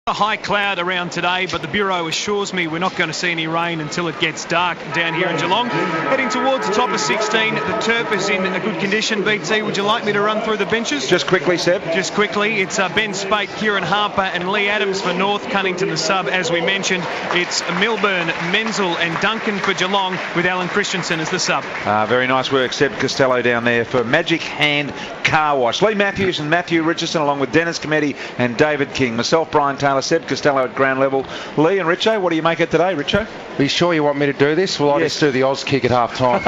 A high cloud around today, but the Bureau assures me we're not going to see any rain until it gets dark down here in Geelong. Heading towards the top of 16, the turf is in a good condition. BT, would you like me to run through the benches? Just quickly, Seb. Just quickly, it's Ben Spate, Kieran Harper and Lee Adams for North, Cunnington the sub, as we mentioned. It's Melbourne, Menzel and Duncan for Geelong, with Alan Christensen as the sub. Very nice work, Seb Costello down there for Magic Hand Car Wash. Lee Matthews and Matthew Richardson, along with Dennis Cometti and David King. Myself, Brian Taylor, Seb Costello at ground level. Lee and Richo, what do you make it today, Richo? Are you sure you want me to do this? Well, I just do the Oz kick at half time.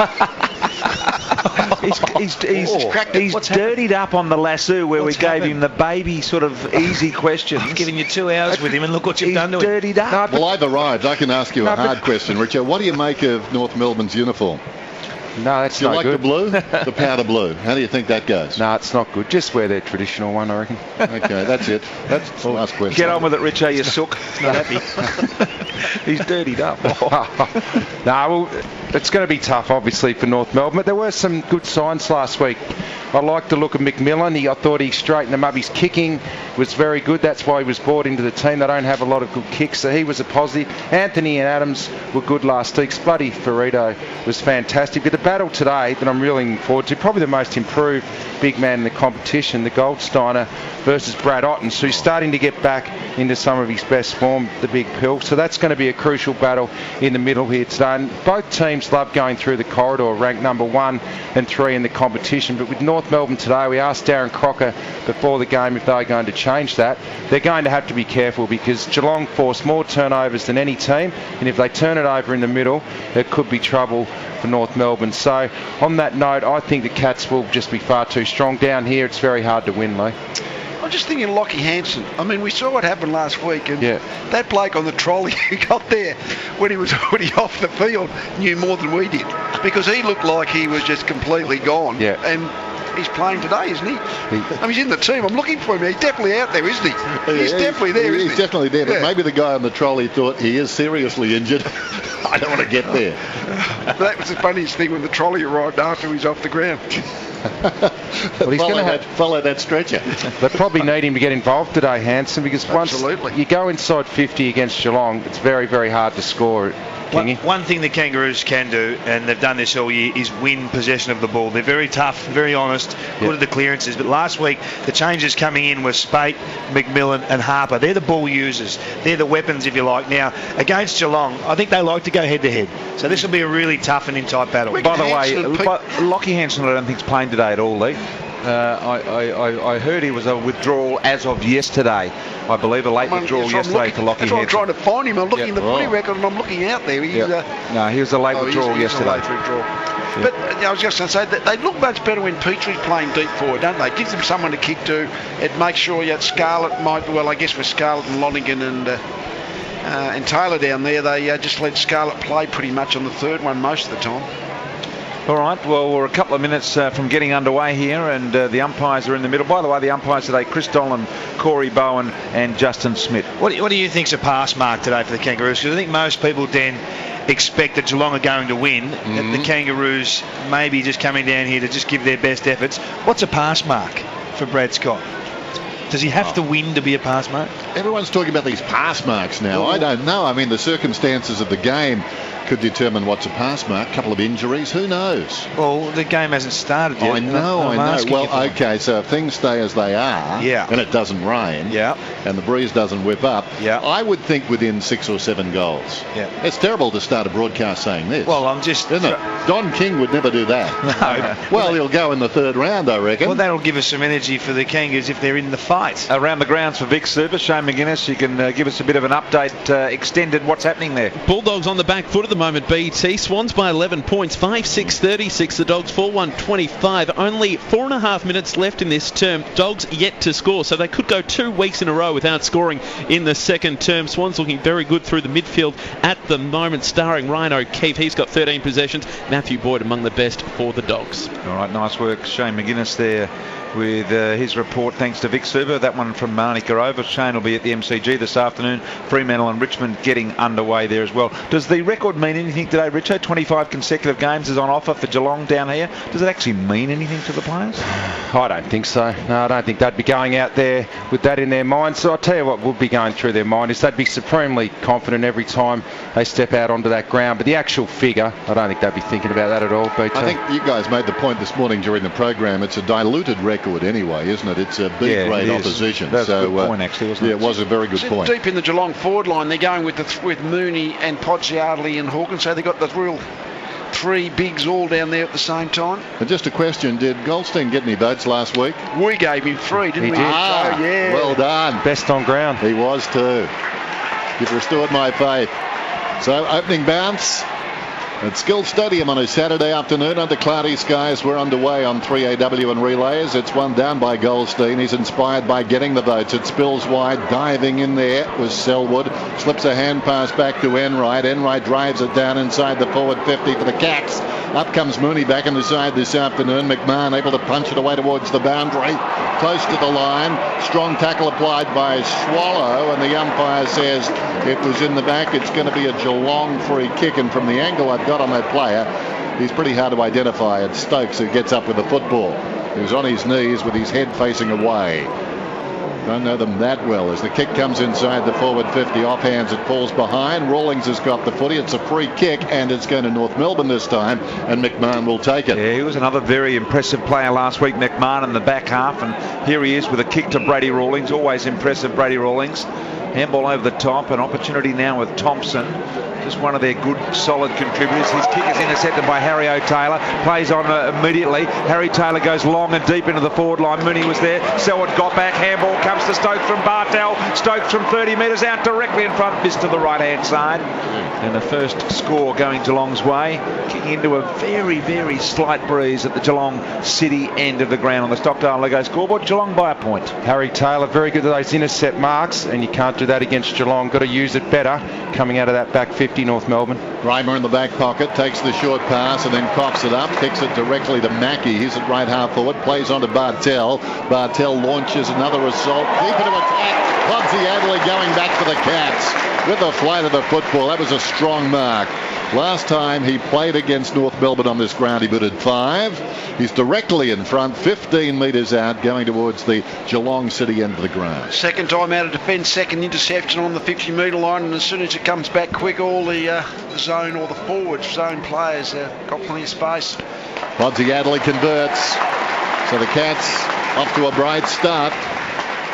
He's dirtied up on the lasso where we gave him the baby sort of easy questions. I've given you 2 hours with him and look what you've done to him. Dirtied up. Well, I've arrived. I can ask you a hard question, Richard. What do you make of North Melbourne's uniform? No, that's not good. Do you like good. the blue? The powder blue. How do you think that goes? No, it's not good. Just wear their traditional one, I reckon. Okay, that's it. That's the last question. Get on with it, Richo, you sook. Not happy. He's dirtied up. No, well, it's going to be tough, obviously, for North Melbourne. But there were some good signs last week. I liked the look of McMillan. I thought he straightened them up. His kicking was very good. That's why he was brought into the team. They don't have a lot of good kicks, so he was a positive. Anthony and Adams were good last week. Bloody Ferrito was fantastic. But the battle today that I'm really looking forward to, probably the most improved big man in the competition, the Goldsteiner versus Brad Ottens, who's starting to get back into some of his best form, the big pill. So that's going to be a crucial battle in the middle here today. And both teams love going through the corridor, ranked number 1 and 3 in the competition. But with North Melbourne today, we asked Darren Crocker before the game if they were going to change that. They're going to have to be careful because Geelong forced more turnovers than any team, and if they turn it over in the middle, it could be trouble for North Melbourne. So on that note, I think the Cats will just be far too strong. Down here, it's very hard to win, Lee. I'm just thinking Lockie Hansen. I mean, we saw what happened last week, and that bloke on the trolley who got there when he was already off the field knew more than we did, because he looked like he was just completely gone. Yeah. And he's playing today, isn't he? I mean, he's in the team. I'm looking for him. He's definitely out there, isn't he? He's definitely there, isn't he? He's definitely there, but maybe the guy on the trolley thought he is seriously injured. I don't want to get there. That was the funniest thing when the trolley arrived after he was off the ground. Well, he's going to follow that stretcher. They probably need him to get involved today, Hansen, because once you go inside 50 against Geelong, it's very, very hard to score. One thing the Kangaroos can do, and they've done this all year, is win possession of the ball. They're very tough, very honest, good at the clearances. But last week, the changes coming in were Spate, McMillan and Harper. They're the ball users. They're the weapons, if you like. Now, against Geelong, I think they like to go head-to-head. So this will be a really tough and in-tight battle. By the way, Lockie Hansen, I don't think, is playing today at all, Lee. I heard he was a withdrawal as of yesterday. I believe a late withdrawal yesterday for Lockie Hansen. I'm trying to find him. I'm looking at the footy record and I'm looking out there. No, he was a late withdrawal yesterday. But I was just going to say that they look much better when Petrie's playing deep forward, don't they? It gives them someone to kick to. It makes sure that Scarlett might, well, I guess with Scarlett and Lonergan and Taylor down there, they just let Scarlett play pretty much on the third one most of the time. All right, well, we're a couple of minutes from getting underway here, and the umpires are in the middle. By the way, the umpires today, Chris Dolan, Corey Bowen and Justin Smith. What do you think's a pass mark today for the Kangaroos? Because I think most people then expect that Geelong are going to win. The Kangaroos maybe just coming down here to just give their best efforts. What's a pass mark for Brad Scott? Does he have to win to be a pass mark? Everyone's talking about these pass marks now. I don't know. I mean, the circumstances of the game could determine what's a pass mark. A couple of injuries, who knows? Well, the game hasn't started yet. I know. Well, okay, so if things stay as they are, and it doesn't rain, and the breeze doesn't whip up, I would think within 6 or 7 goals. It's terrible to start a broadcast saying this. Well, I'm just... Isn't it? Don King would never do that. No. Well, he'll go in the third round, I reckon. Well, that'll give us some energy for the Kangaroos if they're in the fight. Around the grounds for Vic Super, Shane McGuinness, you can give us a bit of an update, extended, what's happening there? Bulldogs on the back foot at the moment, BT. Swans by 11 points, 5-6-36. The Dogs 4-1-25. Only 4.5 minutes left in this term. Dogs yet to score, so they could go 2 weeks in a row without scoring in the second term. Swans looking very good through the midfield at the moment, starring Ryan O'Keefe. He's got 13 possessions. Matthew Boyd among the best for the Dogs. All right, nice work, Shane McGuinness there with his report thanks to Vic Suber. That one from Marnie Garova. Shane will be at the MCG this afternoon. Fremantle and Richmond getting underway there as well. Does the record mean anything today, Richo? 25 consecutive games is on offer for Geelong down here. Does it actually mean anything to the players? I don't think so. No, I don't think they'd be going out there with that in their mind. So I'll tell you what would be going through their mind is they'd be supremely confident every time they step out onto that ground. But the actual figure, I don't think they'd be thinking about that at all. But, I think you guys made the point this morning during the program. It's a diluted record anyway, isn't it? It's a B-grade opposition. That's a good point, actually, wasn't it? Yeah, it was a very good point. Deep in the Geelong forward line, they're going with Mooney and Podsiadly and Hawkins, so they've got the real three bigs all down there at the same time. And just a question, did Goldstein get any votes last week? We gave him 3, didn't we? Did. Ah, so, yeah. Well done. Best on ground. He was too. You've restored my faith. So opening bounce at Skill Stadium on a Saturday afternoon under cloudy skies. We're underway on 3AW and relays. It's one down by Goldstein. He's inspired by getting the votes. It spills wide. Diving in there was Selwood. Slips a hand pass back to Enright. Enright drives it down inside the forward 50 for the Cats. Up comes Mooney back in the side this afternoon. McMahon able to punch it away towards the boundary. Close to the line. Strong tackle applied by Swallow, and the umpire says it was in the back. It's going to be a Geelong free kick, and from the angle I've got on that player, he's pretty hard to identify. It's Stokes who gets up with the football. He's on his knees with his head facing away. Don't know them that well. As the kick comes inside the forward 50, offhands, it falls behind. Rawlings has got the footy. It's a free kick, and it's going to North Melbourne this time, and McMahon will take it. Yeah, he was another very impressive player last week, McMahon, in the back half, and here he is with a kick to Brady Rawlings. Always impressive, Brady Rawlings. Handball over the top, an opportunity now with Thompson. Just one of their good, solid contributors. His kick is intercepted by Harry O'Taylor. Plays on immediately. Harry Taylor goes long and deep into the forward line. Mooney was there. Selwood got back. Handball comes to Stokes from Bartel. Stokes from 30 metres out directly in front. Missed to the right-hand side. And the first score going Geelong's way. Kicking into a very, very slight breeze at the Geelong City end of the ground on the Stockdale Lego scoreboard. Geelong by a point. Harry Taylor, very good at those intercept marks, and you can't do that against Geelong. Got to use it better coming out of that back 50, North Melbourne. Reimer in the back pocket, takes the short pass and then coughs it up, kicks it directly to Mackey. He's at right half forward, plays on to Bartel. Bartel launches another assault, deep into attack. Podsiadly going back for the Cats with the flight of the football. That was a strong mark. Last time he played against North Melbourne on this ground, he booted 5. He's directly in front, 15 metres out, going towards the Geelong City end of the ground. Second time out of defence, second interception on the 50-metre line, and as soon as it comes back quick, all the zone or the forward zone players got plenty of space. Podsiadly converts. So the Cats off to a bright start.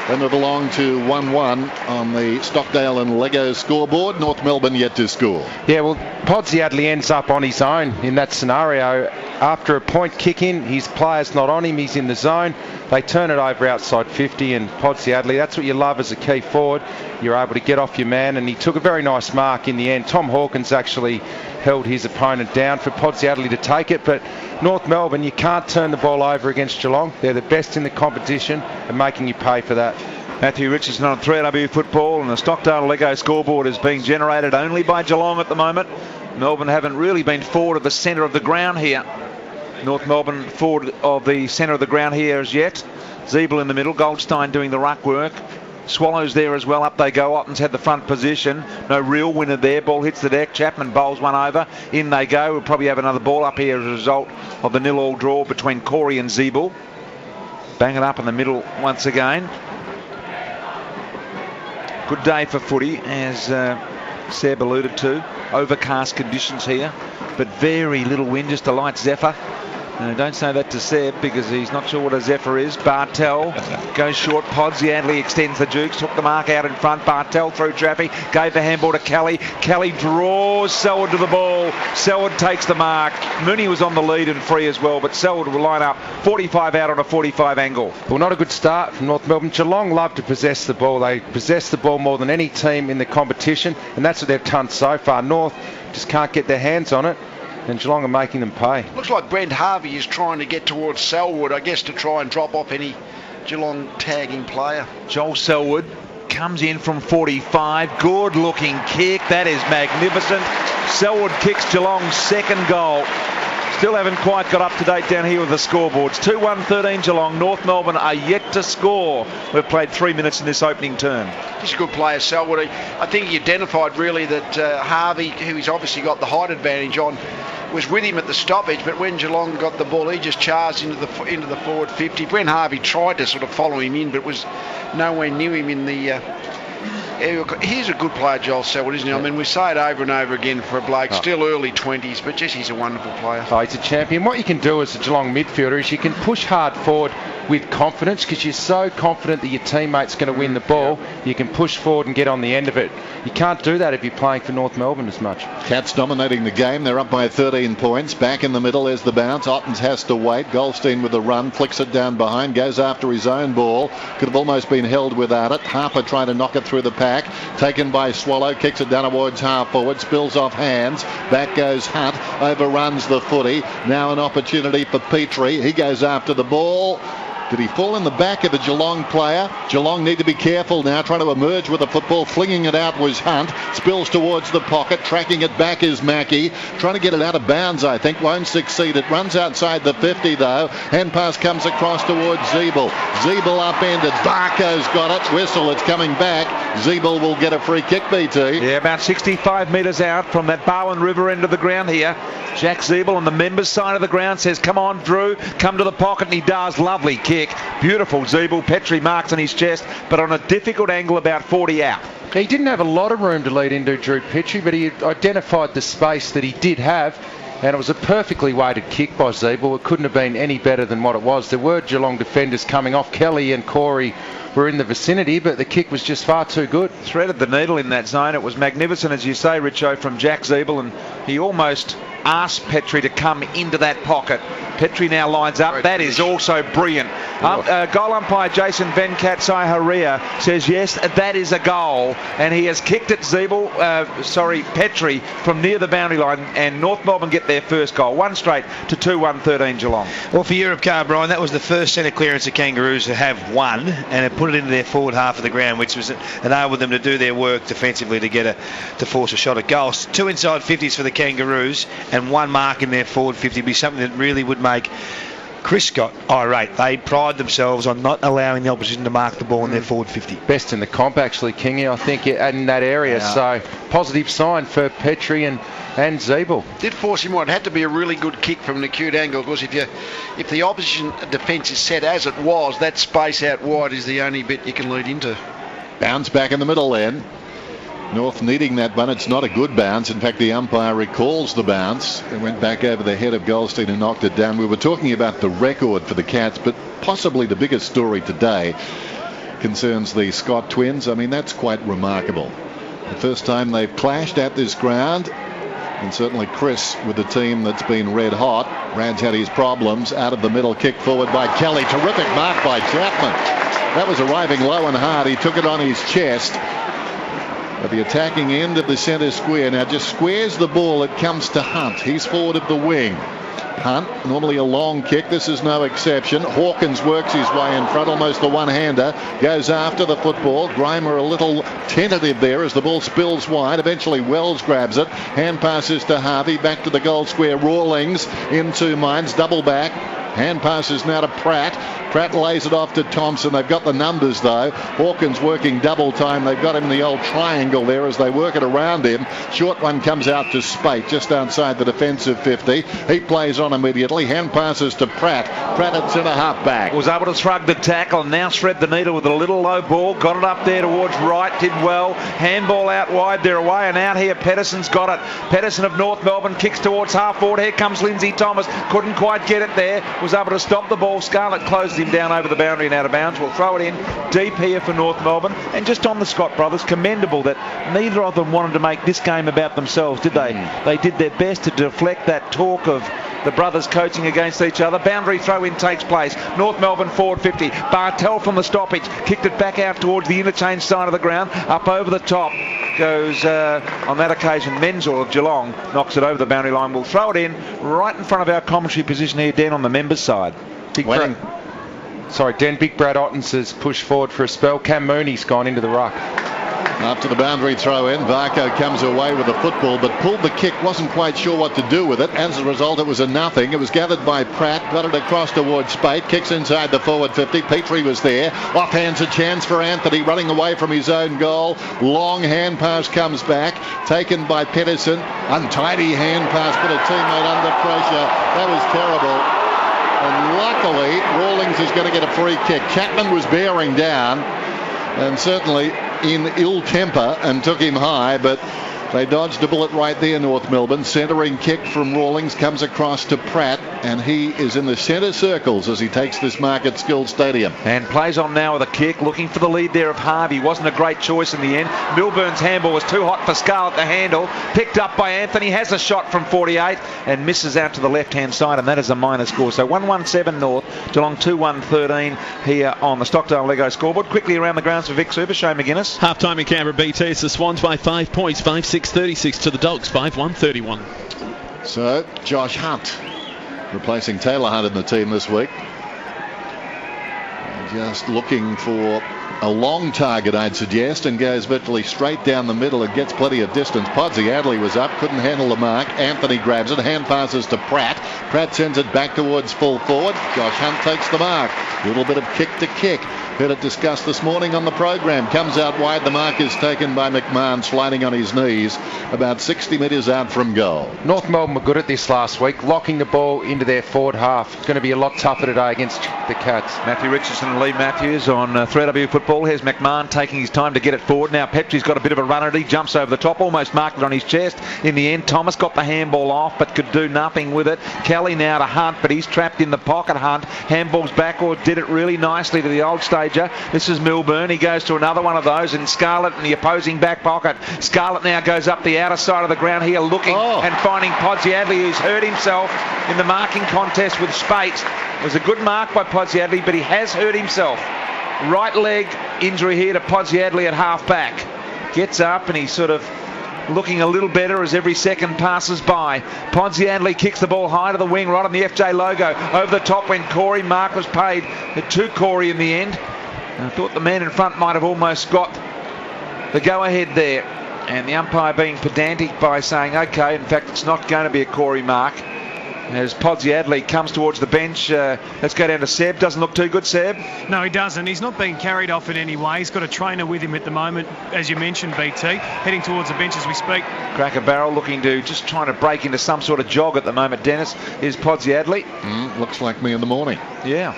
Then it along to 1-1 on the Stockdale and Lego scoreboard. North Melbourne yet to score. Yeah, well, Podsiadly ends up on his own in that scenario. After a point kick in, his player's not on him, he's in the zone. They turn it over outside 50, and Podsiadly, that's what you love as a key forward. You're able to get off your man, and he took a very nice mark in the end. Tom Hawkins actually held his opponent down for Podsiadly to take it, but North Melbourne, you can't turn the ball over against Geelong. They're the best in the competition and making you pay for that. Matthew Richardson on 3AW football, and the Stockdale Lego scoreboard is being generated only by Geelong at the moment. Melbourne haven't really been forward of the centre of the ground here. North Melbourne forward of the centre of the ground here as yet. Zeeble in the middle, Goldstein doing the ruck work. Swallows there as well. Up they go. Otten's had the front position. No real winner there. Ball hits the deck. Chapman bowls one over. In they go. We'll probably have another ball up here as a result of the 0-0 draw between Corey and Zeeble. Bang it up in the middle once again. Good day for footy, as Seb alluded to. Overcast conditions here, but very little wind, just a light zephyr. Don't say that to Seb because he's not sure what a zephyr is. Bartel goes short. Podsiadly extends the jukes, took the mark out in front. Bartel through traffic, gave the handball to Kelly. Kelly draws Selwood to the ball. Selwood takes the mark. Mooney was on the lead and free as well, but Selwood will line up 45 out on a 45 angle. Well, not a good start from North Melbourne. Geelong love to possess the ball. They possess the ball more than any team in the competition, and that's what they've done so far. North just can't get their hands on it, and Geelong are making them pay. Looks like Brent Harvey is trying to get towards Selwood, I guess, to try and drop off any Geelong tagging player. Joel Selwood comes in from 45. Good looking kick. That is magnificent. Selwood kicks Geelong's second goal. Still haven't quite got up to date down here with the scoreboards. 2-1-13 Geelong. North Melbourne are yet to score. We've played 3 minutes in this opening term. He's a good player, Selwood. I think he identified really that Harvey, who he's obviously got the height advantage on, was with him at the stoppage, but when Geelong got the ball, he just charged into the forward 50. Brent Harvey tried to sort of follow him in, but was nowhere near him in the... he's a good player, Joel Selwood, isn't he? I mean, we say it over and over again for a bloke, still early 20s, but just he's a wonderful player. Oh, he's a champion. What you can do as a Geelong midfielder is you can push hard forward with confidence, because you're so confident that your teammate's going to win the ball. You can push forward and get on the end of it. You can't do that if you're playing for North Melbourne as much. Cats dominating the game. They're up by 13 points. Back in the middle, there's the bounce. Ottens has to wait. Goldstein with the run, flicks it down behind, goes after his own ball. Could have almost been held without it. Harper trying to knock it through the pack. Taken by Swallow, kicks it down towards half forward, spills off hands. Back goes Hunt, overruns the footy. Now an opportunity for Petrie. He goes after the ball. Did he fall in the back of the Geelong player? Geelong need to be careful now, trying to emerge with the football. Flinging it out was Hunt. Spills towards the pocket. Tracking it back is Mackie. Trying to get it out of bounds, I think. Won't succeed. It runs outside the 50, though. Hand pass comes across towards Zeeble. Zeeble upended. Barco's got it. Whistle. It's coming back. Zeeble will get a free kick, BT. Yeah, about 65 metres out from that Barwon River end of the ground here. Jack Zeeble on the members' side of the ground says, come on, Drew. Come to the pocket, and he does. Lovely kick. Beautiful Zeeble. Petrie marks on his chest, but on a difficult angle about 40 out. He didn't have a lot of room to lead into Drew Petrie, but he identified the space that he did have, and it was a perfectly weighted kick by Zeeble. It couldn't have been any better than what it was. There were Geelong defenders coming off. Kelly and Corey were in the vicinity, but the kick was just far too good. Threaded the needle in that zone. It was magnificent, as you say, Richo, from Jack Zeeble, and he almost asked Petrie to come into that pocket. Petrie now lines up. That is also brilliant. Goal umpire Jason Venkatsaiharia says, yes, that is a goal. And he has kicked it, Petrie, from near the boundary line. And North Melbourne get their first goal. One straight to 2-1-13 Geelong. Well, for Europe car, Brian, that was the first centre clearance the Kangaroos to have won. And it put it into their forward half of the ground, which was enabled them to do their work defensively to force a shot at goal. 2 inside 50s for the Kangaroos and 1 mark in their forward 50 would be something that really would make Chris Scott irate. They pride themselves on not allowing the opposition to mark the ball in their forward 50. Best in the comp, actually, Kingy, I think, in that area. Yeah. So positive sign for Petrie and Zeeble. Did force him on. It had to be a really good kick from an acute angle, because if the opposition defence is set as it was, that space out wide is the only bit you can lead into. Bounce back in the middle then. North needing that one. It's not a good bounce. In fact, the umpire recalls the bounce. It went back over the head of Goldstein and knocked it down. We were talking about the record for the Cats, but possibly the biggest story today concerns the Scott twins. I mean, that's quite remarkable. The first time they've clashed at this ground, and certainly Chris with a team that's been red hot. Rad's had his problems. Out of the middle, kick forward by Kelly. Terrific mark by Chapman. That was arriving low and hard. He took it on his chest at the attacking end of the centre square. Now just squares the ball. It comes to Hunt. He's forward of the wing. Hunt, normally a long kick. This is no exception. Hawkins works his way in front, almost a one-hander. Goes after the football. Grimer a little tentative there as the ball spills wide. Eventually Wells grabs it. Hand passes to Harvey. Back to the goal square. Rawlings in 2 minds. Double back. Hand passes now to Pratt. Pratt lays it off to Thompson. They've got the numbers, though. Hawkins working double time. They've got him in the old triangle there as they work it around him. Short one comes out to Spate just outside the defensive 50. He plays on immediately. Hand passes to Pratt. Pratt at centre half back. Was able to shrug the tackle and now thread the needle with a little low ball. Got it up there towards right. Did well. Handball out wide. They're away and out here. Pedersen's got it. Pedersen of North Melbourne kicks towards half forward. Here comes Lindsay Thomas. Couldn't quite get it there. Was able to stop the ball. Scarlett closed him down over the boundary and out of bounds. We'll throw it in deep here for North Melbourne. And just on the Scott brothers, commendable that neither of them wanted to make this game about themselves, did they? They did their best to deflect that talk of the brothers coaching against each other. Boundary throw in takes place. North Melbourne forward 50. Bartel from the stoppage kicked it back out towards the interchange side of the ground. Up over the top goes on that occasion Menzel of Geelong, knocks it over the boundary line. We'll throw it in right in front of our commentary position here, Dan, on the members side. Big Brad Ottens has pushed forward for a spell. Cam Mooney's gone into the ruck. After the boundary throw in, Varco comes away with the football but pulled the kick, wasn't quite sure what to do with it. As a result, it was a nothing. It was gathered by Pratt, got it across towards Spate, kicks inside the forward 50. Petrie was there. Offhand's a chance for Anthony, running away from his own goal. Long hand pass comes back, taken by Pedersen. Untidy hand pass, put a teammate under pressure. That was terrible. And luckily, Rawlings is going to get a free kick. Chapman was bearing down and certainly in ill temper and took him high, but they dodged a bullet right there, North Melbourne. Centering kick from Rawlings comes across to Pratt, and he is in the centre circles as he takes this mark at Skills Stadium. And plays on now with a kick, looking for the lead there of Harvey. Wasn't a great choice in the end. Milburn's handball was too hot for Scarlett to handle. Picked up by Anthony, has a shot from 48 and misses out to the left-hand side, and that is a minor score. So 1-1-7 North, Geelong 2-1-13 here on the Stockdale Lego scoreboard. Quickly around the grounds for Vic Super, Shane McGuinness. Half-time in Canberra, BT. It's the Swans by 5 points, 5-6-36 to the Dogs, 5-1-31. So Josh Hunt replacing Taylor Hunt in the team this week. Just looking for a long target, I'd suggest, and goes virtually straight down the middle and gets plenty of distance. Podsy Adley was up, couldn't handle the mark. Anthony grabs it, hand passes to Pratt. Pratt sends it back towards full forward. Josh Hunt takes the mark. A little bit of kick to kick. Heard it discussed this morning on the program. Comes out wide. The mark is taken by McMahon, sliding on his knees about 60 metres out from goal. North Melbourne were good at this last week, locking the ball into their forward half. It's going to be a lot tougher today against the Cats. Matthew Richardson and Lee Matthews on 3W football. Here's McMahon taking his time to get it forward. Now Petrie's got a bit of a run at it. He jumps over the top, almost marked it on his chest. In the end, Thomas got the handball off but could do nothing with it. Kelly now to Hunt, but he's trapped in the pocket. Hunt handballs backward, did it really nicely to the old stager. This is Melbourne. He goes to another one of those, and Scarlett in the opposing back pocket. Scarlett now goes up the outer side of the ground here, looking and finding Podsy Adley, who's hurt himself in the marking contest with Spate. It was a good mark by Podsy Adley, but he has hurt himself. Right leg injury here to Podsy Adley at half back. Gets up and he's sort of looking a little better as every second passes by. Podsy Adley kicks the ball high to the wing, right on the FJ logo. Over the top went Corey. Mark was paid to Corey in the end. I thought the man in front might have almost got the go-ahead there. And the umpire being pedantic by saying, OK, in fact, it's not going to be a Corey mark. As Podsy Adley comes towards the bench. Let's go down to Seb. Doesn't look too good, Seb. No, he doesn't. He's not being carried off in any way. He's got a trainer with him at the moment, as you mentioned, BT, heading towards the bench as we speak. Cracker Barrel looking to just trying to break into some sort of jog at the moment, Dennis, is Podsy Adley. Looks like me in the morning. Yeah.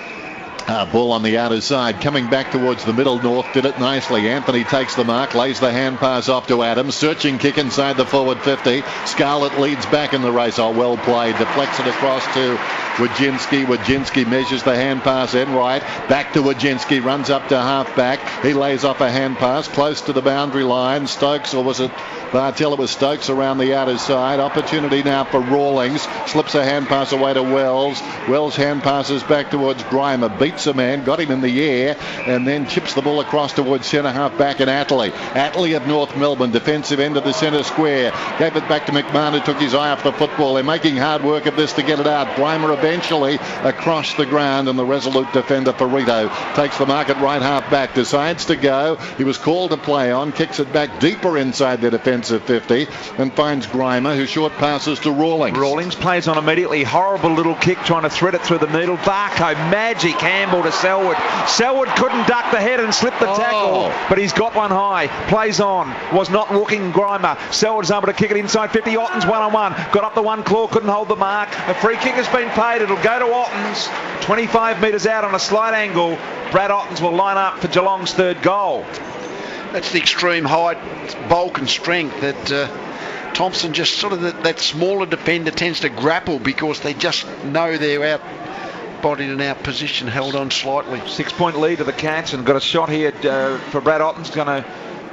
Ball on the outer side, coming back towards the middle. North did it nicely. Anthony takes the mark, lays the hand pass off to Adams. Searching kick inside the forward 50. Scarlett leads back in the race. Oh, well played. Deflects it across to Wojcinski. Wojcinski measures the hand pass in right. Back to Wojcinski. Runs up to half back. He lays off a hand pass close to the boundary line. Stokes, or was it Bartell? It was Stokes around the outer side. Opportunity now for Rawlings. Slips a hand pass away to Wells. Wells hand passes back towards Grimer. Beats a man, got him in the air, and then chips the ball across towards centre half back and Atlee. Atlee of North Melbourne, defensive end of the centre square. Gave it back to McMahon, who took his eye off the football. They're making hard work of this to get it out. Grimer eventually across the ground, and the resolute defender Ferrito takes the mark at right half back. Decides to go. He was called to play on. Kicks it back deeper inside the defensive 50 and finds Grimer, who short passes to Rawlings. Rawlings plays on immediately. Horrible little kick trying to thread it through the needle. Varco, magic handball to Selwood. Selwood couldn't duck the head and slip the tackle, but he's got one high. Plays on. Was not looking Grimer. Selwood's able to kick it inside 50. Otten's one-on-one. Got up the one claw, couldn't hold the mark. A free kick has been paid. It'll go to Otten's. 25 metres out on a slight angle. Brad Otten's will line up for Geelong's third goal. That's the extreme height, bulk and strength that Thompson, just sort of that smaller defender, tends to grapple because they just know they're out bodied and out position, held on slightly. 6-point lead to the Cats, and got a shot here for Brad Otten's. Going to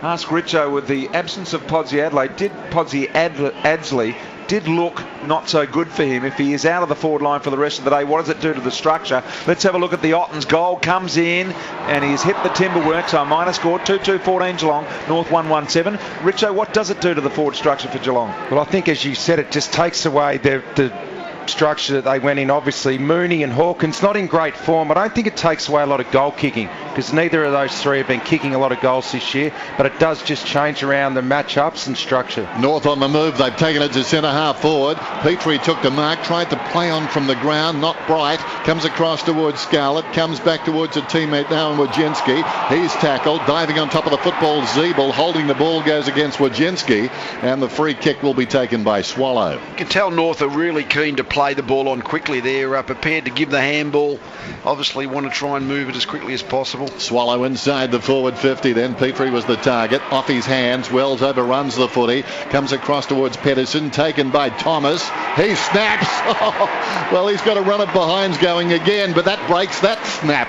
ask Richo, with the absence of Podsy Adley, did Podsy Adley did look not so good for him. If he is out of the forward line for the rest of the day, what does it do to the structure? Let's have a look at the Otten's goal. Comes in and he's hit the timber work, so a minor score. 2-2-14 Geelong, North 1-1-7. Richo, what does it do to the forward structure for Geelong? Well, I think, as you said, it just takes away the structure that they went in. Obviously, Mooney and Hawkins not in great form. I don't think it takes away a lot of goal kicking, because neither of those three have been kicking a lot of goals this year, but it does just change around the matchups and structure. North on the move. They've taken it to centre half forward. Petrie took the mark, tried to play on from the ground, not bright. Comes across towards Scarlett, comes back towards a teammate now in Wojcinski. He's tackled, diving on top of the football. Zeeble holding the ball, goes against Wojcinski, and the free kick will be taken by Swallow. You can tell North are really keen to play the ball on quickly. They're prepared to give the handball. Obviously want to try and move it as quickly as possible. Swallow inside the forward 50 then. Petrie was the target. Off his hands. Wells overruns the footy. Comes across towards Pedersen. Taken by Thomas. He snaps. Oh, well, he's got a run of behinds going again, but that breaks that snap.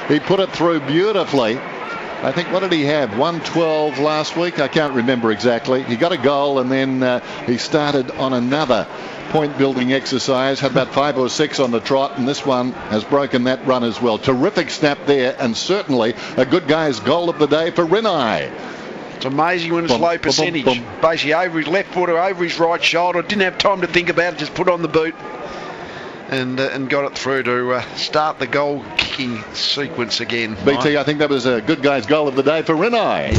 He put it through beautifully. I think, what did he have? 112 last week? I can't remember exactly. He got a goal and then he started on another point building exercise, had about 5 or 6 on the trot, and this one has broken that run as well. Terrific snap there, and certainly a good guy's goal of the day for Rinai. It's amazing when it's low percentage. Basically over his left foot or over his right shoulder. Didn't have time to think about it, just put on the boot and got it through to start the goal kicking sequence again. BT, I think that was a good guy's goal of the day for Rinai.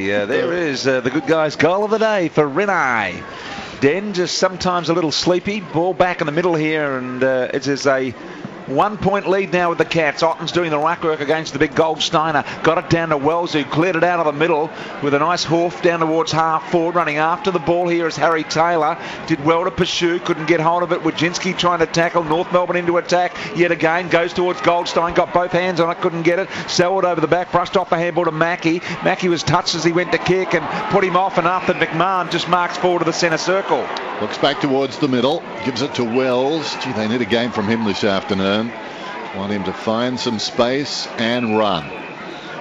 There is the good guy's goal of the day for Rinai. Den just sometimes a little sleepy. Ball back in the middle here, and it is a 1-point lead now with the Cats. Otten's doing the ruck work against the big Goldsteiner. Got it down to Wells, who cleared it out of the middle with a nice hoof down towards half forward. Running after the ball here is Harry Taylor. Did well to pursue, couldn't get hold of it. Wojcinski trying to tackle. North Melbourne into attack yet again. Goes towards Goldstein. Got both hands on it, couldn't get it. Selwood over the back, brushed off the handball to Mackie. Mackie was touched as he went to kick and put him off enough that McMahon just marks forward to the centre circle. Looks back towards the middle. Gives it to Wells. Gee, they need a game from him this afternoon. Want him to find some space and run.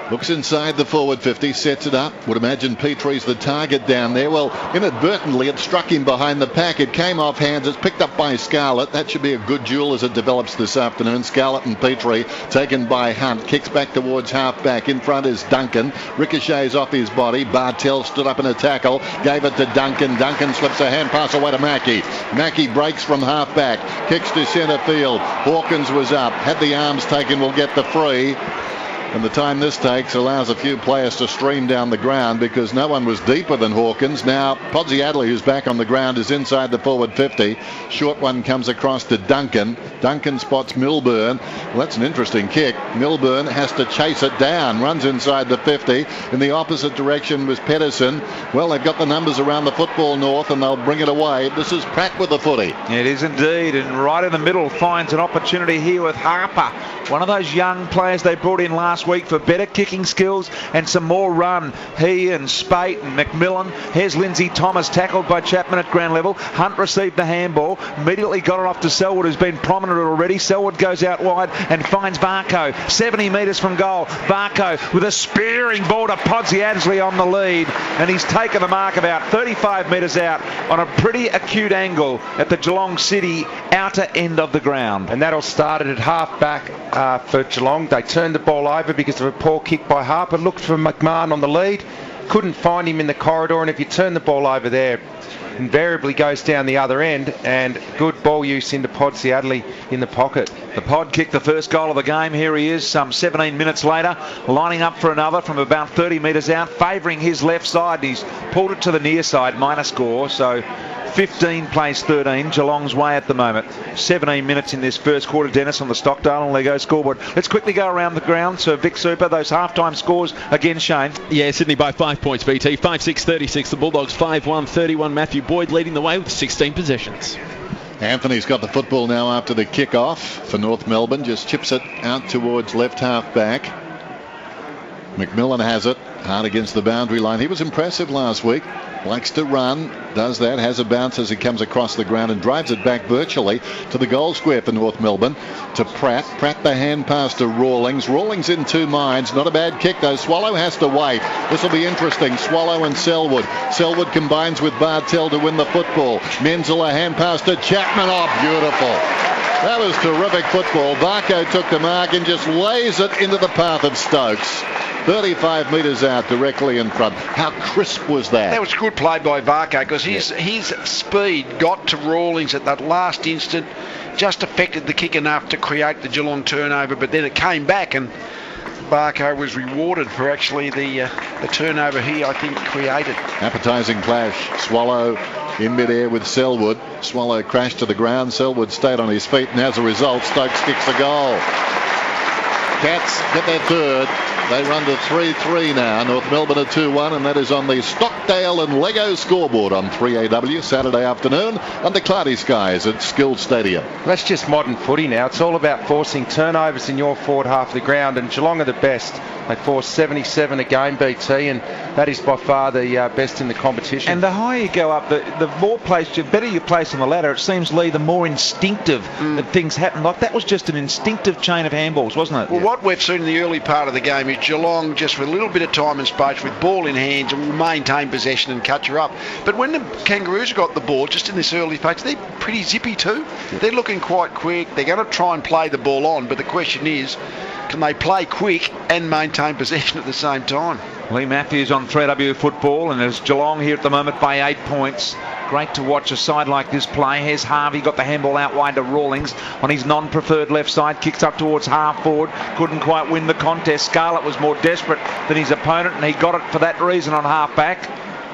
Looks inside the forward 50, sets it up. Would imagine Petrie's the target down there. Well, inadvertently it struck him behind the pack. It came off hands. It's picked up by Scarlett. That should be a good duel as it develops this afternoon. Scarlett and Petrie taken by Hunt. Kicks back towards half back. In front is Duncan. Ricochets off his body. Bartell stood up in a tackle. Gave it to Duncan. Duncan slips a hand pass away to Mackie. Mackie breaks from half back. Kicks to centre field. Hawkins was up. Had the arms taken, will get the free. And the time this takes allows a few players to stream down the ground because no one was deeper than Hawkins. Now, Podsiadly, who's back on the ground, is inside the forward 50. Short one comes across to Duncan. Duncan spots Milburn. Well, that's an interesting kick. Milburn has to chase it down. Runs inside the 50. In the opposite direction was Pedersen. Well, they've got the numbers around the football North and they'll bring it away. This is Pratt with the footy. It is indeed. And right in the middle finds an opportunity here with Harper. One of those young players they brought in last week for better kicking skills and some more run. He and Spate and McMillan. Here's Lindsay Thomas tackled by Chapman at ground level. Hunt received the handball. Immediately got it off to Selwood, who's been prominent already. Selwood goes out wide and finds Varco 70 metres from goal. Varco with a spearing ball to Podsiadly on the lead, and he's taken the mark about 35 metres out on a pretty acute angle at the Geelong City outer end of the ground. And that'll start it at half back for Geelong. They turned the ball over because of a poor kick by Harper. Looked for McMahon on the lead. Couldn't find him in the corridor, and if you turn the ball over there, invariably goes down the other end, and good ball use into Podsiadly in the pocket. The Pod kicked the first goal of the game. Here he is some 17 minutes later, lining up for another from about 30 metres out, favouring his left side. He's pulled it to the near side, minor score, so 15 plays 13, Geelong's way at the moment. 17 minutes in this first quarter, Dennis, on the Stockdale and Lego scoreboard. Let's quickly go around the ground. So Vic Super, those half-time scores again, Shane. Yeah, Sydney by 5 points, BT. 5-6-36, the Bulldogs 5-1-31. Matthew Boyd leading the way with 16 possessions. Anthony's got the football now after the kick-off for North Melbourne. Just chips it out towards left half-back. McMillan has it. Hard against the boundary line. He was impressive last week. Likes to run, does that, has a bounce as he comes across the ground and drives it back virtually to the goal square for North Melbourne. To Pratt. Pratt the hand pass to Rawlings. Rawlings in two minds. Not a bad kick though. Swallow has to wait. This will be interesting. Swallow and Selwood. Selwood combines with Bartell to win the football. Menzel a hand pass to Chapman. Oh, beautiful. That was terrific football. Varco took the mark and just lays it into the path of Stokes. 35 metres out, directly in front. How crisp was that? That was good play by Varco, because his speed got to Rawlings at that last instant, just affected the kick enough to create the Geelong turnover, but then it came back and Barco was rewarded for actually the turnover he, I think, created. Appetising clash. Swallow in midair with Selwood. Swallow crashed to the ground. Selwood stayed on his feet, and as a result, Stokes kicks a goal. Cats get their third. They run to 3-3 now. North Melbourne are 2-1, and that is on the Stockdale and Lego scoreboard on 3AW Saturday afternoon under cloudy skies at Skilled Stadium. That's just modern footy now. It's all about forcing turnovers in your forward half of the ground, and Geelong are the best. They force 77 a game, BT, and that is by far the best in the competition. And the higher you go up, the more placed, the better you place on the ladder. It seems, Lee, the more instinctive that things happen. Like that was just an instinctive chain of handballs, wasn't it? Well, what we've seen in the early part of the game is Geelong, just with a little bit of time and space, with ball in hands, will maintain possession and cut you up. But when the Kangaroos got the ball, just in this early phase, they're pretty zippy too. They're looking quite quick. They're going to try and play the ball on, but the question is, can they play quick and maintain possession at the same time? Lee Matthews on 3AW football, and there's Geelong here at the moment by 8 points. Great to watch a side like this play. Here's Harvey, got the handball out wide to Rawlings on his non-preferred left side, kicks up towards half forward, couldn't quite win the contest. Scarlett was more desperate than his opponent, and he got it for that reason on half back.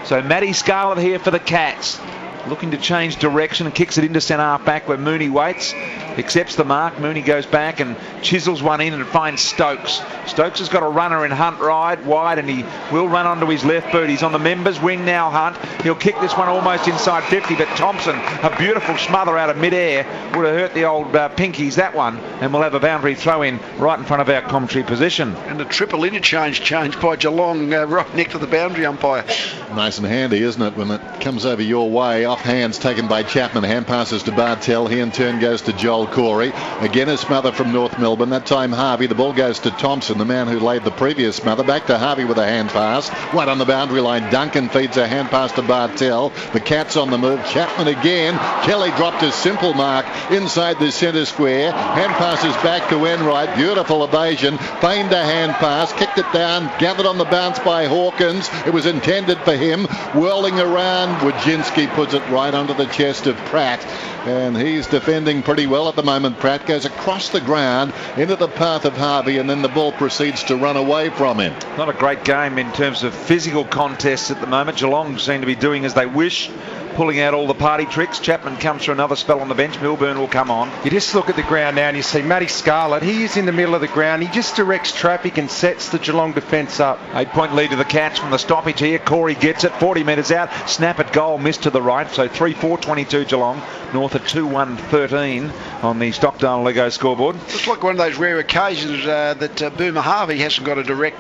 So Matty Scarlett here for the Cats, looking to change direction and kicks it into centre half back where Mooney waits, accepts the mark. Mooney goes back and chisels one in and finds Stokes. Stokes has got a runner in Hunt wide, and he will run onto his left boot. He's on the members wing now, Hunt. He'll kick this one almost inside 50, but Thompson, a beautiful smother out of midair, would have hurt the old pinkies, that one, and we'll have a boundary throw in right in front of our commentary position. And a triple interchange change by Geelong right next to the boundary umpire. Nice and handy, isn't it, when it comes over your way? Off hands taken by Chapman. Hand passes to Bartell. He in turn goes to Joel Corey. Again a smother from North Melbourne. That time Harvey. The ball goes to Thompson, the man who laid the previous smother. Back to Harvey with a hand pass. Right on the boundary line. Duncan feeds a hand pass to Bartell. The Cats on the move. Chapman again. Kelly dropped a simple mark inside the centre square. Hand passes back to Enright. Beautiful evasion. Feigned a hand pass. Kicked it down. Gathered on the bounce by Hawkins. It was intended for him. Whirling around. Wojcinski puts it right under the chest of Pratt, and he's defending pretty well at the moment. Pratt goes across the ground into the path of Harvey, and then the ball proceeds to run away from him. Not a great game in terms of physical contests at the moment. Geelong seem to be doing as they wish, pulling out all the party tricks. Chapman comes for another spell on the bench. Milburn will come on. You just look at the ground now and you see Matty Scarlett. He is in the middle of the ground. He just directs traffic and sets the Geelong defence up. 8-point lead to the Cats from the stoppage here. Corey gets it 40 metres out. Snap at goal, missed to the right. So 3-4-22 Geelong. North at 2-1-13 on the Stockdale Lego scoreboard. It's like one of those rare occasions that Boomer Harvey hasn't got a direct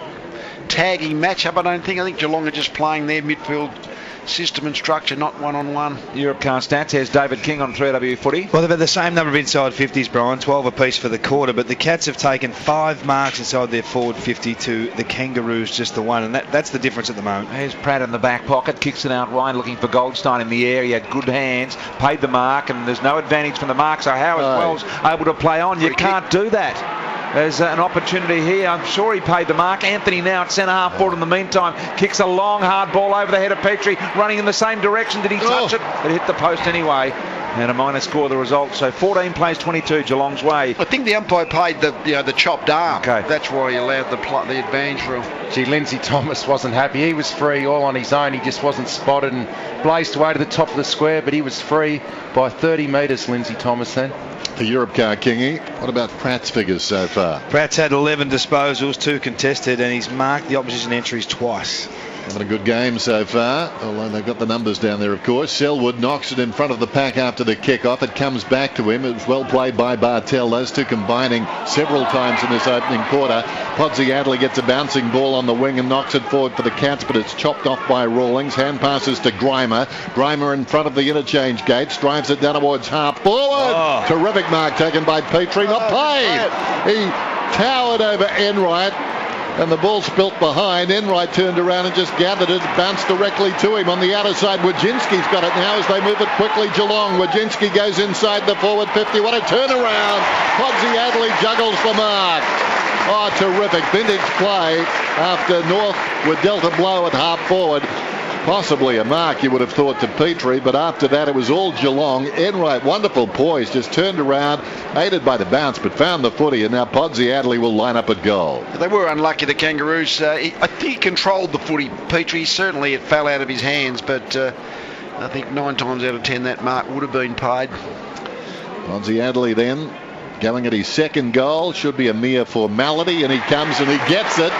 tagging matchup, I don't think. I think Geelong are just playing their midfield system and structure, not one-on-one. Europcar stats. Here's David King on 3AW footy. Well, they've had the same number of inside 50s, Brian, 12 apiece for the quarter, but the Cats have taken 5 marks inside their forward 50 to the Kangaroos just the 1, and that's the difference at the moment. Here's Pratt in the back pocket, kicks it out wide, looking for Goldstein in the air. He had good hands, paid the mark, and there's no advantage from the mark, so Howard Wells able to play on. You can't do that. There's an opportunity here. I'm sure he paid the mark. Anthony now at centre half forward in the meantime. Kicks a long, hard ball over the head of Petrie, running in the same direction. Did he touch it? It hit the post anyway. And a minor score the result. So 14 plays 22 Geelong's way. I think the umpire paid the chopped arm. Okay. That's why he allowed the advantage for him. Gee, Lindsay Thomas wasn't happy. He was free all on his own. He just wasn't spotted and blazed away to the top of the square, but he was free by 30 metres, Lindsay Thomas then. The Europcar, Kingy. What about Pratt's figures so far? Pratt's had 11 disposals, 2 contested, and he's marked the opposition entries twice. Having a good game so far, although they've got the numbers down there, of course. Selwood knocks it in front of the pack after the kick-off. It comes back to him. It was well played by Bartell. Those two combining several times in this opening quarter. Podsy Adley gets a bouncing ball on the wing and knocks it forward for the Cats, but it's chopped off by Rawlings. Hand passes to Grimer. Grimer in front of the interchange gates. Drives it down towards half forward. Terrific mark taken by Petrie. Not played. He towered over Enright, and the ball spilt behind. Enright turned around and just gathered it, bounced directly to him on the outer side. Wojcinski's got it now as they move it quickly. Geelong. Wojcinski goes inside the forward 50. What a turnaround. Podsy Adley juggles the mark. Oh, terrific vintage play after North were dealt a blow at half forward. Possibly a mark, you would have thought, to Petrie, but after that it was all Geelong. Enright, wonderful poise, just turned around, aided by the bounce, but found the footy, and now Podsy Adderley will line up at goal. They were unlucky, the Kangaroos. I think he controlled the footy, Petrie. Certainly it fell out of his hands, but I think 9 times out of 10 that mark would have been paid. Podsy Adderley then going at his second goal. Should be a mere formality, and he comes and he gets it.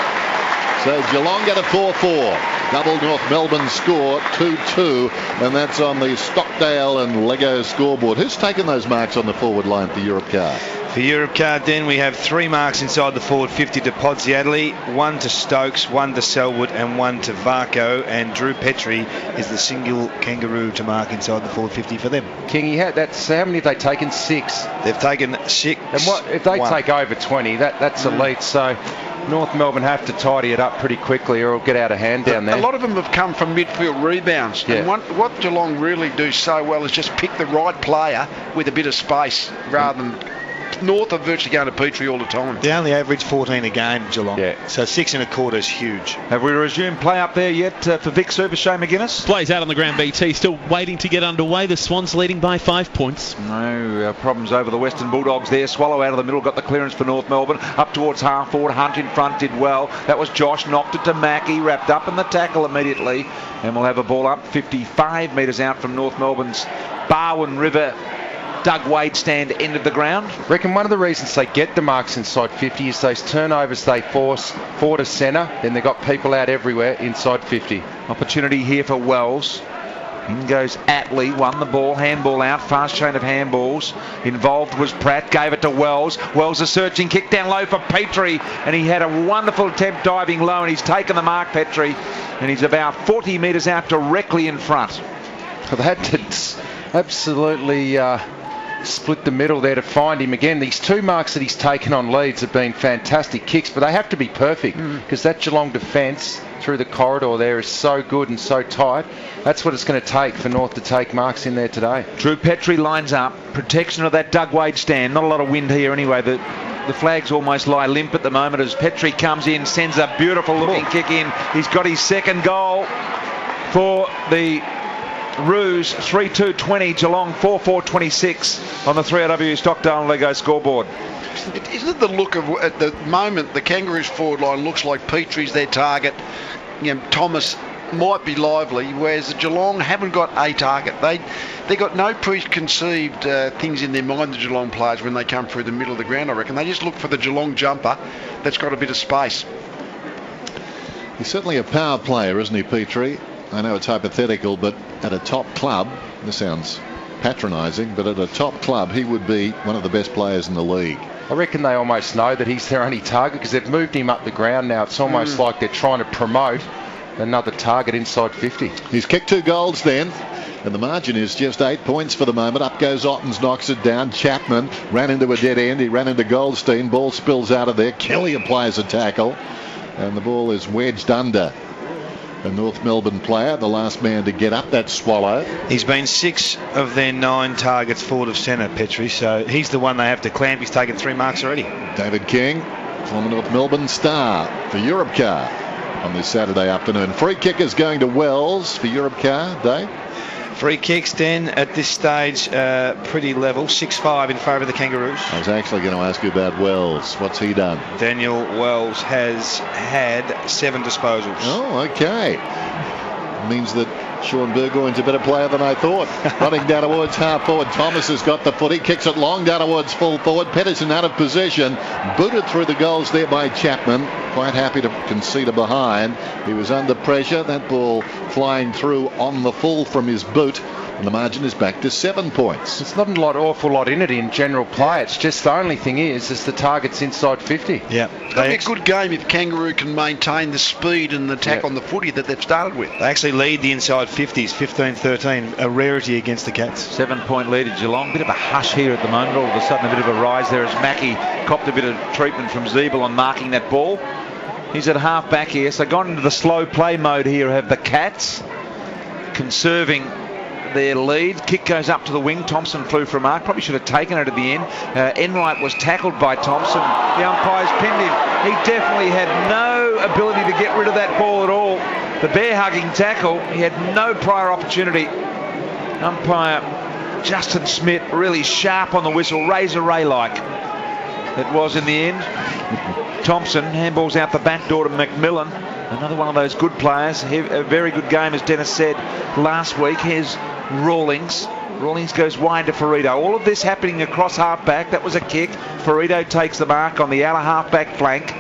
So Geelong get a 4-4. Double North Melbourne score, 2-2, and that's on the Stockdale and Lego scoreboard. Who's taken those marks on the forward line for Europcar? For Europcar, then we have 3 marks inside the forward 50 to Podsy Adderley, 1 to Stokes, 1 to Selwood, and 1 to Varco. And Drew Petrie is the single Kangaroo to mark inside the forward 50 for them. Kingy, how many have they taken? 6. They've taken 6. And what if they take over 20? That's elite. So North Melbourne have to tidy it up pretty quickly or it'll get out of hand down there. A lot of them have come from midfield rebounds. Yeah. And what Geelong really do so well is just pick the right player with a bit of space rather than... North are virtually going to Petrie all the time. They only average 14 a game, Geelong. Yeah. So 6 1/4 is huge. Have we resumed play up there yet for Vic Super, Shane McGuinness? Plays out on the ground, BT. Still waiting to get underway. The Swans leading by 5 points. No problems over the Western Bulldogs there. Swallow out of the middle, got the clearance for North Melbourne. Up towards half forward. Hunt in front did well. That was Josh. Knocked it to Mackie. Wrapped up in the tackle immediately. And we'll have a ball up 55 metres out from North Melbourne's Barwon River Doug Wade stand end of the ground. Reckon one of the reasons they get the marks inside 50 is those turnovers they force forward to centre. Then they've got people out everywhere inside 50. Opportunity here for Wells. In goes Atlee, won the ball, handball out, fast chain of handballs. Involved was Pratt, gave it to Wells. Wells a searching kick down low for Petrie, and he had a wonderful attempt diving low, and he's taken the mark, Petrie, and he's about 40 metres out directly in front. Well, they had to absolutely split the middle there to find him again. These 2 marks that he's taken on leads have been fantastic kicks, but they have to be perfect because that Geelong defence through the corridor there is so good and so tight. That's what it's going to take for North to take marks in there today. Drew Petrie lines up, protection of that Doug Wade stand. Not a lot of wind here anyway. The flags almost lie limp at the moment as Petrie comes in, sends a beautiful looking kick in. He's got his second goal for the Roos. 3-2-20, Geelong 4-4-26 on the 3RW Stockdale and Lego scoreboard. Isn't it the look of, at the moment, the Kangaroos forward line looks like Petrie's their target. You know, Thomas might be lively, whereas the Geelong haven't got a target. They got no preconceived things in their mind, the Geelong players, when they come through the middle of the ground, I reckon. They just look for the Geelong jumper that's got a bit of space. He's certainly a power player, isn't he, Petrie? I know it's hypothetical, but at a top club, this sounds patronising, but at a top club, he would be one of the best players in the league. I reckon they almost know that he's their only target because they've moved him up the ground now. It's almost like they're trying to promote another target inside 50. He's kicked 2 goals then, and the margin is just 8 points for the moment. Up goes Ottens, knocks it down. Chapman ran into a dead end. He ran into Goldstein. Ball spills out of there. Kelly applies a tackle, and the ball is wedged under a North Melbourne player, the last man to get up that Swallow. He's been 6 of their 9 targets forward of centre, Petrie, so he's the one they have to clamp. He's taken 3 marks already. David King, former North Melbourne star for Europcar on this Saturday afternoon. Free kick is going to Wells for Europcar, Dave. Free kicks then at this stage pretty level, 6-5 in favour of the Kangaroos. I was actually going to ask you about Wells. What's he done? Daniel Wells has had 7 disposals. Oh, okay. Means that Sean Burgoyne's a better player than I thought. Running down towards half forward. Thomas has got the footy, kicks it long down towards full forward. Pedersen out of position, booted through the goals there by Chapman. Quite happy to concede a behind. He was under pressure. That ball flying through on the full from his boot. And the margin is back to 7 points. It's not awful lot in it in general play. It's just the only thing is the target's inside 50. Yeah. It'll be a good game if Kangaroo can maintain the speed and the attack on the footy that they've started with. They actually lead the inside 50s, 15-13, a rarity against the Cats. 7-point lead at Geelong. Bit of a hush here at the moment. All of a sudden a bit of a rise there as Mackie copped a bit of treatment from Zeeble on marking that ball. He's at half back here, so gone into the slow play mode here have the Cats, conserving their lead. Kick goes up to the wing. Thompson flew for a mark. Probably should have taken it at the end. Enright was tackled by Thompson. The umpires pinned him. He definitely had no ability to get rid of that ball at all. The bear-hugging tackle, he had no prior opportunity. Umpire Justin Smith really sharp on the whistle, Razor Ray-like. It was in the end. Thompson handballs out the back door to McMillan. Another one of those good players. A very good game, as Dennis said last week. Here's Rawlings. Rawlings goes wide to Ferrito. All of this happening across half-back. That was a kick. Ferrito takes the mark on the outer half-back flank.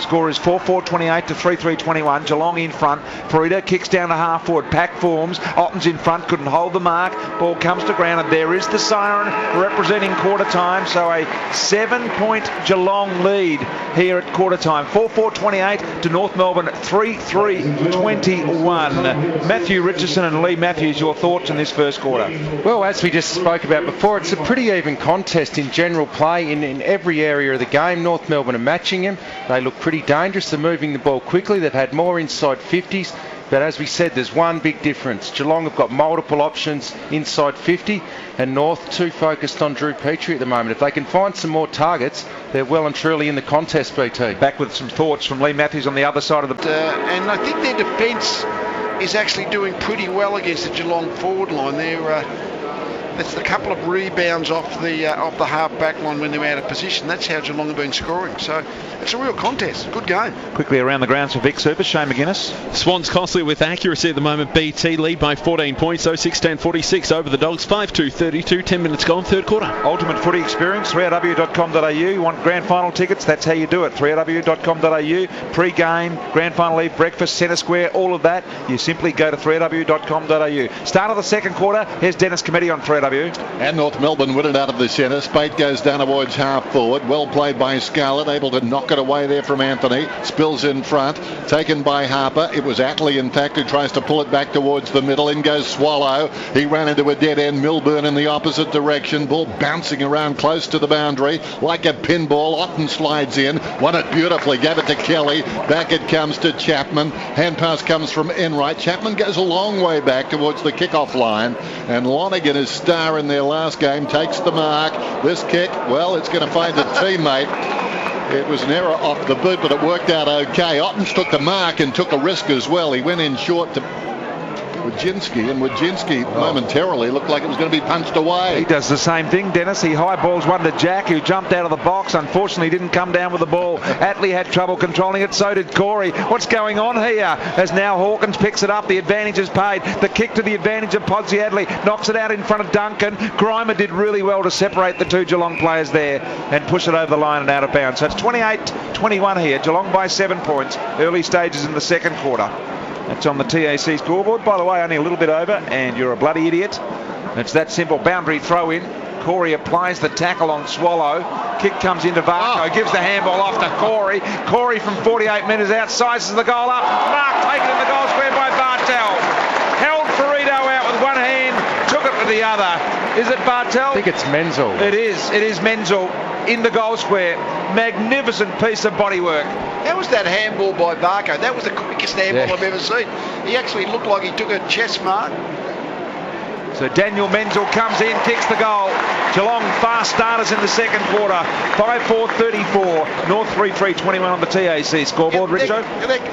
Score is 4-4-28 to 3-3-21. Geelong in front. Ferrito kicks down to half forward. Pack forms. Otten's in front. Couldn't hold the mark. Ball comes to ground, and there is the siren representing quarter time. So a 7-point Geelong lead here at quarter time. 4-4-28 to North Melbourne. 3-3-21. Matthew Richardson and Lee Matthews, your thoughts on this first quarter? Well, as we just spoke about before, it's a pretty even contest in general play in every area of the game. North Melbourne are matching him. They look pretty dangerous. They're moving the ball quickly. They've had more inside 50s. But as we said, there's one big difference. Geelong have got multiple options inside 50, and North too focused on Drew Petrie at the moment. If they can find some more targets, they're well and truly in the contest, BT. Back with some thoughts from Lee Matthews on the other side of the... and I think their defence is actually doing pretty well against the Geelong forward line. That's a couple of rebounds off the half back line when they're out of position. That's how Geelong have been scoring. So it's a real contest. Good game. Quickly around the grounds for Vic Super. Shane McGuinness. Swans costly with accuracy at the moment. BT lead by 14 points. 06-10-46 over the Dogs. 5-2-32. 10 minutes gone. Third quarter. Ultimate footy experience. 3rw.com.au. You want grand final tickets? That's how you do it. 3rw.com.au. Pre-game, grand final leave, breakfast, centre square, all of that. You simply go to 3rw.com.au. Start of the second quarter. Here's Dennis Committee on 3rw. And North Melbourne win it out of the centre. Spate goes down towards half forward. Well played by Scarlett, able to knock it away there from Anthony. Spills in front, taken by Harper. It was Attlee, in fact, who tries to pull it back towards the middle. In goes Swallow. He ran into a dead end. Milburn in the opposite direction. Ball bouncing around close to the boundary like a pinball. Otten slides in, won it beautifully, gave it to Kelly. Back it comes to Chapman. Hand pass comes from Enright. Chapman goes a long way back towards the kickoff line, and Lonergan is star in their last game, takes the mark. This kick, well, it's going to find a teammate. It was an error off the boot, but it worked out okay. Ottens took the mark and took a risk as well. He went in short to Wojcinski, and Wojcinski momentarily looked like it was going to be punched away. He does the same thing, Dennis. He high balls one to Jack, who jumped out of the box. Unfortunately, didn't come down with the ball. Attlee had trouble controlling it. So did Corey. What's going on here? As now Hawkins picks it up. The advantage is paid. The kick to the advantage of Podsy Attlee. Knocks it out in front of Duncan. Grimer did really well to separate the two Geelong players there and push it over the line and out of bounds. So it's 28-21 here. Geelong by 7 points. Early stages in the second quarter. That's on the TAC scoreboard. By the way, only a little bit over, and you're a bloody idiot. It's that simple. Boundary throw in. Corey applies the tackle on Swallow. Kick comes into Varco. Gives the handball off to Corey. Corey from 48 metres out sizes the goal up. Mark taken in the goal square by Bartel. Held Ferrito out with one hand. Took it with the other. Is it Bartel? I think it's Menzel. It is. It is Menzel in the goal square. Magnificent piece of bodywork. How was that handball by Barco? That was the quickest handball I've ever seen. He actually looked like he took a chest mark. So Daniel Menzel comes in, kicks the goal. Geelong fast starters in the second quarter. 5-4-34. North 3-3-21 on the TAC scoreboard. Richo?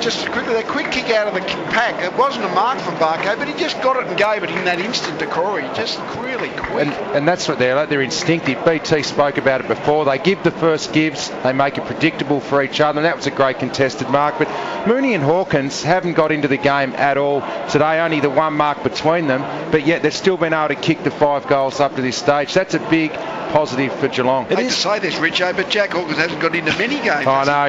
Just quickly, that quick kick out of the pack. It wasn't a mark from Barco, but he just got it and gave it in that instant to Corey. Just really quick. And that's what they're instinctive. BT spoke about it before. They give the first gives. They make it predictable for each other. And that was a great contested mark. But Mooney and Hawkins haven't got into the game at all today. Only the one mark between them. But yet they've still been able to kick the 5 goals up to this stage. That's a big positive for Geelong. I hate to say this, Richo, but Jack Hawkins hasn't got into many games. Oh, no,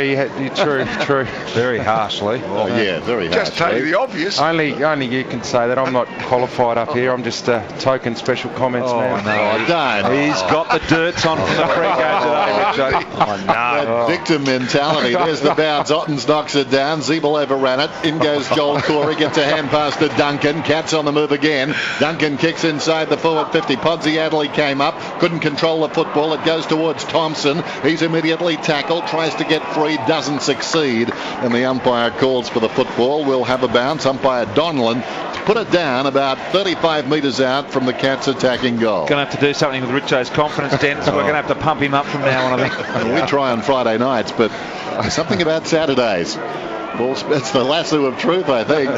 true. Very harshly. Oh, yeah, very harshly. Just tell you the obvious. Only you can say that. I'm not qualified up here. I'm just a token special comments man. No, he's got the dirts on from the free-go today, Richo. That victim mentality. There's the bounce. Ottens knocks it down. Zeeble overran it. In goes Joel Corey. Gets a hand pass to Duncan. Cat's on the move again. Duncan kicks inside the forward 50. Podsy Attlee came up. Couldn't control the football. It goes towards Thompson. He's immediately tackled. Tries to get free. Doesn't succeed. And the umpire calls for the football. We'll have a bounce. Umpire Donlan put it down about 35 metres out from the Cats' attacking goal. Going to have to do something with Richo's confidence, Dennis. We're going to have to pump him up from now on, I think. We try on Friday nights, but something about Saturdays. It's the lasso of truth, I think.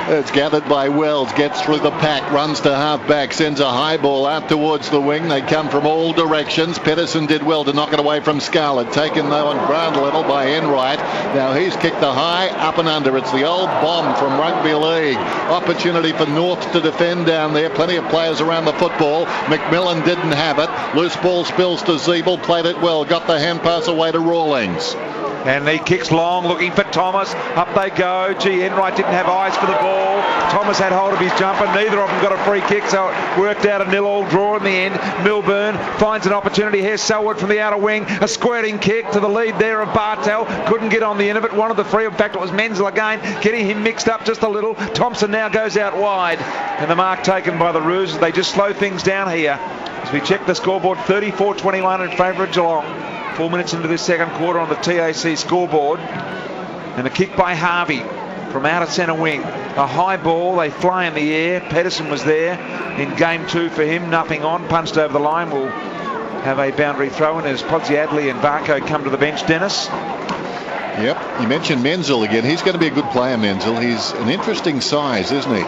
It's gathered by Wells, gets through the pack, runs to half-back, sends a high ball out towards the wing. They come from all directions. Pedersen did well to knock it away from Scarlett. Taken, though, on ground level by Enright. Now he's kicked the high, up and under. It's the old bomb from rugby league. Opportunity for North to defend down there. Plenty of players around the football. McMillan didn't have it. Loose ball spills to Zeeble. Played it well. Got the hand pass away to Rawlings. And he kicks long, looking for Thomas. Up they go. Gee, Enright didn't have eyes for the ball. Thomas had hold of his jumper. Neither of them got a free kick, so it worked out a 0-0 draw in the end. Melbourne finds an opportunity. Here's Selwood from the outer wing. A squirting kick to the lead there of Bartel. Couldn't get on the end of it. One of the three. In fact, it was Menzel again, getting him mixed up just a little. Thompson now goes out wide. And the mark taken by the Roos. They just slow things down here. As we check the scoreboard, 34-21 in favour of Geelong. 4 minutes into this second quarter on the TAC scoreboard. And a kick by Harvey from out of centre wing. A high ball, they fly in the air. Pedersen was there in game 2 for him. Nothing on, punched over the line. We'll have a boundary throw in as Podsiadly and Varco come to the bench. Dennis? Yep, you mentioned Menzel again. He's going to be a good player, Menzel. He's an interesting size, isn't he?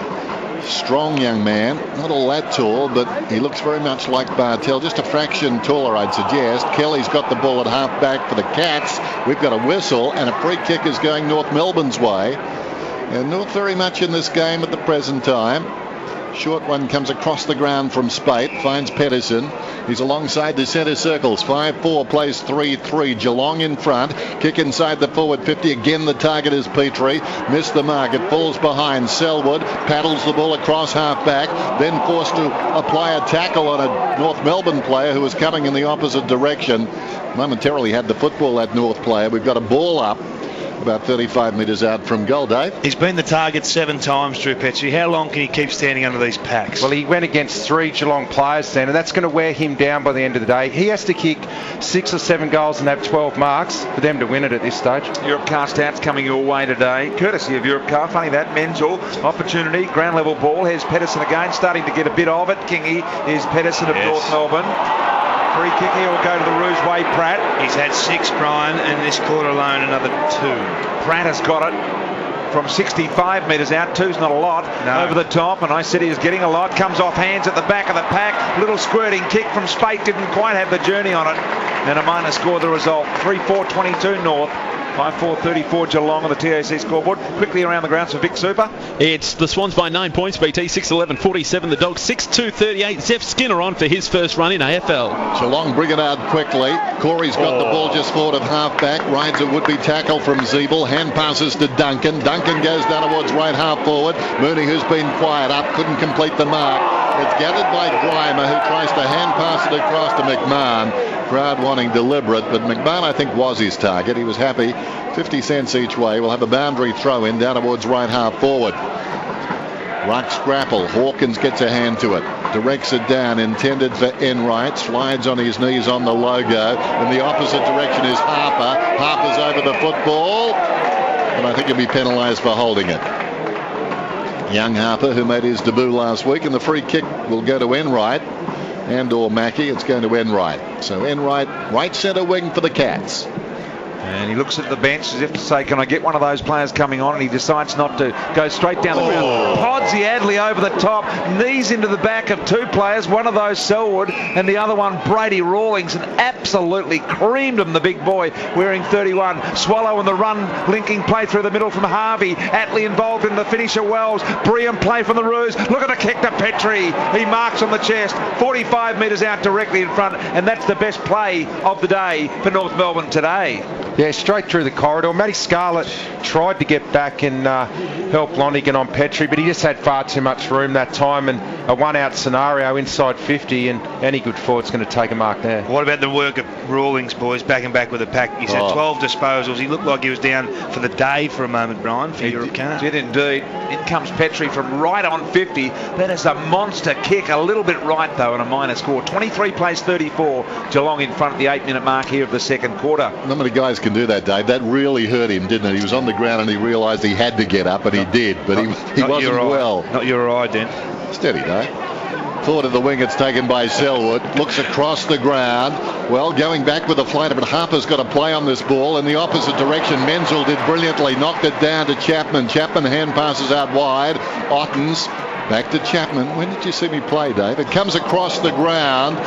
Strong young man, not all that tall, but he looks very much like Bartel, just a fraction taller, I'd suggest. Kelly's got the ball at half back for the Cats. We've got a whistle, and a free kick is going North Melbourne's way. And North very much in this game at the present time. Short one comes across the ground from Spate, finds Pedersen. He's alongside the centre circles. 5-4 plays 3-3. Geelong in front. Kick inside the forward 50. Again, the target is Petrie. Missed the mark. It falls behind. Selwood paddles the ball across half back. Then forced to apply a tackle on a North Melbourne player who was coming in the opposite direction. Momentarily had the football, that North player. We've got a ball up about 35 metres out from goal, Dave. He's been the target 7 times, Drew Petrie. How long can he keep standing under these packs? Well, he went against 3 Geelong players then, and that's going to wear him down by the end of the day. He has to kick 6 or 7 goals and have 12 marks for them to win it at this stage. Europcar stats coming your way today, courtesy of Europcar. Funny that, Menzel, opportunity, ground level ball. Here's Pedersen again, starting to get a bit of it. Kingy is Pedersen of North Melbourne. Free kick here will go to the Roos way, Pratt. He's had 6, Brian, and this quarter alone another 2. Pratt has got it from 65 metres out. 2's not a lot. No. Over the top, and I said he was getting a lot. Comes off hands at the back of the pack. Little squirting kick from Spate. Didn't quite have the journey on it. And a minor score the result. 3-4-22 North. 5-4-34 Geelong on the TAC scoreboard. Quickly around the grounds for Vic Super. It's the Swans by 9 points. BT 6-11-47. The Dogs 6-2-38. Zeph Skinner on for his first run in AFL. Geelong bring it out quickly. Corey's got the ball just forward of half back. Rides a would-be tackle from Zeeble. Hand passes to Duncan. Duncan goes down towards right half forward. Mooney, who's been quiet up, couldn't complete the mark. It's gathered by Grimer, who tries to hand pass it across to McMahon. Crowd wanting deliberate, but McMahon, I think, was his target. He was happy. 50 cents each way. We'll have a boundary throw in down towards right half forward. Ruck scrapple. Hawkins gets a hand to it. Directs it down. Intended for Enright. Slides on his knees on the logo. In the opposite direction is Harper. Harper's over the football. And I think he'll be penalised for holding it. Young Harper, who made his debut last week, and the free kick will go to Enright and/or Mackie. It's going to Enright. So Enright, right centre wing for the Cats. And he looks at the bench as if to say, can I get one of those players coming on? And he decides not to. Go straight down the ground. Podsiadly over the top. Knees into the back of 2 players. One of those Selwood and the other one Brady Rawlings. And absolutely creamed him, the big boy, wearing 31. Swallow on the run, linking play through the middle from Harvey. Atley involved in the finisher Wells. Brian play from the Roos. Look at the kick to Petrie. He marks on the chest. 45 metres out directly in front. And that's the best play of the day for North Melbourne today. Yeah, straight through the corridor. Matty Scarlett tried to get back and help Lonergan on Petrie, but he just had far too much room that time, and a one-out scenario inside 50, and any good forward's going to take a mark there. What about the work of Rawlings, boys? Back and back with the pack. He's had 12 disposals. He looked like he was down for the day for a moment, Brian, for Europe Canada. Did indeed. In comes Petrie from right on 50. That is a monster kick. A little bit right, though, on a minor score. 23 plays 34. Geelong in front of the 8-minute mark here of the second quarter. Not many guys can do that, Dave. That really hurt him, didn't it? He was on the ground and he realised he had to get up, and he did, but he wasn't well. Not your eye, Dan. Steady, Dave. Forward of the wing, it's taken by Selwood. Looks across the ground. Well, going back with a flight, but Harper's got to play on this ball in the opposite direction. Menzel did brilliantly. Knocked it down to Chapman. Chapman hand passes out wide. Ottens back to Chapman. When did you see me play, Dave? It comes across the ground.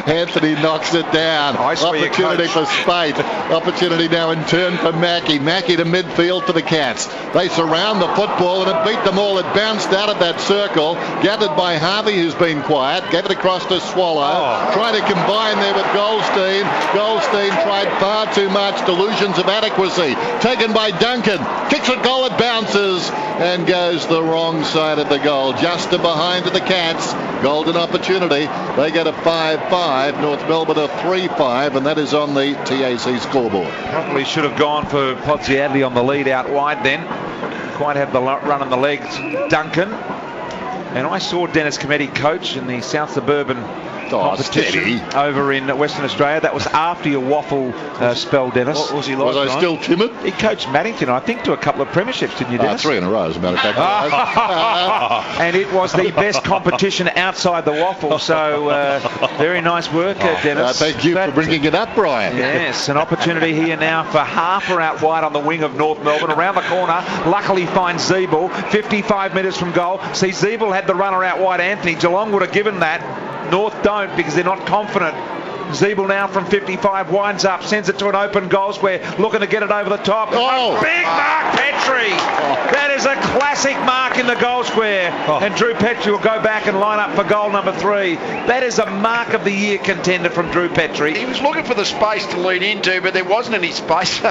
Anthony knocks it down. Opportunity for Spate. Opportunity now in turn for Mackey. Mackey to midfield for the Cats. They surround the football and it beat them all. It bounced out of that circle. Gathered by Harvey, who's been quiet. Gave it across to Swallow. Trying to combine there with Goldstein. Goldstein tried far too much. Delusions of adequacy. Taken by Duncan. Kicks a goal. It bounces and goes the wrong side of the goal. Just to behind to the Cats. Golden opportunity. They get a 5-5. North Melbourne a 3-5, and that is on the TAC scoreboard. Probably should have gone for Podsiadly on the lead out wide then. Quite have the run on the legs. Duncan. And I saw Dennis Cometti coach in the South Suburban competition over in Western Australia. That was after your waffle spell, Dennis. What was he like? Was I still timid? He coached Maddington, I think, to a couple of premierships, didn't you, Dennis? 3 in a row, as a matter of fact. And it was the best competition outside the waffle, so very nice work, Dennis. Thank you for bringing it up, Brian. Yes, an opportunity here now for Harper out wide on the wing of North Melbourne. Around the corner, luckily finds Zeeble, 55 metres from goal. See, Zeeble had the runner out wide, Anthony. Geelong would have given that. North don't, because they're not confident. Zeeble now from 55 winds up, sends it to an open goal square, looking to get it over the top. A big mark, Petrie. That is a classic mark in the goal square. And Drew Petrie will go back and line up for goal number 3. That is a mark of the year contender from Drew Petrie. He was looking for the space to lead into, but there wasn't any space.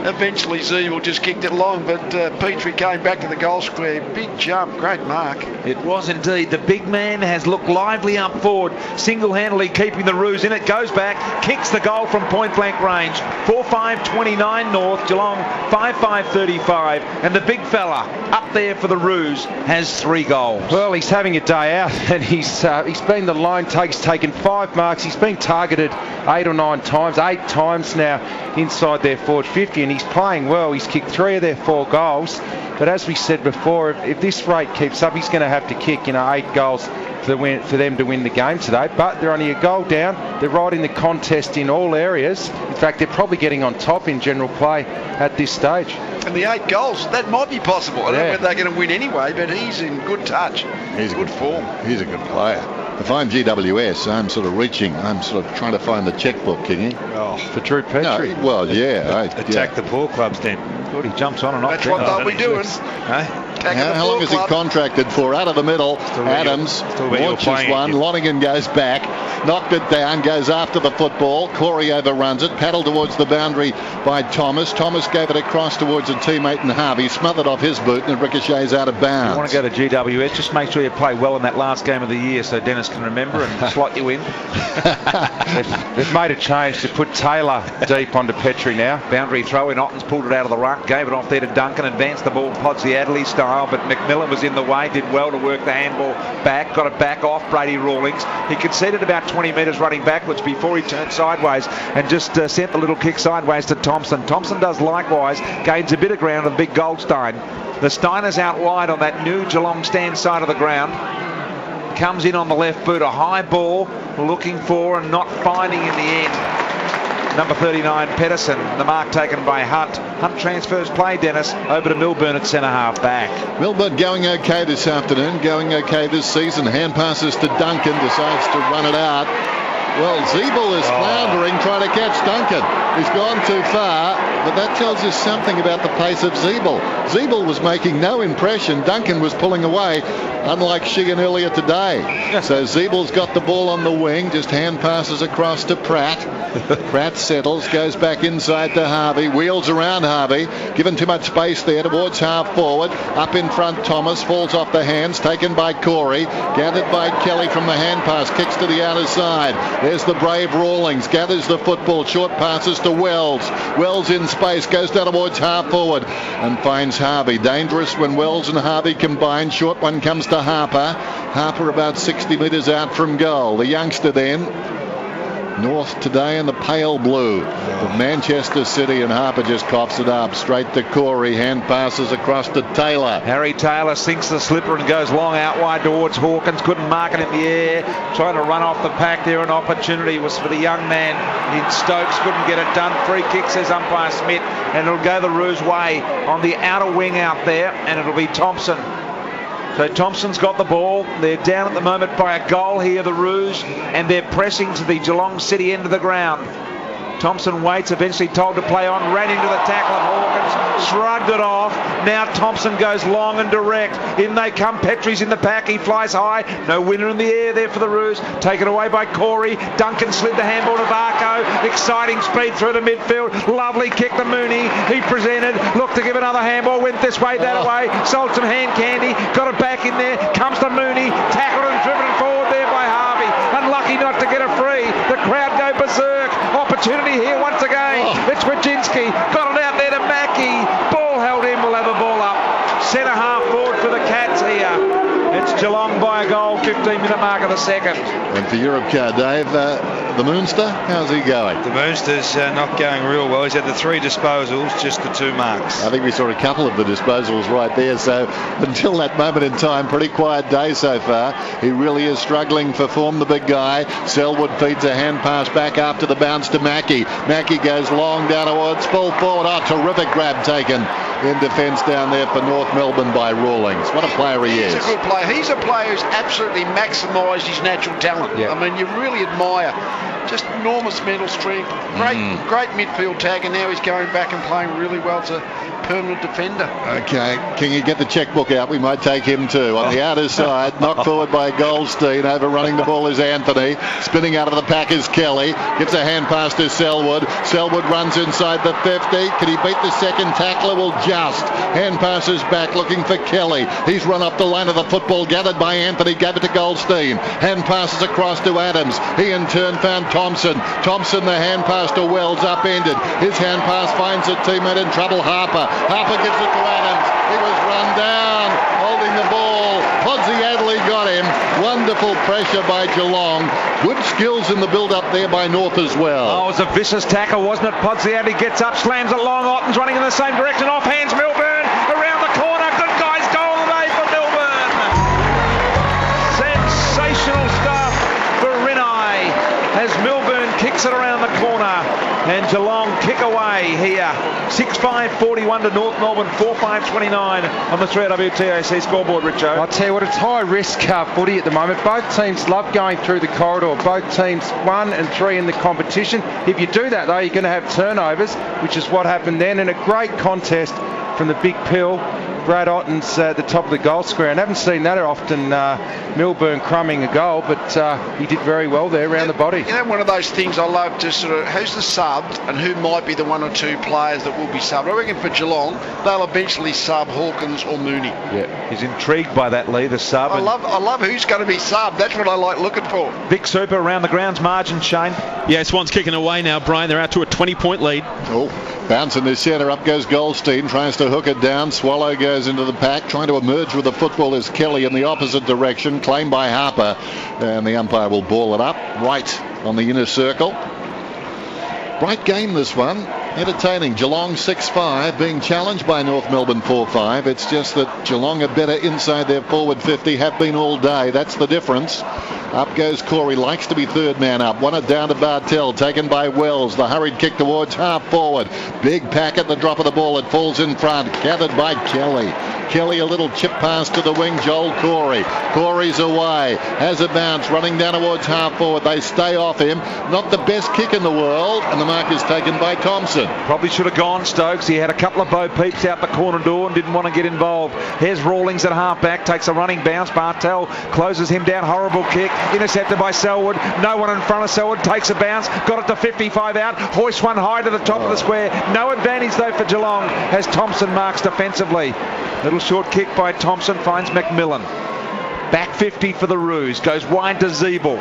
Eventually Zeeble just kicked it along, but Petrie came back to the goal square. Big jump, great mark. It was indeed. The big man has looked lively up forward, single-handedly keeping the Roos in it. Goes back, kicks the goal from point-blank range. 4-5-29 North, Geelong 5-5-35, and the big fella up there for the Roos has 3 goals. Well, he's having a day out, and he's been the line take. He's taken 5 marks. He's been targeted 8 or 9 times, 8 times now inside their forward 50, and he's playing well. He's kicked 3 of their 4 goals. But as we said before, if this rate keeps up, he's going to have to kick 8 goals for them to win the game today. But they're only a goal down. They're right in the contest in all areas. In fact, they're probably getting on top in general play at this stage. And the 8 goals, that might be possible. I don't know whether they're going to win anyway, but he's in good touch. He's good form. He's a good player. If I'm GWS, I'm sort of reaching. I'm sort of trying to find the checkbook, Kingy. For Drew Petrie. No, well, Attack the poor clubs then. Good, he jumps on and off. That's what they'll be doing. How long is he contracted for? Out of the middle, Adams launches one. Lonergan goes back, knocked it down, goes after the football. Corey overruns it, paddled towards the boundary by Thomas. Thomas gave it across towards a teammate in Harvey, smothered off his boot, and it ricochets out of bounds. You want to go to GWS, just make sure you play well in that last game of the year so Dennis can remember and slot you in. They've made a change to put Taylor deep onto Petrie now. Boundary throw in, Ottens pulled it out of the ruck, gave it off there to Duncan, advanced the ball Podsiadly style, but McMillan was in the way, did well to work the handball back, got it back off Brady Rawlings. He conceded about 20 metres running backwards before he turned sideways and just sent the little kick sideways to Thompson. Thompson does likewise, gains a bit of ground on Big Goldstein. The Steiners out wide on that new Geelong stand side of the ground. Comes in on the left boot, a high ball, looking for and not finding in the end. Number 39, Pedersen, the mark taken by Hunt. Hunt transfers play, Dennis, over to Melbourne at centre-half back. Melbourne going okay this afternoon, going okay this season. Hand passes to Duncan, decides to run it out. Well, Zeeble is floundering, trying to catch Duncan. He's gone too far, but that tells us something about the pace of Zeeble. Zeeble was making no impression. Duncan was pulling away, unlike Sheehan earlier today. So Zeeble's got the ball on the wing, just hand passes across to Pratt. Pratt settles, goes back inside to Harvey, wheels around Harvey, given too much space there towards half forward. Up in front, Thomas falls off the hands, taken by Corey, gathered by Kelly from the hand pass, kicks to the outer side. There's the brave Rawlings, gathers the football, short passes to Wells. Wells in space, goes down towards half forward and finds Harvey. Dangerous when Wells and Harvey combine. Short one comes to Harper. Harper about 60 metres out from goal. The youngster then. North today in the pale blue of Manchester City, and Harper just coughs it up. Straight to Corey, hand passes across to Taylor. Harry Taylor sinks the slipper and goes long out wide towards Hawkins. Couldn't mark it in the air. Trying to run off the pack there. An opportunity was for the young man in Stokes. Couldn't get it done. Free kick, says umpire Smith, and it'll go the Roos way on the outer wing out there, and it'll be Thompson. So Thompson's got the ball. They're down at the moment by a goal here, the Roos, and they're pressing to the Geelong City end of the ground. Thompson waits, eventually told to play on, ran into the tackle of Hawkins, shrugged it off. Now Thompson goes long and direct. In they come. Petrie's in the pack. He flies high. No winner in the air there for the Roos. Taken away by Corey. Duncan slid the handball to Varco. Exciting speed through the midfield. Lovely kick to Mooney. He presented. Looked to give another handball. Went this way, that way. Sold some hand candy. Got it back in there. Comes to Mooney. Tackled and driven forward there by Harvey. Unlucky not to get a free. The crowd go berserk. Opportunity here once again. It's Wajinski. Got it out there to Mackie. Ball held in. We'll have a ball up. Centre half forward for the Cats here. It's Geelong by a goal. 15-minute mark of the second. And for Europcar, Dave, the Moonster, how's he going? The Moonster's not going real well. He's had the 3 disposals, just the 2 marks. I think we saw a couple of the disposals right there. So until that moment in time, pretty quiet day so far. He really is struggling for form, the big guy. Selwood feeds a hand pass back after the bounce to Mackie. Mackie goes long down towards full forward. Oh, terrific grab taken in defence down there for North Melbourne by Rawlings. What a player he is. He's a good player. He's a player who's absolutely maximised his natural talent. Yep. I mean, you really admire just enormous mental strength. Great midfield tag, and now he's going back and playing really well to permanent defender. Okay, can you get the checkbook out? We might take him too. On the outer side, knocked forward by Goldstein. Overrunning the ball is Anthony. Spinning out of the pack is Kelly. Gives a hand pass to Selwood. Selwood runs inside the 50. Can he beat the second tackler? Well, just. Hand passes back looking for Kelly. He's run up the line of the football, gathered by Anthony, gave it to Goldstein. Hand passes across to Adams. He in turn found Thompson. Thompson, the hand pass to Wells, upended. His hand pass finds a teammate in trouble, Harper. Harper gives it to Adams. He was run down, holding the ball. Podsiadly got him. Wonderful pressure by Geelong. Good skills in the build-up there by North as well. Oh, it was a vicious tackle, wasn't it? Podsiadly gets up, slams it long. Otten's running in the same direction. Off hands Melbourne. Around the corner. Good guys, goal today for Melbourne. Sensational stuff for Rinai as Melbourne kicks it around the corner. And Geelong kick away here. 6-5-41 to North Melbourne, 4-5-29 on the 3WTAC scoreboard, Richo. I'll tell you what, it's high risk footy at the moment. Both teams love going through the corridor. Both teams 1 and 3 in the competition. If you do that, though, you're going to have turnovers, which is what happened then. And a great contest from the big pill. Brad Otten's at the top of the goal square, and haven't seen that often. Milburn crumbing a goal, but he did very well there around the body. You know, one of those things I love to sort of, who's the sub and who might be the 1 or 2 players that will be subbed. I reckon for Geelong, they'll eventually sub Hawkins or Mooney. Yeah, he's intrigued by that, Lee, the sub. I love who's going to be subbed. That's what I like looking for. Vic Super around the grounds margin, Shane. Yeah, Swans kicking away now, Brian. They're out to a 20-point lead. Oh, bounce in the centre. Up goes Goldstein. Tries to hook it down. Swallow goes into the pack. Trying to emerge with the football is Kelly in the opposite direction. Claimed by Harper. And the umpire will ball it up. Right on the inner circle. Bright game, this one. Entertaining. Geelong 6-5 being challenged by North Melbourne 4-5. It's just that Geelong are better inside their forward 50. Have been all day. That's the difference. Up goes Corey. Likes to be third man up. Won it down to Bartell. Taken by Wells. The hurried kick towards half forward. Big pack at the drop of the ball. It falls in front. Gathered by Kelly. Kelly, a little chip pass to the wing. Joel Corey. Corey's away. Has a bounce. Running down towards half forward. They stay off him. Not the best kick in the world. And the mark is taken by Thompson. Probably should have gone, Stokes. He had a couple of Bo Peeps out the corner door and didn't want to get involved. Here's Rawlings at half-back. Takes a running bounce. Bartel closes him down. Horrible kick. Intercepted by Selwood. No one in front of Selwood. Takes a bounce. Got it to 55 out. Hoist one high to the top of the square. No advantage, though, for Geelong as Thompson marks defensively. Little short kick by Thompson finds McMillan. Back 50 for the Roos. Goes wide to Zeeble.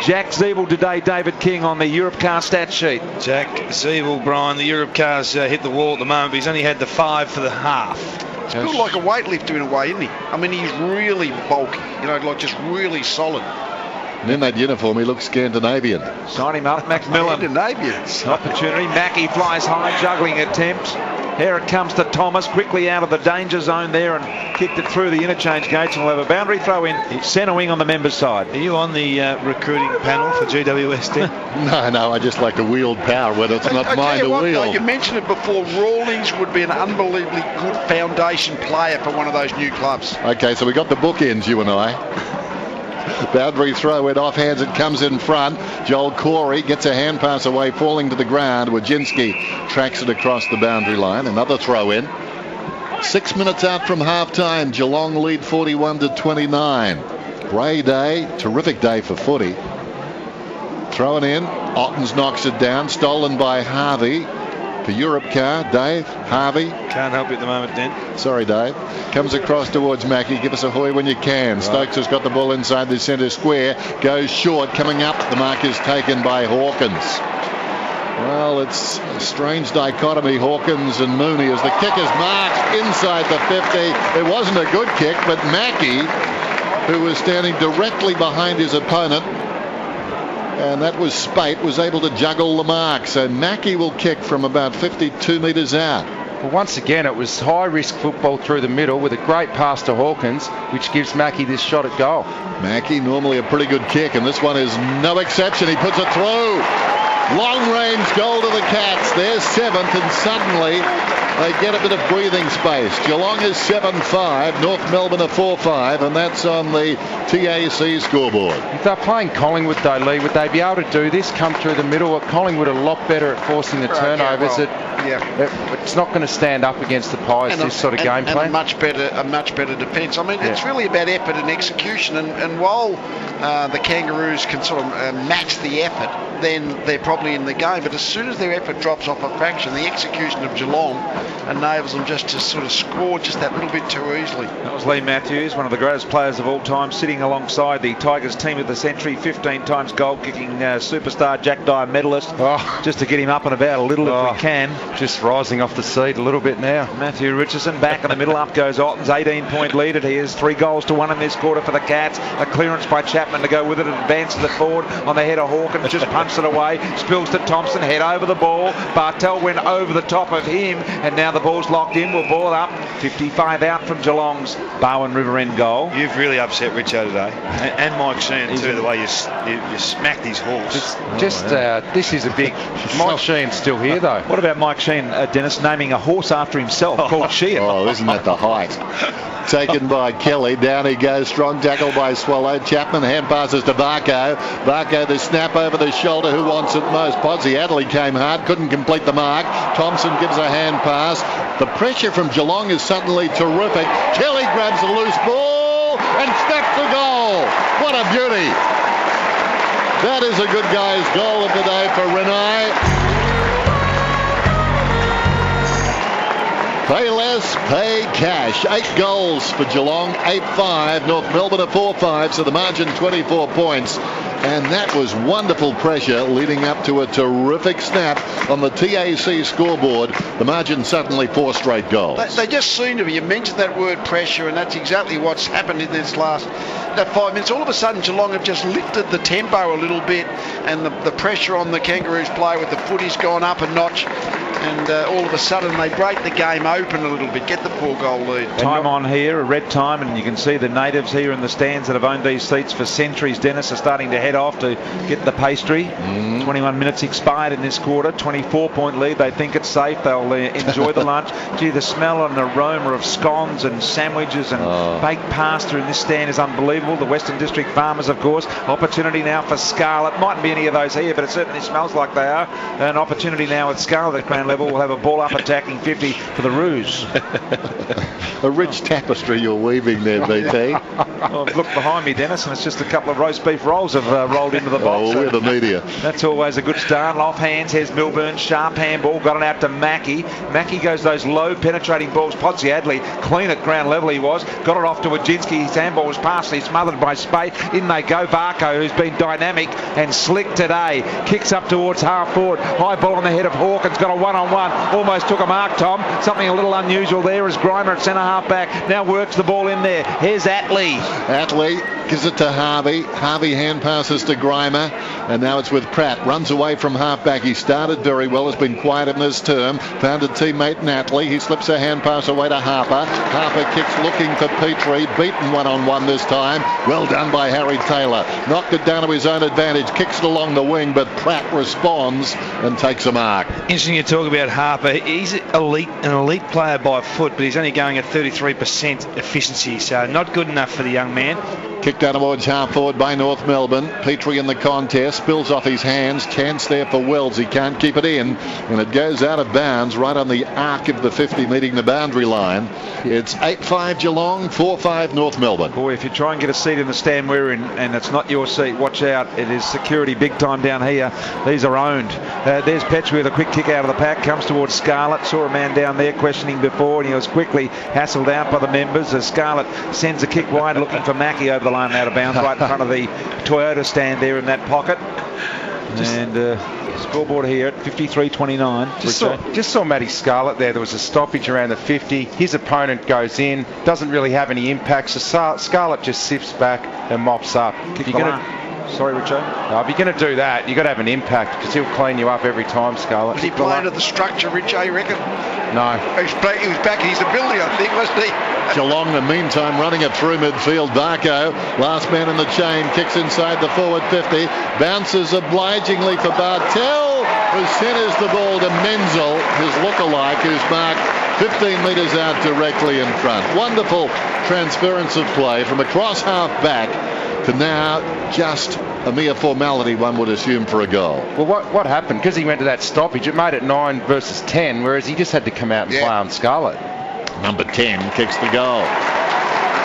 Jack Zeeble today, David King on the Europcar stat sheet. Jack Zeeble, Brian, the Europcar's hit the wall at the moment, but he's only had the 5 for the half. He's built like a weightlifter in a way, isn't he? I mean, he's really bulky, like just really solid. And in that uniform, he looks Scandinavian. Sign him up, McMillan. Scandinavian. Opportunity. Mackey flies high, juggling attempt. Here it comes to Thomas, quickly out of the danger zone there and kicked it through the interchange gates, and we'll have a boundary throw in centre wing on the members' side. Are you on the recruiting panel for GWS then? No, I just like to wield power when it's not mine to wield. You mentioned it before, Rawlings would be an unbelievably good foundation player for one of those new clubs. Okay, so we got the bookends, you and I. Boundary throw in off hands. It comes in front. Joel Corey gets a hand pass away, falling to the ground. Wojcinski tracks it across the boundary line. Another throw in. 6 minutes out from half time. Geelong lead 41-29. Grey day. Terrific day for footy. Thrown in. Ottens knocks it down. Stolen by Harvey. For Europcar, Dave, Harvey. Can't help you at the moment, Dan. Sorry, Dave. Comes across towards Mackey. Give us a hoy when you can. Right. Stokes has got the ball inside the centre square. Goes short. Coming up, the mark is taken by Hawkins. Well, it's a strange dichotomy, Hawkins and Mooney, as the kick is marked inside the 50. It wasn't a good kick, but Mackey, who was standing directly behind his opponent, and that was Spate, was able to juggle the mark. So Mackey will kick from about 52 metres out. Well, once again, it was high-risk football through the middle with a great pass to Hawkins, which gives Mackey this shot at goal. Mackey, normally a pretty good kick, and this one is no exception. He puts it through. Long-range goal to the Cats. There's 7th, and suddenly they get a bit of breathing space. Geelong is 7-5. North Melbourne are 4-5, and that's on the TAC scoreboard. If they're playing Collingwood, though, Lee, would they be able to do this, come through the middle? Collingwood are a lot better at forcing the turnovers. It's not going to stand up against the Pies, this sort of game plan. And a much better defence. I mean, it's really about effort and execution, and while the Kangaroos can sort of match the effort, then they're probably in the game. But as soon as their effort drops off a fraction, the execution of Geelong enables them just to sort of score just that little bit too easily. That was Lee Matthews, one of the greatest players of all time, sitting alongside the Tigers team of the century, 15 times goal-kicking superstar, Jack Dyer medalist, just to get him up and about a little if we can. Just rising off the seat a little bit now. Matthew Richardson back in the middle, up goes Ottens, 18-point lead. He is 3 goals to 1 in this quarter for the Cats. A clearance by Chapman to go with it, advances it forward on the head of Hawkins, just punches it away, spills to Thompson, head over the ball. Bartel went over the top of him, and now the ball's locked in. We'll ball up. 55 out from Geelong's Bowen River End goal. You've really upset Richo today, and Mike Sheehan too, the way you smacked his horse. This is a big... Mike Sheehan's still here, though. What about Mike Sheehan, Dennis, naming a horse after himself called Sheehan? Oh, isn't that the height? Taken by Kelly. Down he goes. Strong tackle by Swallow. Chapman hand passes to Barco. Barco the snap over the shoulder. Who wants it most? Podsy Adderley came hard. Couldn't complete the mark. Thompson gives a hand pass. The pressure from Geelong is suddenly terrific. Kelly grabs a loose ball and snaps the goal. What a beauty. That is a good guy's goal of the day for Renai. Pay less, pay cash. 8 goals for Geelong, 8-5. North Melbourne are 4-5, so the margin 24 points. And that was wonderful pressure leading up to a terrific snap on the TAC scoreboard. The margin suddenly 4 straight goals. They just seem to be. You mentioned that word pressure, and that's exactly what's happened in this last 5 minutes. All of a sudden, Geelong have just lifted the tempo a little bit, and the pressure on the Kangaroos play with the footy's gone up a notch. and all of a sudden they break the game open a little bit, get the 4-goal lead. Time on here, a red time, and you can see the natives here in the stands that have owned these seats for centuries, Dennis, are starting to head off to get the pastry. 21 minutes expired in this quarter, 24-point lead. They think it's safe. They'll enjoy the lunch. Gee, the smell and aroma of scones and sandwiches and baked pasta in this stand is unbelievable. The Western District Farmers, of course. Opportunity now for Scarlett. Mightn't be any of those here, but it certainly smells like they are. An opportunity now with Scarlett at ground level. We'll have a ball up attacking 50 for the Roos. A rich tapestry you're weaving there, BT. Well, look behind me, Dennis, and it's just a couple of roast beef rolls have rolled into the box. Oh, we're the media. That's always a good start. Off hands, here's Melbourne. Sharp handball. Got it out to Mackie. Mackie goes those low penetrating balls. Podsy Adley, clean at ground level he was. Got it off to Wajinski. His handball was partially smothered by Spate. In they go. Barco, who's been dynamic and slick today. Kicks up towards half forward. High ball on the head of Hawkins. Got a one-on-one. Almost took a mark, Tom. Something a little unusual there as Grimer at centre half back. Now works the ball in there. Here's Atley. Atley gives it to Harvey. Harvey hand passes to Grimer. And now it's with Pratt. Runs away from half-back. He started very well. Has been quiet in this term. Found a teammate in Atley. He slips a hand pass away to Harper. Harper kicks looking for Petrie. Beaten one-on-one this time. Well done by Harry Taylor. Knocked it down to his own advantage. Kicks it along the wing, but Pratt responds and takes a mark. Interesting you talk about Harper. He's an elite player by foot, but he's only going at 33% efficiency, so not good enough for the young man. Kicked out towards half forward by North Melbourne. Petrie in the contest. Spills off his hands. Chance there for Wells. He can't keep it in. And it goes out of bounds right on the arc of the 50 meeting the boundary line. It's 8-5 Geelong, 4-5 North Melbourne. Boy, if you try and get a seat in the stand we're in and it's not your seat, watch out. It is security big time down here. These are owned. There's Petrie with a quick kick out of the pack. Comes towards Scarlett. Saw a man down there questioning before and he was quickly hassled out by the members as Scarlett sends a kick wide looking for Mackie over the line out of bounds right in front of the Toyota stand there in that pocket. And scoreboard here at 53-29. Just saw Matty Scarlett there. There was a stoppage around the 50. His opponent goes in, doesn't really have any impact. So Scarlett just sifts back and mops up. Sorry, Richo. If you're going to do that, you've got to have an impact because he'll clean you up every time, Scarlett. Was he playing at the structure, Richo, you reckon? No. He was back in his ability, I think, wasn't he? Geelong, in the meantime, running it through midfield. Barco, last man in the chain, kicks inside the forward 50. Bounces obligingly for Bartel, who centres the ball to Menzel, his lookalike, who's marked 15 metres out directly in front. Wonderful transference of play from across half back to now just a mere formality, one would assume, for a goal. Well, what happened? Because he went to that stoppage, it made it 9 versus 10, whereas he just had to come out and play on Scarlett. Number 10 kicks the goal.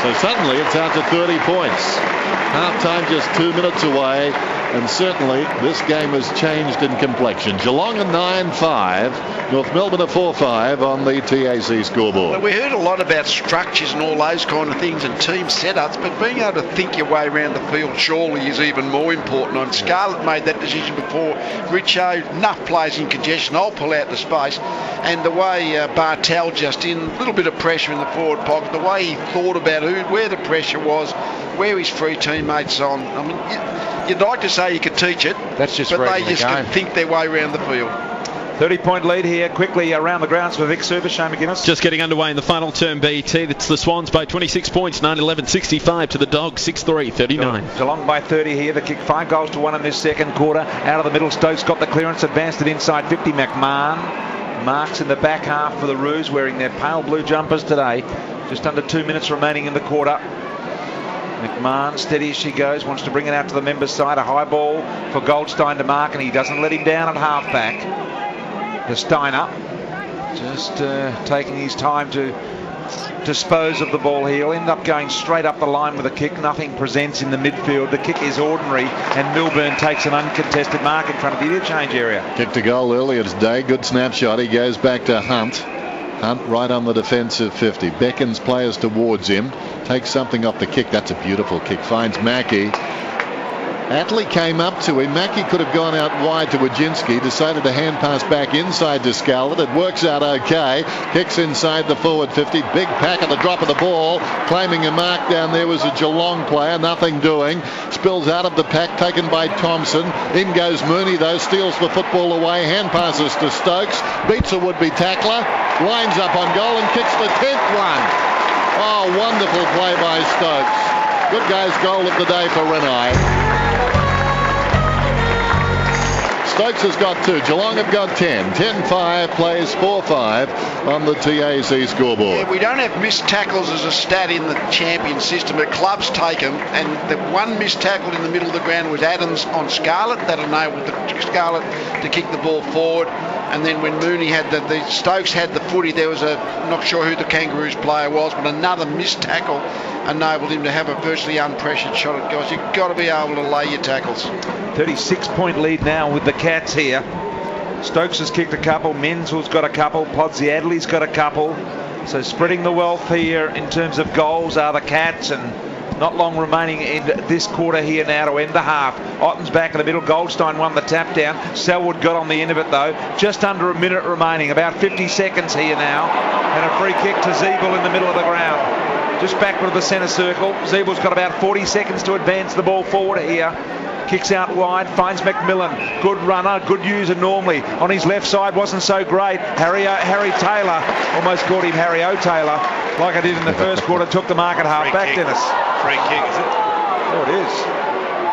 So suddenly it's out to 30 points. Half-time just 2 minutes away, and certainly this game has changed in complexion. Geelong a 9-5, North Melbourne a 4-5 on the TAC scoreboard. Well, we heard a lot about structures and all those kind of things and team setups, but being able to think your way around the field surely is even more important. And Scarlett made that decision before. Richo, enough players in congestion, I'll pull out the space. And the way Bartel just in, a little bit of pressure in the forward pocket, the way he thought about where the pressure was, where his free teammates on. I mean, you'd like to say you could teach it, that's just but they just can think their way around the field. 30-point lead here, quickly around the grounds for Vic Super. Shane McGuinness. Just getting underway in the final term, BT. It's the Swans by 26 points, 9-11-65 to the Dogs, 6-3-39. Geelong by 30 here. The kick 5 goals to 1 in this second quarter. Out of the middle, Stokes got the clearance, advanced it inside 50. McMahon marks in the back half for the Roos, wearing their pale blue jumpers today. Just under 2 minutes remaining in the quarter. McMahon, steady as she goes, wants to bring it out to the members' side. A high ball for Goldstein to mark, and he doesn't let him down at half-back. The Steiner just taking his time to dispose of the ball. He'll end up going straight up the line with a kick. Nothing presents in the midfield. The kick is ordinary, and Melbourne takes an uncontested mark in front of the interchange area. Kicked a goal earlier today. Good snapshot. He goes back to Hunt. Hunt right on the defensive 50. Beckons players towards him. Takes something off the kick. That's a beautiful kick. Finds Mackie. Attlee came up to him. Mackey could have gone out wide to Wojcinski, decided to hand pass back inside to Scarlett. It works out okay. Kicks inside the forward 50. Big pack at the drop of the ball. Claiming a mark down there was a Geelong player. Nothing doing. Spills out of the pack, taken by Thompson. In goes Mooney, though. Steals the football away. Hand passes to Stokes. Beats a would-be tackler. Lines up on goal and kicks the 10th one. Oh, wonderful play by Stokes. Good guy's goal of the day for Renai. Stokes has got 2. Geelong have got 10. 10-5 plays 4-5 on the TAC scoreboard. Yeah, we don't have missed tackles as a stat in the champion system, but clubs take them, and the one missed tackle in the middle of the ground was Adams on Scarlett. That enabled Scarlett to kick the ball forward. And then when Mooney had the Stokes had the footy, there was I'm not sure who the Kangaroos player was, but another missed tackle enabled him to have a virtually unpressured shot at goals. You've got to be able to lay your tackles. 36-point lead now with the Cats here. Stokes has kicked a couple. Menzel's got a couple. Podsiadly's got a couple. So spreading the wealth here in terms of goals are the Cats, and not long remaining in this quarter here now to end the half. Otten's back in the middle. Goldstein won the tap down. Selwood got on the end of it though. Just under a minute remaining. About 50 seconds here now. And a free kick to Zeeble in the middle of the ground. Just backward of the centre circle. Zeeble's got about 40 seconds to advance the ball forward here. Kicks out wide, finds McMillan. Good runner, good user normally. On his left side wasn't so great. Harry Taylor, almost called him Harry O'Taylor, like I did in the first quarter. Took the mark at half back, Dennis. Free kick, is it? Oh, it is.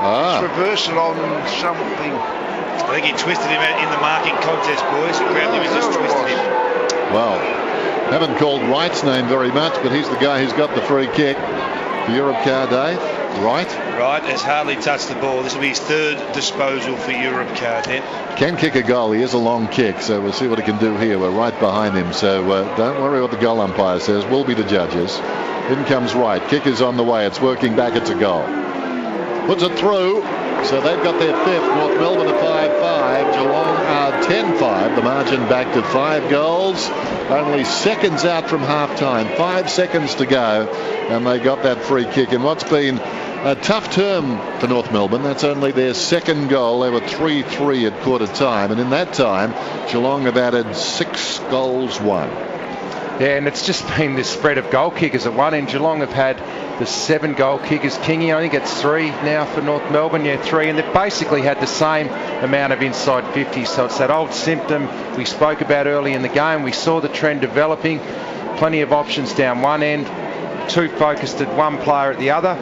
It's reversed it on something. I think he twisted him out in the marking contest, boys. Apparently he just twisted him. Well, haven't called Wright's name very much, but he's the guy who's got the free kick. Europcar, Dave. Wright has hardly touched the ball. This will be his 3rd disposal for Europcar then. Can kick a goal. He is a long kick, so we'll see what he can do here. We're right behind him, so don't worry what the goal umpire says. We'll be the judges. In comes Wright. Kick is on the way. It's working back. It's a goal. Puts it through. So they've got their 5th. North Melbourne are 5-5. Geelong are 10-5. The margin back to 5 goals. Only seconds out from half-time. 5 seconds to go. And they got that free kick in what's been a tough term for North Melbourne. That's only their 2nd goal. They were 3-3 at quarter time. And in that time, Geelong have added 6 goals won. Yeah, and it's just been this spread of goal kickers at one end. Geelong have had the 7 goal kickers. Kingy, I think it's 3 now for North Melbourne. Yeah, 3. And they've basically had the same amount of inside 50s. So it's that old symptom we spoke about early in the game. We saw the trend developing. Plenty of options down one end. 2 focused at one player at the other.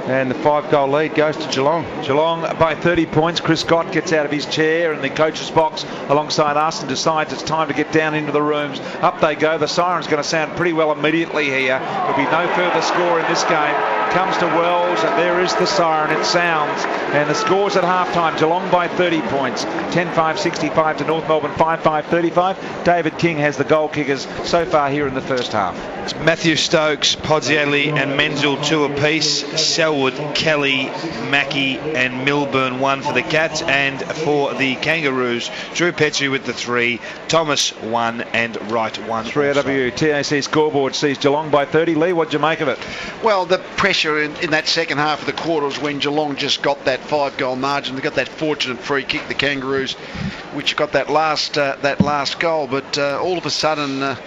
And the 5-goal lead goes to Geelong. Geelong by 30 points. Chris Scott gets out of his chair in the coach's box alongside us and decides it's time to get down into the rooms. Up they go. The siren's going to sound pretty well immediately here. There'll be no further score in this game. Comes to Wells, and there is the siren. It sounds. And the score's at halftime. Geelong by 30 points. 10-5, 65 to North Melbourne, 5-5, 35. David King has the goal kickers so far here in the first half. It's Matthew Stokes, Podsiadly and Menzel 2 apiece. Selwood, Kelly, Mackey and Milburn 1 for the Cats, and for the Kangaroos, Drew Petrie with the 3, Thomas 1 and Wright 1. 3AW TAC scoreboard sees Geelong by 30. Lee, what'd you make of it? Well, the pressure in that second half of the quarter was when Geelong just got that 5-goal margin. They got that fortunate free kick, the Kangaroos, which got that last goal. But all of a sudden,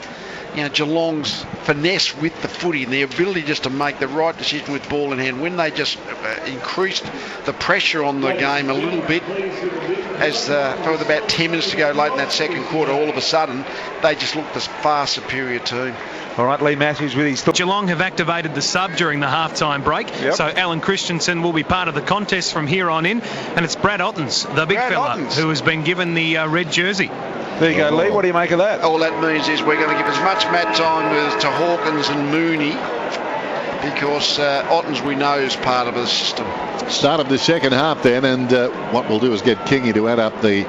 Geelong's finesse with the footy and the ability just to make the right decision with ball in hand, when they just increased the pressure on the game a little bit, as with about 10 minutes to go late in that second quarter, all of a sudden they just looked a far superior team. All right, Lee Matthews with his thoughts. Geelong have activated the sub during the halftime break. Yep. So Alan Christensen will be part of the contest from here on in. And it's Brad Ottens, the big fella, who has been given the red jersey. There you go, Lee. What do you make of that? All that means is we're going to give as much mat time to Hawkins and Mooney, because Ottens, we know, is part of the system. Start of the second half then, and what we'll do is get Kingy to add up the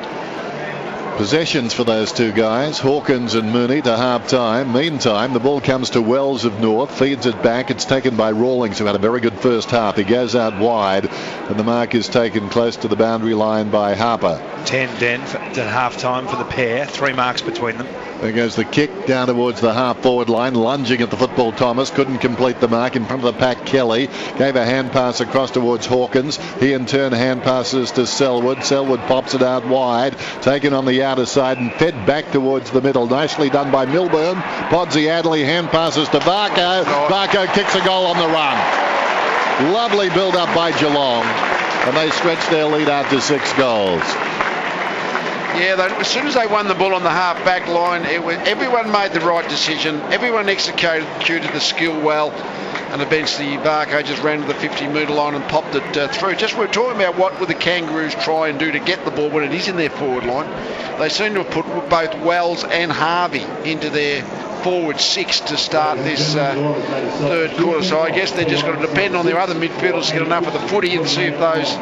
possessions for those 2 guys, Hawkins and Mooney, to half-time. Meantime, the ball comes to Wells of North, feeds it back. It's taken by Rawlings, who had a very good first half. He goes out wide, and the mark is taken close to the boundary line by Harper. 10 Den at half-time for the pair. 3 marks between them. There goes the kick down towards the half-forward line, lunging at the football. Thomas couldn't complete the mark in front of the pack. Kelly gave a hand pass across towards Hawkins. He in turn hand passes to Selwood. Selwood pops it out wide, taken on the outer side and fed back towards the middle. Nicely done by Melbourne. Podsy Adley hand passes to Barco. Barco kicks a goal on the run. Lovely build-up by Geelong, and they stretch their lead out to 6 goals. Yeah, as soon as they won the ball on the half-back line, everyone made the right decision. Everyone executed the skill well, and eventually Barco just ran to the 50-metre line and popped it through. We're talking about what would the Kangaroos try and do to get the ball when it is in their forward line. They seem to have put both Wells and Harvey into their forward 6 to start this third quarter. So I guess they're just going to depend on their other midfielders to get enough of the footy and see if those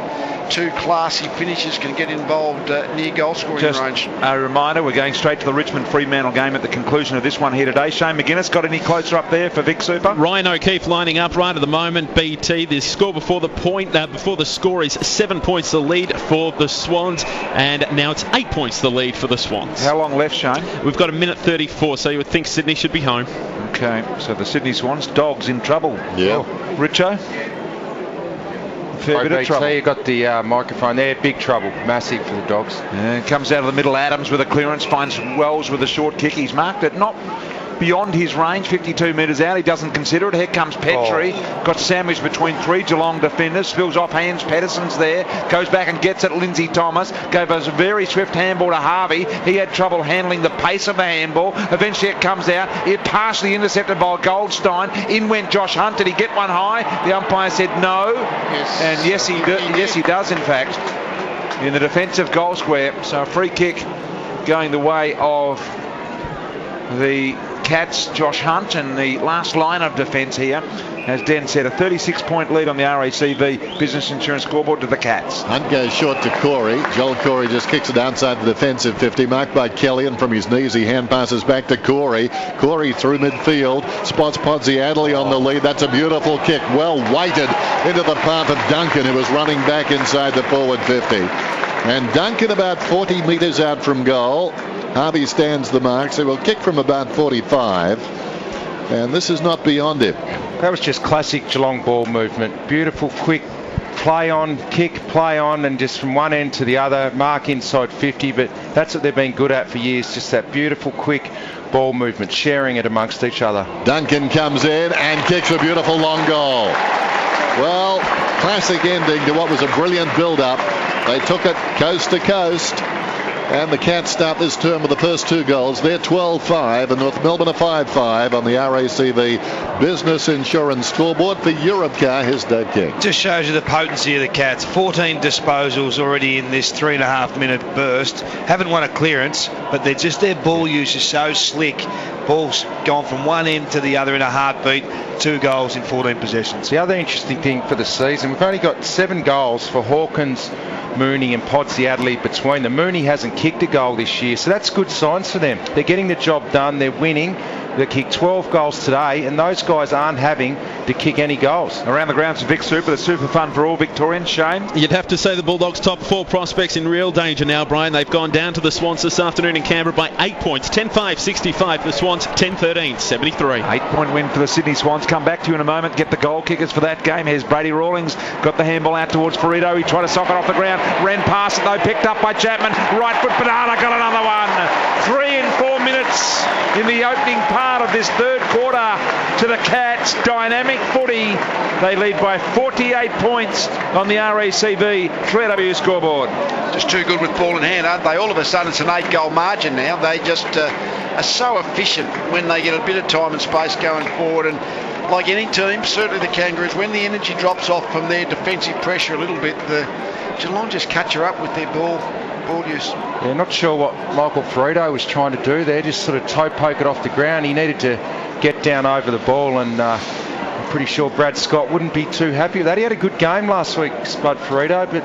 2 classy finishers can get involved near goal scoring range. A reminder, we're going straight to the Richmond Fremantle game at the conclusion of this one here today. Shane McGuinness, got any closer up there for Vic Super? Ryan O'Keefe lining up right at the moment. BT, the score before the score is 7 points the lead for the Swans, and now it's 8 points the lead for the Swans. How long left, Shane? We've got 1:34, so you would think Sydney should be home. Okay, so the Sydney Swans, Dogs in trouble. Yeah. Richo? Fair bit of trouble. You got the microphone there. Big trouble, massive for the Dogs. Comes out of the middle. Adams with a clearance, finds Wells with a short kick. He's marked it not beyond his range, 52 metres out. He doesn't consider it. Here comes Petrie. Got sandwiched between 3 Geelong defenders. Spills off hands. Patterson's there. Goes back and gets it. Lindsay Thomas gave us a very swift handball to Harvey. He had trouble handling the pace of the handball. Eventually it comes out. It partially intercepted by Goldstein. In went Josh Hunt. Did he get one high? The umpire said no. Yes. And yes he does in fact. In the defensive goal square. So a free kick going the way of the Cats, Josh Hunt, and the last line of defence here, as Den said, a 36-point lead on the RACV Business Insurance scoreboard to the Cats. Hunt goes short to Corey. Joel Corey just kicks it outside the defensive 50, marked by Kelly, and from his knees he hand passes back to Corey. Corey through midfield, spots Podsy Adley on the lead. That's a beautiful kick, well weighted into the path of Duncan, who was running back inside the forward 50. And Duncan about 40 metres out from goal. Harvey stands the mark, so we'll kick from about 45. And this is not beyond him. That was just classic Geelong ball movement. Beautiful, quick, play on, kick, play on, and just from one end to the other, mark inside 50. But that's what they've been good at for years, just that beautiful, quick ball movement, sharing it amongst each other. Duncan comes in and kicks a beautiful long goal. Well, classic ending to what was a brilliant build-up. They took it coast to coast. And the Cats start this term with the first 2 goals. They're 12-5 and North Melbourne are 5-5 on the RACV Business Insurance scoreboard. For Europcar, here's Dave King. Just shows you the potency of the Cats. 14 disposals already in this 3.5-minute burst. Haven't won a clearance, but their ball use is so slick. Ball's gone from one end to the other in a heartbeat. 2 goals in 14 possessions. The other interesting thing for the season, we've only got 7 goals for Hawkins, Mooney and Podsy Adley between them. Mooney hasn't kicked a goal this year, so that's good signs for them. They're getting the job done, they're winning. They kicked 12 goals today, and those guys aren't having to kick any goals. Around the grounds of Vic Super, the super fun for all Victorians. Shane? You'd have to say the Bulldogs' top 4 prospects in real danger now, Brian. They've gone down to the Swans this afternoon in Canberra by 8 points. 10-5, 65. The Swans 10-13, 73. 8-point win for the Sydney Swans. Come back to you in a moment. Get the goal kickers for that game. Here's Brady Rawlings. Got the handball out towards Ferrito. He tried to sock it off the ground. Ran past it though. Picked up by Chapman. Right foot banana. Got another one. 3 and 4 minutes in the opening part of this third quarter to the Cats. Dynamic footy. They lead by 48 points on the RACV 3AW scoreboard. Just too good with ball in hand, aren't they? All of a sudden it's an 8-goal margin now. They just are so efficient when they get a bit of time and space going forward. And like any team, certainly the Kangaroos, when the energy drops off from their defensive pressure a little bit, the Geelong just catch her up with their ball use. Yeah, not sure what Michael Ferrito was trying to do there, just sort of toe poke it off the ground. He needed to get down over the ball, and I'm pretty sure Brad Scott wouldn't be too happy with that. He had a good game last week, Spud Ferrito, but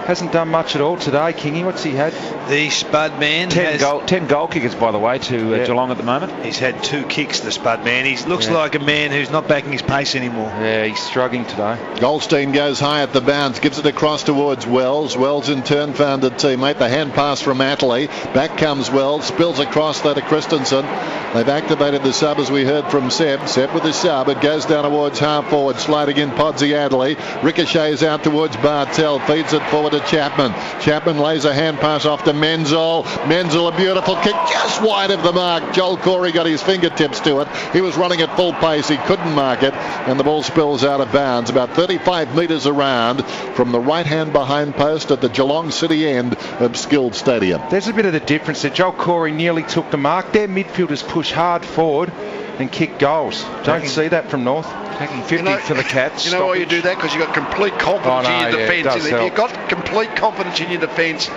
Hasn't done much at all today, Kingy. What's he had? The Spud man 10 goal kickers, by the way, to Geelong at the moment. He's had 2 kicks, the Spud man. He looks like a man who's not backing his pace anymore. Yeah, he's struggling today. Goldstein goes high at the bounce, gives it across towards Wells. Wells in turn found a teammate. The hand pass from Atlee. Back comes Wells, spills across that to Christensen. They've activated the sub, as we heard from Seb. Seb with the sub. It goes down towards half forward, sliding in Podsy Adley. Ricochets out towards Bartel, feeds it forward to Chapman. Chapman lays a hand pass off to Menzel. Menzel, a beautiful kick just wide of the mark. Joel Corey got his fingertips to it. He was running at full pace. He couldn't mark it, and the ball spills out of bounds about 35 metres around from the right hand behind post at the Geelong City end of Skilled Stadium. There's a bit of the difference there. Joel Corey nearly took the mark. Their midfielders push hard forward and kick goals. Don't see that from North. Taking 50 for the Cats. You know why you do that? Because you've got complete confidence in your defence. If you've got complete confidence in your defence,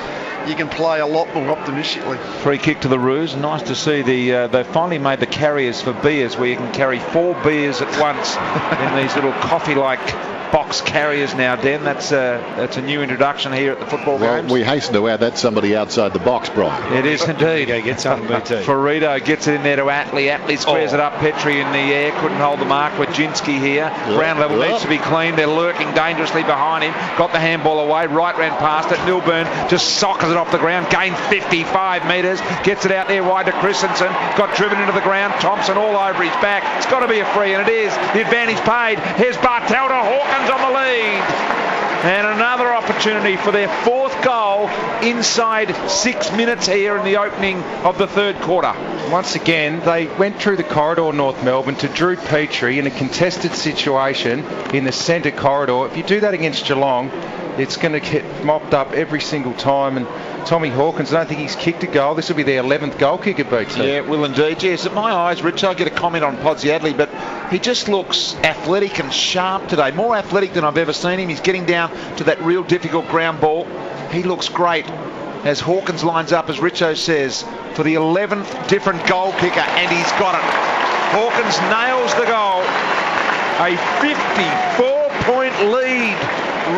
you can play a lot more optimistically. Free kick to the Roos. Nice to see they finally made the carriers for beers, where you can carry 4 beers at once in these little coffee-like box carriers now, Dan. That's a new introduction here at the football games. We hasten to add that's somebody outside the box, Brian. It is indeed. Go get some, BT. Ferrito gets it in there to Atlee. Atlee squares it up. Petrie in the air. Couldn't hold the mark. Wajinski here. Ground level needs to be clean. They're lurking dangerously behind him. Got the handball away. Right ran past it. Milburn just sockers it off the ground. Gained 55 metres. Gets it out there wide to Christensen. Got driven into the ground. Thompson all over his back. It's got to be a free, and it is. The advantage paid. Here's Bartel to Hawkins on the lead. And another opportunity for their 4th goal inside 6 minutes here in the opening of the 3rd quarter. Once again, they went through the corridor, North Melbourne, to Drew Petrie in a contested situation in the centre corridor. If you do that against Geelong, it's going to get mopped up every single time. And Tommy Hawkins, I don't think he's kicked a goal. This will be their 11th goal kicker, BT. Yeah, it will indeed. Yes, at my eyes, Rich, I'll get a comment on Podsy Adley, but he just looks athletic and sharp today. More athletic than I've ever seen him. He's getting down to that real difficult ground ball. He looks great as Hawkins lines up, as Richo says, for the 11th different goal kicker, and he's got it. Hawkins nails the goal. A 54-point lead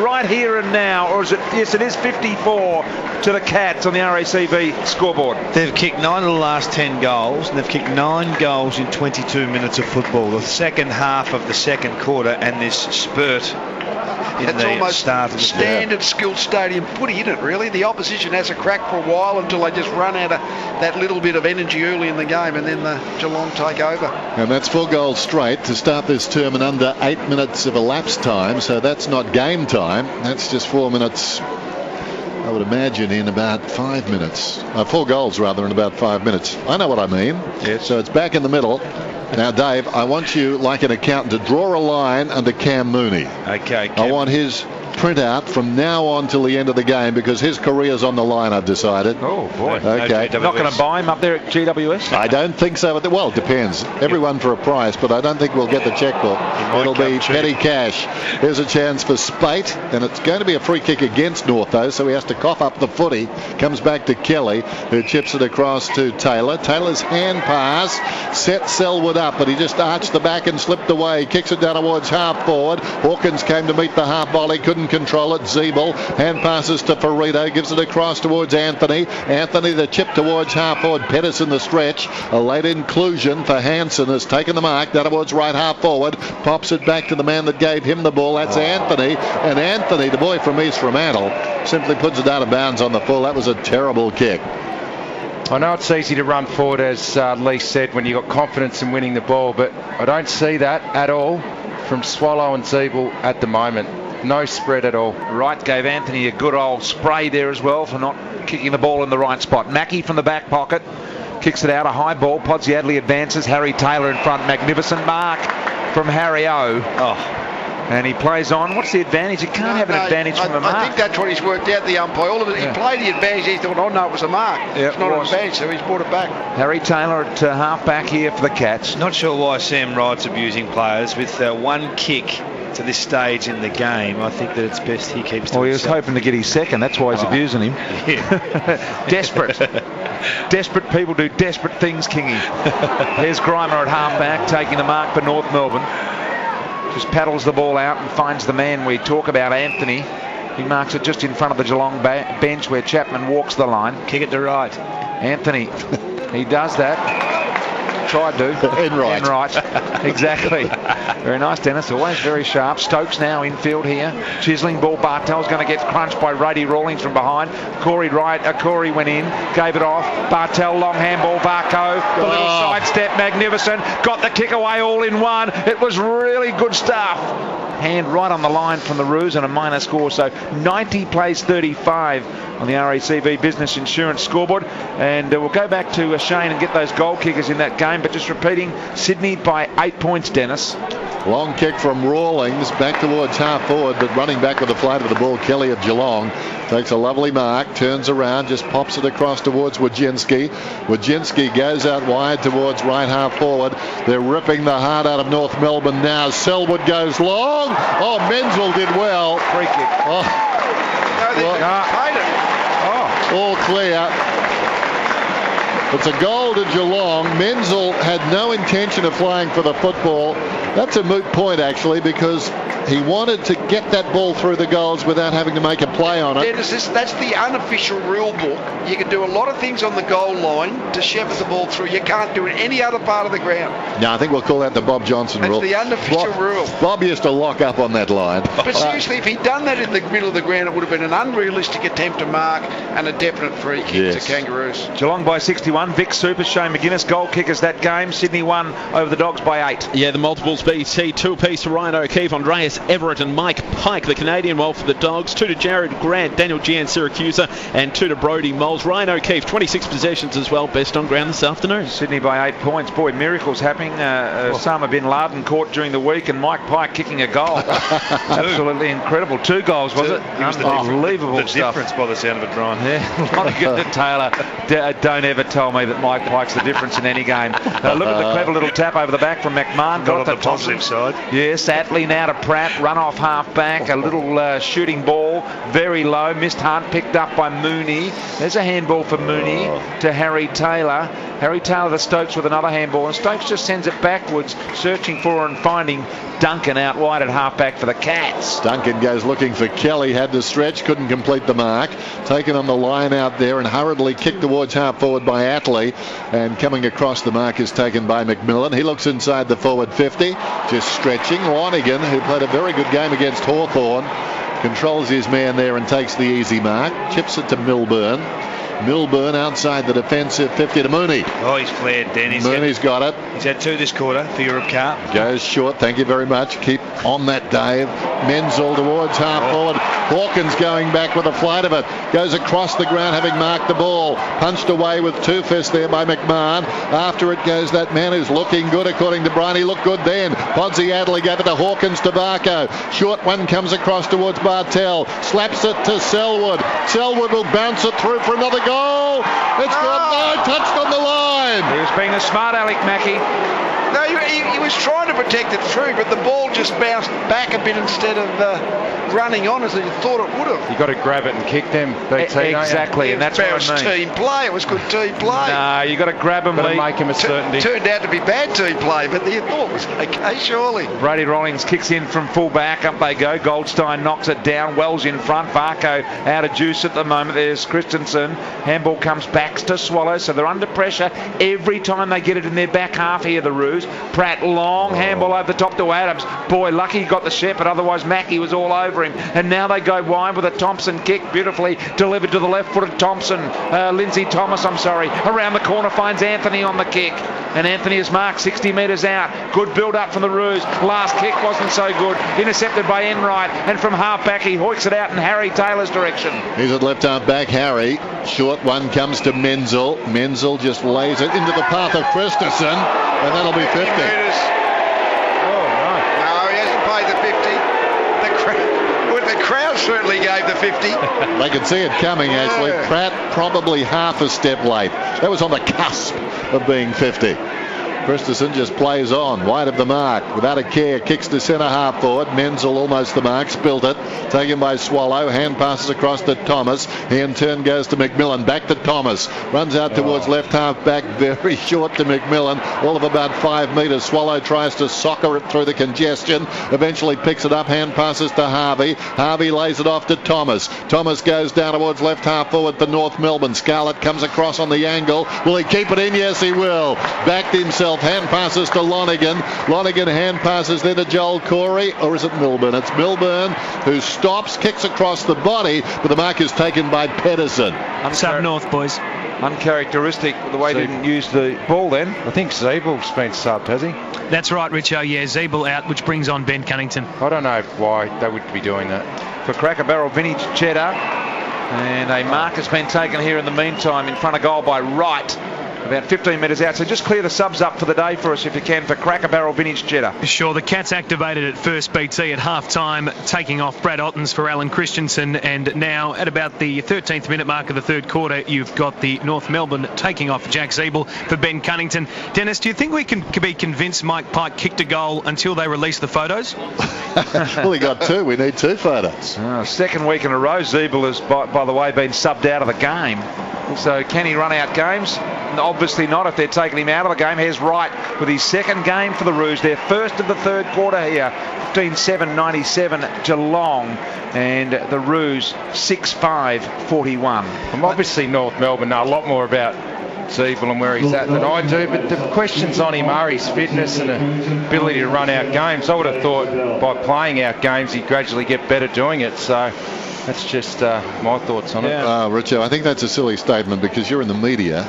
right here and now, or is it? Yes, it is 54 to the Cats on the RACV scoreboard. They've kicked 9 of the last 10 goals, and they've kicked 9 goals in 22 minutes of football. The second half of the second quarter, and this spurt in it's the almost start of the standard Skilled Stadium footy, isn't it, really? The opposition has a crack for a while until they just run out of that little bit of energy early in the game, and then the Geelong take over. And that's 4 goals straight to start this term in under 8 minutes of elapsed time, so that's not game time. That's just 4 minutes, I would imagine, in about 5 minutes. 4 goals, rather, in about 5 minutes. I know what I mean. Yes. So it's back in the middle. Now, Dave, I want you, like an accountant, to draw a line under Cam Mooney. Okay. I want his printout from now on till the end of the game, because his career's on the line, I've decided. Oh, boy. Okay. You're not going to buy him up there at GWS? I don't think so. Well, it depends. Everyone for a price, but I don't think we'll get the checkbook. It'll be petty cash. Here's a chance for Spate, and it's going to be a free kick against North, though, so he has to cough up the footy. Comes back to Kelly, who chips it across to Taylor. Taylor's hand pass set Selwood up, but he just arched the back and slipped away. Kicks it down towards half forward. Hawkins came to meet the half volley, couldn't control it. Zeeble hand passes to Ferrito, gives it across towards Anthony. Anthony the chip towards half forward. Pettis in the stretch. A late inclusion for Hansen, has taken the mark down towards right half forward. Pops it back to the man that gave him the ball. That's Anthony. And Anthony, the boy from East Fremantle, simply puts it out of bounds on the full. That was a terrible kick. I know it's easy to run forward, as Lee said, when you've got confidence in winning the ball, but I don't see that at all from Swallow and Zeeble at the moment. No spread at all. Wright gave Anthony a good old spray there as well for not kicking the ball in the right spot. Mackie from the back pocket kicks it out, a high ball. Podsy Adley advances. Harry Taylor in front. Magnificent mark from Harry O. And he plays on. What's the advantage? He can't have an advantage from a mark. I think that's what he's worked out, the umpire. All of it, he played the advantage. He thought, oh no, it was a mark. Yeah, it's not an advantage, so he's brought it back. Harry Taylor at half back here for the Cats. Not sure why Sam Wright's abusing players with one kick to this stage in the game. I think that it's best he keeps to Well, he was hoping to get his second. That's why he's abusing him. Yeah. Desperate. Desperate people do desperate things, Kingy. There's Grimer at half back taking the mark for North Melbourne. Just paddles the ball out and finds the man we talk about, Anthony. He marks it just in front of the Geelong bench where Chapman walks the line. Kick it to right. Anthony, he does that. Tried to. In right. Exactly. Very nice, Dennis. Always very sharp. Stokes now infield here. Chiseling ball. Bartel's going to get crunched by Rady Rawlings from behind. Corey went in. Gave it off. Bartel, long handball. Varco. The little sidestep. Magnificent. Got the kick away all in one. It was really good stuff. Hand right on the line from the Roos and a minor score. So 90 plays 35 on the RACV Business Insurance scoreboard. And we'll go back to Shane and get those goal kickers in that game. But just repeating, Sydney by 8 points, Dennis. Long kick from Rawlings back towards half forward, but running back with the flight of the ball, Kelly of Geelong takes a lovely mark, turns around, just pops it across towards Wojcinski. Wojcinski goes out wide towards right half forward. They're ripping the heart out of North Melbourne now. Selwood goes long. Oh, Menzel did well. Free kick. All clear. It's a goal to Geelong. Menzel had no intention of flying for the football. That's a moot point, actually, because he wanted to get that ball through the goals without having to make a play on it. Dennis, that's the unofficial rule book. You can do a lot of things on the goal line to shepherd the ball through. You can't do it in any other part of the ground. No, I think we'll call that the Bob Johnson rule. That's the unofficial rule. Bob used to lock up on that line. But seriously, if he'd done that in the middle of the ground, it would have been an unrealistic attempt to mark and a definite free kick to Kangaroos. Geelong by 61. Vic Super, Shane McGuinness, goal kickers that game. Sydney won over the Dogs by 8. Yeah, the multiples BT, 2 apiece to Ryan O'Keefe, Andreas Everett and Mike Pike, the Canadian well for the Dogs. 2 to Jared Grant, Daniel Gian Syracusa, and 2 to Brody Moles. Ryan O'Keefe, 26 possessions as well, best on ground this afternoon. Sydney by 8 points. Boy, miracles happening. Osama bin Laden caught during the week, and Mike Pike kicking a goal. Absolutely incredible. 2 goals, was it? It was unbelievable the stuff. difference by the sound of it, Brian. Yeah, Lonergan Taylor. Don't ever tell me that Mike Pike's the difference in any game. Look at the clever little tap over the back from McMahon. Got on the positive side. Yes, Atley now to Pratt. Run off half back. A little shooting ball. Very low. Missed Hunt. Picked up by Mooney. There's a handball for Mooney to Harry Taylor. Harry Taylor to Stokes with another handball. And Stokes just sends it backwards, searching for and finding Duncan out wide at half-back for the Cats. Duncan goes looking for Kelly, had to stretch, couldn't complete the mark. Taken on the line out there and hurriedly kicked towards half-forward by Atley. And coming across the mark is taken by McMillan. He looks inside the forward 50, just stretching. Lonergan, who played a very good game against Hawthorn, controls his man there and takes the easy mark. Chips it to Milburn. Milburn outside the defensive 50 to Mooney. Oh, he's flared, Dan. Mooney's got it. He's had 2 this quarter for Europe Cup. Goes short. Thank you very much. Keep on that, Dave. Menzel towards half forward. Hawkins going back with a flight of it. Goes across the ground having marked the ball. Punched away with 2 fists there by McMahon. After it goes that man who's looking good according to Brian. He looked good then. Podsy Adley gave it to Hawkins to Varco. Short one comes across towards Bartel. Slaps it to Selwood. Selwood will bounce it through for another goal. It's got no touched on the line. He was being a smart Alec Mackey. No, he was trying to protect it through, but the ball just bounced back a bit instead of running on as he thought it would have. You got to grab it and kick them, BT. Exactly, and that's what I mean. Team play. It was good team play. No, you got to grab them. Make him a certainty. Turned out to be bad team play, but the thought was okay, surely. Brady Rawlings kicks in from full back. Up they go. Goldstein knocks it down. Wells in front. Varco out of juice at the moment. There's Christensen. Handball comes back to Swallow, so they're under pressure every time they get it in their back half here, the Roos. Pratt long handball over the top to Adams. Boy, lucky he got the shepherd, otherwise Mackey was all over him. And now they go wide with a Thompson kick, beautifully delivered to the left-footed Thompson. Lindsay Thomas, around the corner finds Anthony on the kick. And Anthony is marked 60 metres out. Good build-up from the Roos. Last kick wasn't so good. Intercepted by Enright. And from half-back he hoiks it out in Harry Taylor's direction. He's at left half-back, Harry. Short one comes to Menzel. Menzel just lays it into the path of Christensen. And that'll be 50. No, he hasn't paid the 50. The crowd certainly gave the 50. They could see it coming, actually. Pratt probably half a step late. That was on the cusp of being 50. Christensen just plays on, wide of the mark, without a care, kicks to centre half forward. Menzel almost the mark, spilt it, taken by Swallow, hand passes across to Thomas. He in turn goes to McMillan, back to Thomas, runs out towards left half back, very short to McMillan, all of about 5 metres. Swallow tries to soccer it through the congestion, eventually picks it up, hand passes to Harvey. Harvey lays it off to Thomas. Thomas goes down towards left half forward for North Melbourne. Scarlett comes across on the angle. Will he keep it in? Yes, he will. Backed himself. Hand passes to Lonigan. Lonigan hand passes then to Joel Corey. Or is it Milburn? It's Milburn who stops, kicks across the body, but the mark is taken by Pedersen. Sub North, boys. Uncharacteristic the way he didn't use the ball then. I think Zeebel's been subbed, has he? That's right, Richo. Yeah, Zeeble out, which brings on Ben Cunnington. I don't know why they would be doing that. For Cracker Barrel vintage cheddar. And a mark has been taken here in the meantime in front of goal by Wright. About 15 metres out. So just clear the subs up for the day for us if you can for Cracker Barrel vintage cheddar. Sure, the Cats activated at first BT at half-time, taking off Brad Ottens for Alan Christensen, and now at about the 13th minute mark of the third quarter, you've got the North Melbourne taking off Jack Zeeble for Ben Cunnington. Dennis, do you think we can be convinced Mike Pike kicked a goal until they release the photos? Well, he got 2. We need 2 photos. Second week in a row, Zeeble has, by the way, been subbed out of the game. So can he run out games? Obviously not if they're taking him out of the game. Here's Wright with his second game for the Roos. Their first of the third quarter here. 15-7-97 Geelong, and the Roos 6-5-41. Obviously North Melbourne know a lot more about Zeeble and where he's at than I do, but the questions on him are his fitness and ability to run out games. I would have thought by playing out games he'd gradually get better doing it. So that's just my thoughts on it. Richo, I think that's a silly statement because you're in the media.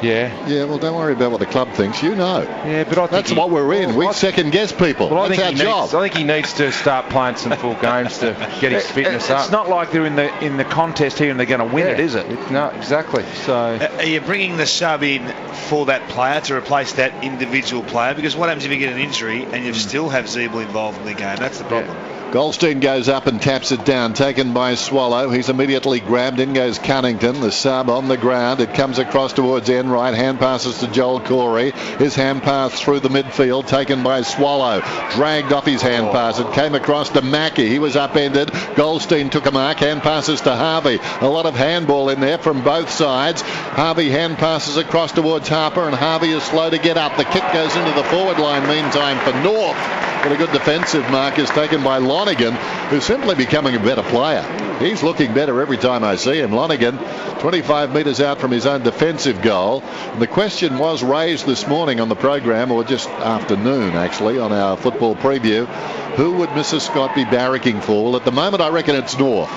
Yeah, well, don't worry about what the club thinks. You know. Yeah, but I think that's what we're in. We second guess people. Well, that's our job. I think he needs to start playing some full games to get his fitness up. It's not like they're in the contest here and they're going to win it, is it? No, exactly. So are you bringing the sub in for that player to replace that individual player? Because what happens if you get an injury and you still have Zeeble involved in the game? That's the problem. Goldstein goes up and taps it down, taken by Swallow. He's immediately grabbed. In goes Cunnington, the sub on the ground. It comes across towards Enright. Hand passes to Joel Corey. His hand pass through the midfield, taken by Swallow. Dragged off his hand pass. It came across to Mackey. He was upended. Goldstein took a mark. Hand passes to Harvey. A lot of handball in there from both sides. Harvey hand passes across towards Harper, and Harvey is slow to get up. The kick goes into the forward line meantime for North. But a good defensive mark is taken by Lonigan, who's simply becoming a better player. He's looking better every time I see him. Lonigan, 25 metres out from his own defensive goal. And the question was raised this morning on the program, or just afternoon actually, on our football preview. Who would Mrs. Scott be barracking for? Well, at the moment, I reckon it's North.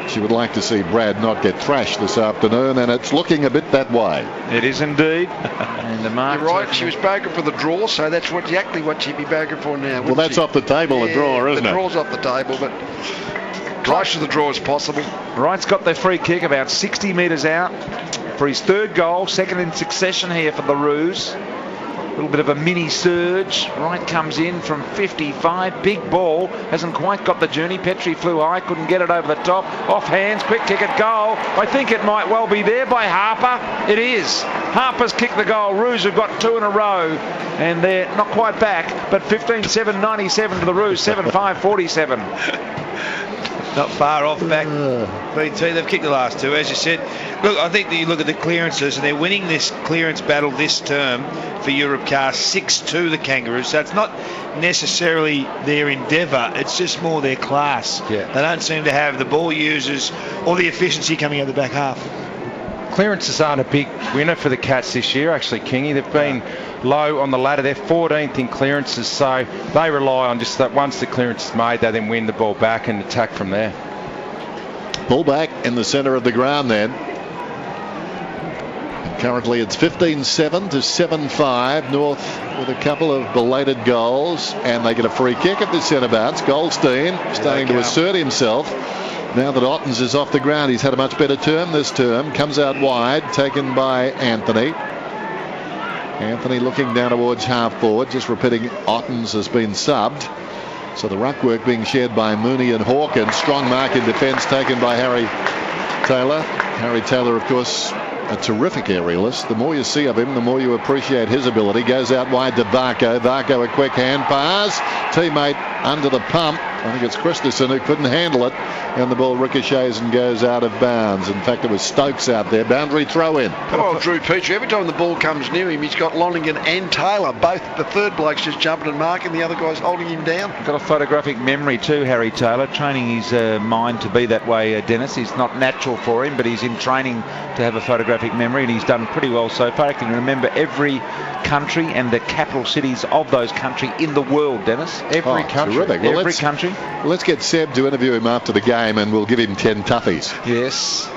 She would like to see Brad not get thrashed this afternoon, and it's looking a bit that way. It is indeed. And the mark. You're right, she was bargaining for the draw, so that's exactly what she'd be bargaining for now. Well, that's off the table, the draw, isn't it? The draw's off the table, but close to the draw as possible. Wright's got their free kick about 60 metres out for his third goal, second in succession here for the Roos. A little bit of a mini surge. Wright comes in from 55. Big ball. Hasn't quite got the journey. Petrie flew high. Couldn't get it over the top. Off hands. Quick kick at goal. I think it might well be there by Harper. It is. Harper's kicked the goal. Roos have got 2 in a row. And they're not quite back. But 15-7-97 to the Roos. 7-5-47. Not far off back. BT, they've kicked the last 2, as you said. Look, I think that you look at the clearances, and they're winning this clearance battle this term for Europcar 6-2, the Kangaroos. So it's not necessarily their endeavour, it's just more their class. Yeah. They don't seem to have the ball users or the efficiency coming out of the back half. Clearances aren't a big winner for the Cats this year, actually, Kingy. They've been low on the ladder. They're 14th in clearances, so they rely on just that once the clearance is made, they then win the ball back and attack from there. Ball back in the centre of the ground then. Currently it's 15-7 to 7-5. North with a couple of belated goals, and they get a free kick at the centre-backs. Goldstein starting to assert himself. Now that Ottens is off the ground, he's had a much better term this term. Comes out wide, taken by Anthony. Anthony looking down towards half forward, just repeating Ottens has been subbed. So the ruck work being shared by Mooney and Hawkins. Strong mark in defence taken by Harry Taylor. Harry Taylor, of course, a terrific aerialist. The more you see of him, the more you appreciate his ability. Goes out wide to Varco. Varco a quick hand pass. Teammate under the pump. I think it's Christensen who couldn't handle it, and the ball ricochets and goes out of bounds. In fact, it was Stokes out there. Boundary throw in. Oh, Drew Petrie. Every time the ball comes near him, he's got Lonergan and Taylor. Both the third bloke's just jumping and marking, the other guy's holding him down. Got a photographic memory too, Harry Taylor. Training his mind to be that way, Dennis. It's not natural for him, but he's in training to have a photographic memory, and he's done pretty well so far. He can remember every country and the capital cities of those countries in the world, Dennis. Every country. Terrific. Well, every country. Let's get Seb to interview him after the game, and we'll give him 10 toughies. Yes,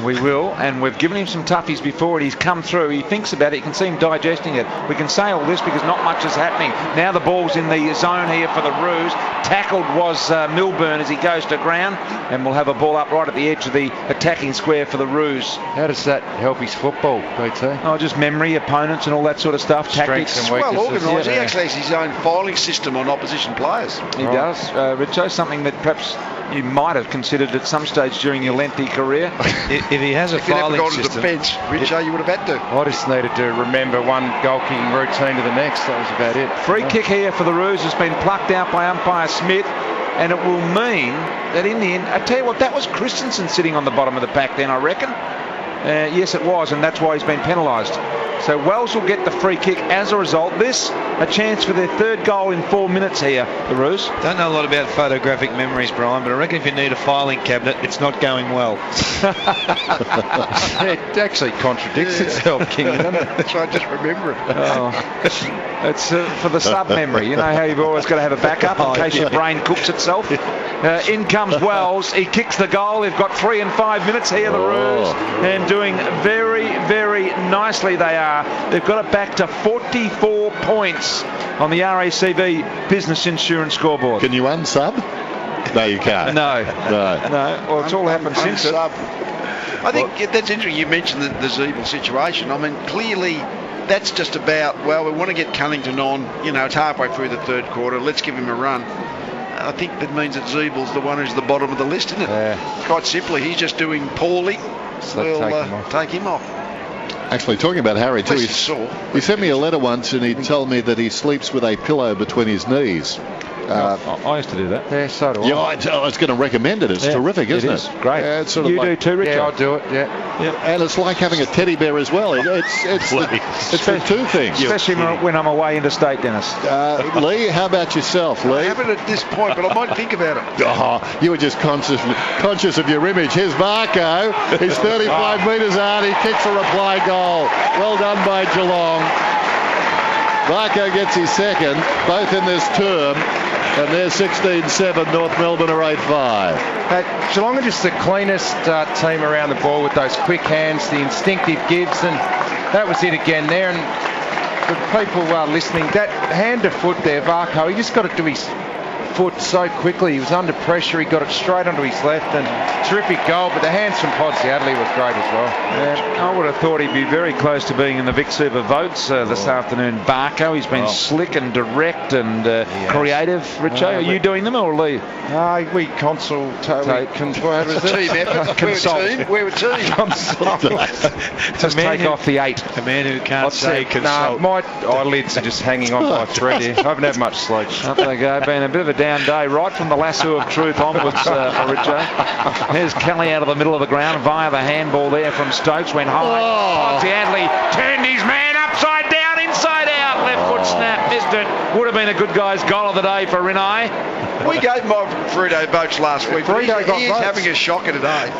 we will, and we've given him some toughies before, and he's come through. He thinks about it. You can see him digesting it. We can say all this because not much is happening. Now the ball's in the zone here for the Roos. Tackled was Melbourne as he goes to ground, and we'll have a ball up right at the edge of the attacking square for the Roos. How does that help his football, BT? Oh, just memory, opponents and all that sort of stuff. Strengths Tactics. and weaknesses. Well organised. He actually has his own filing system on opposition players. He does, Richo, something that perhaps you might have considered at some stage during your lengthy career. If he has a filing gone system, to the bench, Richo, you would have had to. I just needed to remember one goal kicking routine to the next. That was about it. Free kick here for the Roos has been plucked out by umpire Smith, and it will mean that in the end, I tell you what, that was Christensen sitting on the bottom of the pack then, I reckon. Yes, it was, and that's why he's been penalised. So Wells will get the free kick as a result. This, a chance for their third goal in 4 minutes here, the Roos. Don't know a lot about photographic memories, Brian, but I reckon if you need a filing cabinet, it's not going well. It actually contradicts itself, King, doesn't it? That's why I just remember it. Oh, it's for the sub-memory. You know how you've always got to have a backup in case your brain cooks itself. In comes Wells. He kicks the goal. They've got 3 and 5 minutes here, the Roos, and doing very, very nicely they are. They've got it back to 44 points on the RACV Business Insurance scoreboard. Can you unsub? No, you can't. No. Well, it's all happened since it. I think that's interesting. You mentioned the Zeeble situation. I mean, clearly that's just about, well, we want to get Cunnington on. You know, it's halfway through the third quarter. Let's give him a run. I think that means that Zeebel's the one who's the bottom of the list, isn't it? Yeah. Quite simply, he's just doing poorly. So we'll take him off. Actually, talking about Harry too, he sent me a letter once and he told me that he sleeps with a pillow between his knees. I used to do that. Yeah, so do I. Yeah, I was going to recommend it. It's terrific, isn't it? It is. Great. Yeah, it's sort of you like, do too, Richard? Yeah, I'll do it, yeah. And it's like having a teddy bear as well. It's the two things. Especially when I'm away interstate, Dennis. Lee, how about yourself, Lee? I haven't at this point, but I might think about it. Oh, you were just conscious of your image. Here's Varco. He's 35 metres out. He kicks a reply goal. Well done by Geelong. Varco gets his second, both in this term. And they're 16-7, North Melbourne are 8-5. Geelong are just the cleanest team around the ball with those quick hands, the instinctive gives, and that was it again there. And for people listening, that hand to foot there, Varco, he just got it to his foot so quickly. He was under pressure. He got it straight onto his left, and terrific goal. But the hands from Podsiadly was great as well. Yeah, I would have thought he'd be very close to being in the Vic Super votes this afternoon. Varco, he's been slick and direct and creative. Richo, are you doing them or Lee? We consult. Team effort. We're a team. Consult. Just take off the 8. A man who can't say consult. My eyelids are just hanging on by a thread here. I haven't had much sleep. Up they go. Been a bit of a down day, right from the lasso of truth onwards, Richo. There's Kelly out of the middle of the ground via the handball there from Stokes. Went high. Podsiadly turned his man upside down, inside out. Left foot snap, missed it. Would have been a good guy's goal of the day for Rinai. We gave my Frito votes last week. He's having a shocker today.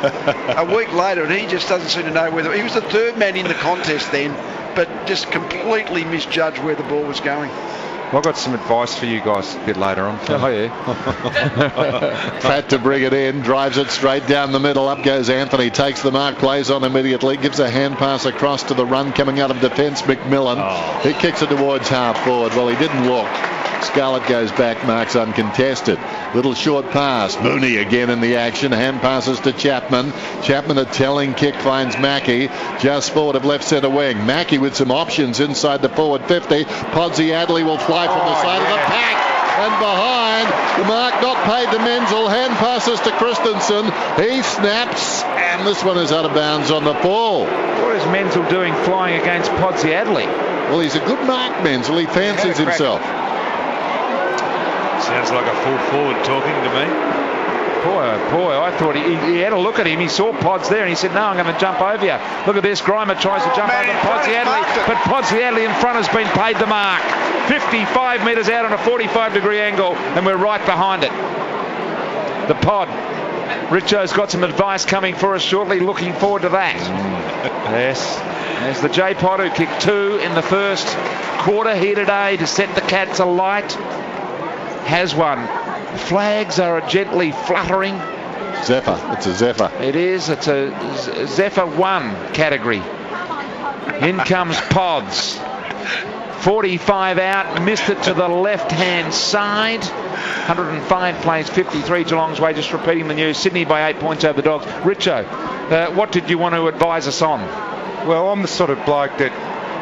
A week later, and he just doesn't seem to know whether he was the third man in the contest then, but just completely misjudged where the ball was going. Well, I've got some advice for you guys a bit later on. Oh, yeah. Fat to bring it in, drives it straight down the middle. Up goes Anthony, takes the mark, plays on immediately, gives a hand pass across to the run coming out of defence, McMillan. He kicks it towards half forward. Well, he didn't look. Scarlett goes back, marks uncontested. Little short pass. Mooney again in the action. Hand passes to Chapman. Chapman, a telling kick, finds Mackey just forward of left centre wing. Mackey with some options inside the forward 50. Podsiadly will fly from the side of the pack. And behind, the mark not paid to Menzel. Hand passes to Christensen. He snaps, and this one is out of bounds on the ball. What is Menzel doing flying against Podsiadly? Well, he's a good mark, Menzel. He fancies himself. Sounds like a full forward talking to me. Boy, I thought he had a look at him. He saw Pods there and he said, no, I'm going to jump over you. Look at this. Grimer tries to jump over Podsiadly, but Podsiadly in front has been paid the mark. 55 metres out on a 45-degree angle, and we're right behind it. The Pod. Richo's got some advice coming for us shortly. Looking forward to that. Yes. There's the J-Pod who kicked 2 in the first quarter here today to set the Cats alight. Has one. Flags are gently fluttering. Zephyr. It's a Zephyr. It is. It's a Zephyr 1 category. In comes Pods. 45 out. Missed it to the left-hand side. 105 plays 53 Geelong's way. Just repeating the news. Sydney by 8 points over the Dogs. Richo, what did you want to advise us on? Well, I'm the sort of bloke that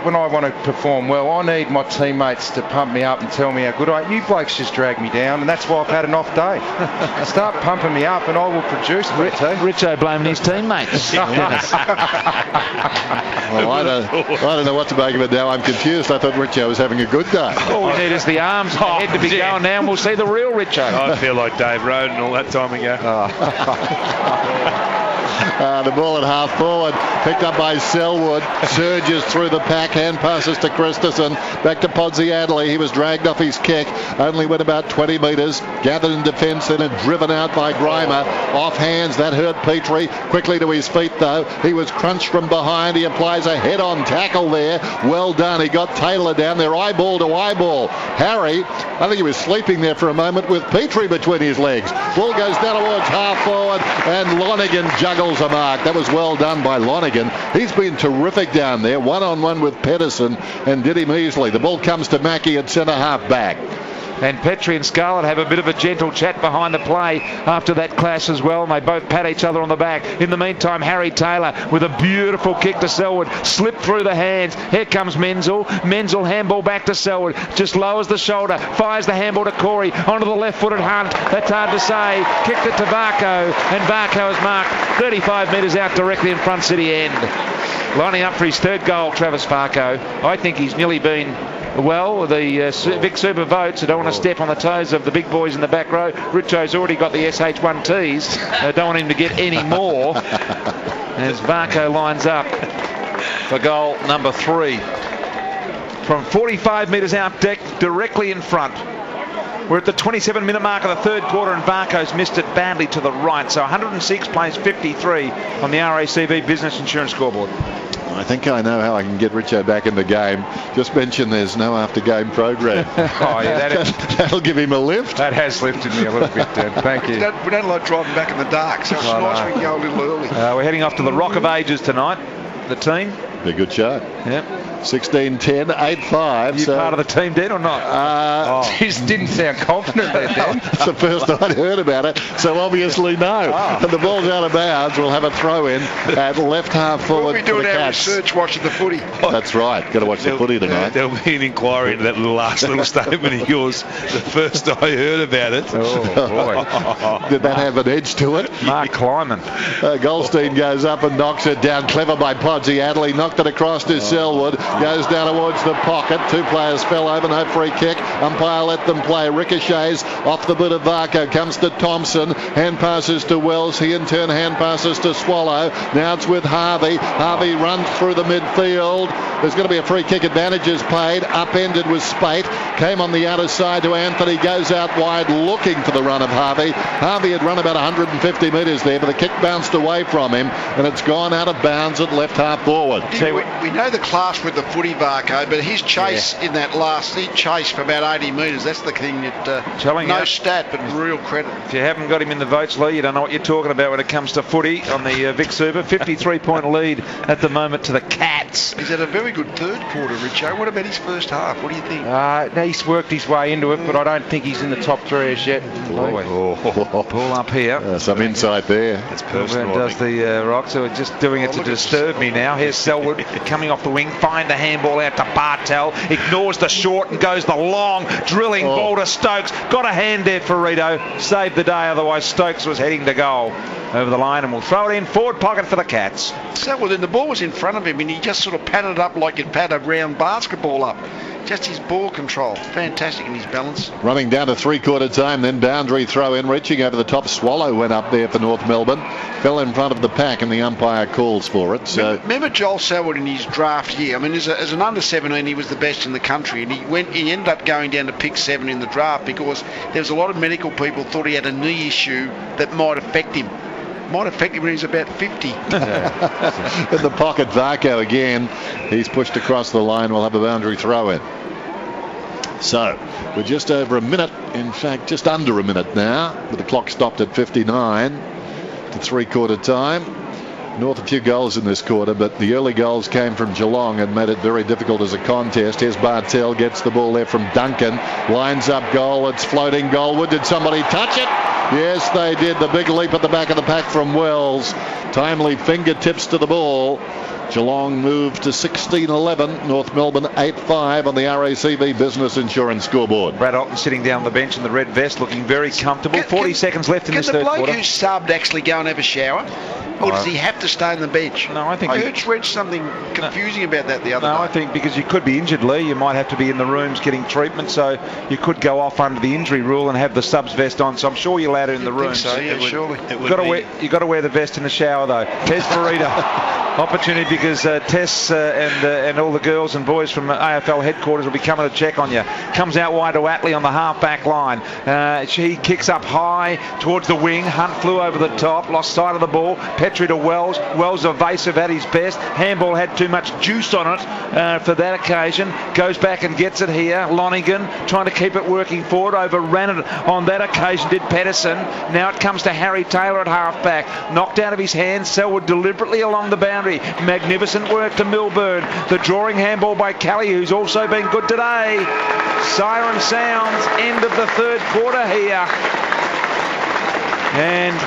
when I want to perform well, I need my teammates to pump me up and tell me how good I am. You blokes just drag me down, and that's why I've had an off day. Start pumping me up and I will produce. Richo blaming his teammates. Well, I don't know what to make of it now. I'm confused. I thought Richo was having a good day. All we need is the arms and the head to be going now, and we'll see the real Richo. I feel like Dave Roden all that time ago. The ball at half forward, picked up by Selwood, surges through the pack, hand passes to Christensen, back to Podsiadly. He was dragged off his kick, only went about 20 metres, gathered in defence, then driven out by Grimer. Off hands, that hurt Petrie. Quickly to his feet though, he was crunched from behind. He applies a head-on tackle there. Well done. He got Taylor down there, eyeball to eyeball. Harry, I think he was sleeping there for a moment with Petrie between his legs. Ball goes down towards half forward, and Lonergan juggles a mark. That was well done by Lonergan. He's been terrific down there, one-on-one with Pedersen, and did him easily. The ball comes to Mackie at centre-half back. And Petrie and Scarlett have a bit of a gentle chat behind the play after that clash as well. And they both pat each other on the back. In the meantime, Harry Taylor with a beautiful kick to Selwood. Slipped through the hands. Here comes Menzel. Menzel handball back to Selwood. Just lowers the shoulder. Fires the handball to Corey. Onto the left-footed Hunt. That's hard to say. Kicked it to Varco. And Varco is marked 35 metres out directly in front city end. Lining up for his third goal, Travis Varco. I think he's nearly been... Well, the Vic Super votes. I don't want to step on the toes of the big boys in the back row. Richo's already got the SH1Ts. I don't want him to get any more. As Varco lines up for goal number 3. From 45 metres out deck, directly in front. We're at the 27-minute mark of the third quarter, and Varco's missed it badly to the right. So 106 plays 53 on the RACV Business Insurance scoreboard. I think I know how I can get Richo back in the game. Just mention there's no after-game program. That'll give him a lift. That has lifted me a little bit, Dan. Thank you. We don't like driving back in the dark, so it's nice we can go a little early. We're heading off to the Rock of Ages tonight, the team. Be a good show. Yep. 16-10, 8-5. You part of the team, Dan, or not? Just didn't sound confident there, Dan. It's the first I'd heard about it, so obviously no. And the ball's out of bounds. We'll have a throw in at left half forward. We'll be doing for the our Cats. research watching the footy. That's right. Got to watch the footy tonight. There'll be an inquiry into that last little statement of yours. The first I heard about it. Oh, boy. Did that have an edge to it? Mark Kleiman. Goldstein goes up and knocks it down. Clever by Podsiadly. Knocked it across to Selwood. Goes down towards the pocket. 2 players fell over. No free kick. Umpire let them play. Ricochets off the boot of Varco. Comes to Thompson. Hand passes to Wells. He in turn hand passes to Swallow. Now it's with Harvey. Harvey runs through the midfield. There's going to be a free kick. Advantages paid. Upended was Spate. Came on the outer side to Anthony. Goes out wide looking for the run of Harvey. Harvey had run about 150 metres there, but the kick bounced away from him, and it's gone out of bounds at left half forward. We know the class with the footy, Varco, but his chase in that last, he chased for about 80 metres. That's the thing that no stat, but real credit. If you haven't got him in the votes, Lee, you don't know what you're talking about when it comes to footy on the Vic Super. 53-point lead at the moment to the Cats. He's had a very good third quarter, Richo. What about his first half? What do you think? He's worked his way into it, but I don't think he's in the top 3 as yet. Ball up here. Some insight there. That's personal. Does the rock, so just doing it to disturb me now. Here's Selwood coming off the wing, finds behind the handball out to Bartel. Ignores the short and goes the long, drilling ball to Stokes. Got a hand there for Rito. Saved the day, otherwise Stokes was heading to goal over the line, and we'll throw it in forward pocket for the Cats. So, well, then the ball was in front of him and he just sort of patted up like you'd pat a round basketball up. Just his ball control. Fantastic in his balance. Running down to three-quarter time, then boundary throw in, reaching over the top. Swallow went up there for North Melbourne. Fell in front of the pack and the umpire calls for it. So remember Joel Selwood in his draft year? I mean, as an under-17, he was the best in the country, and he ended up going down to pick 7 in the draft because there was a lot of medical people thought he had a knee issue that might affect him. Might affect him when he's about 50. In the pocket, Varco again. He's pushed across the line. We'll have a boundary throw in. So we're just over a minute, in fact just under a minute now, with the clock stopped at 59 to three-quarter time. North a few goals in this quarter, but the early goals came from Geelong and made it very difficult as a contest. Here's Bartel, gets the ball there from Duncan, lines up goal. It's floating goalward. Did somebody touch it? Yes, they did. The big leap at the back of the pack from Wells. Timely fingertips to the ball. Geelong moved to 16-11. North Melbourne 8-5 on the RACV Business Insurance scoreboard. Brad Alton sitting down the bench in the red vest, looking very comfortable. 40 seconds left in this third quarter. Can the bloke who's subbed actually go and have a shower? Or does he have to stay on the bench? No, I think I heard something confusing about that the other day. I think because you could be injured, Lee. You might have to be in the rooms getting treatment, so you could go off under the injury rule and have the subs vest on. So I'm sure you're allowed in the room. So, yeah, surely. You've got to wear the vest in the shower, though. Tess Farida. Opportunity because Tess and all the girls and boys from AFL headquarters will be coming to check on you. Comes out wide to Watley on the half-back line. She kicks up high towards the wing. Hunt flew over the top, lost sight of the ball. Petrie to Wells. Wells evasive at his best. Handball had too much juice on it for that occasion. Goes back and gets it here. Lonigan trying to keep it working forward. Overran it on that occasion, did Pedersen. Now it comes to Harry Taylor at half-back. Knocked out of his hands. Selwood deliberately along the boundary. Magnificent work to Melbourne. The drawing handball by Kelly, who's also been good today. Siren sounds. End of the third quarter here. And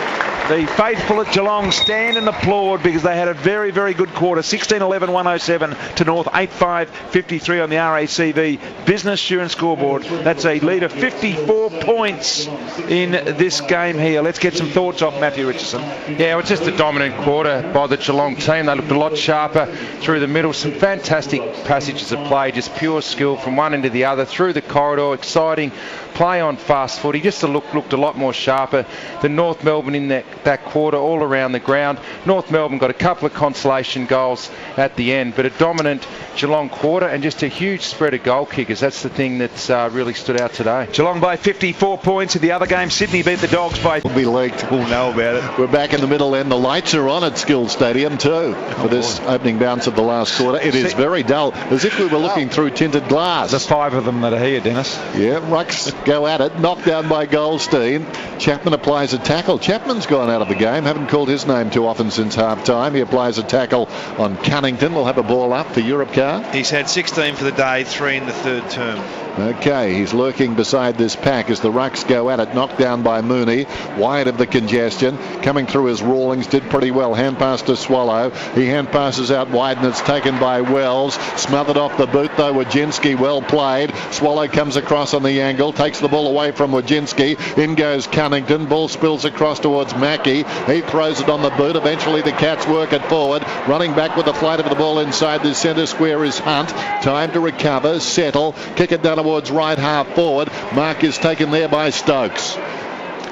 the faithful at Geelong stand and applaud because they had a very, very good quarter. 16-11-107 to North 8-5-53 on the RACV Business Insurance scoreboard. That's a lead of 54 points in this game here. Let's get some thoughts off Matthew Richardson. Yeah, it was just a dominant quarter by the Geelong team. They looked a lot sharper through the middle. Some fantastic passages of play, just pure skill from one end to the other, through the corridor, exciting play on fast footy. Just looked a lot more sharper than North Melbourne in that quarter, all around the ground. North Melbourne got a couple of consolation goals at the end, but a dominant Geelong quarter and just a huge spread of goal kickers. That's the thing that's really stood out today. Geelong by 54 points. In the other game, Sydney beat the Dogs by... We'll be leaked. We'll know about it. We're back in the middle end. The lights are on at Skills Stadium too for this opening bounce of the last quarter. It is very dull, as if we were looking through tinted glass. There's 5 of them that are here, Dennis. Yeah, Rucks go at it. Knocked down by Goldstein. Chapman applies a tackle. Chapman's gone out of the game. Haven't called his name too often since half-time. He applies a tackle on Cunnington. We'll have a ball up for Europcar. He's had 16 for the day, 3 in the third term. Okay, he's lurking beside this pack as the Rucks go at it. Knocked down by Mooney. Wide of the congestion. Coming through his Rawlings. Did pretty well. Hand pass to Swallow. He hand passes out wide and it's taken by Wells. Smothered off the boot though. Wojcinski, well played. Swallow comes across on the angle. Takes the ball away from Wojcinski. In goes Cunnington. Ball spills across towards Mackey. He throws it on the boot. Eventually the Cats work it forward. Running back with the flight of the ball inside the centre square is Hunt. Time to recover. Settle. Kick it down towards right half forward. Mark is taken there by Stokes.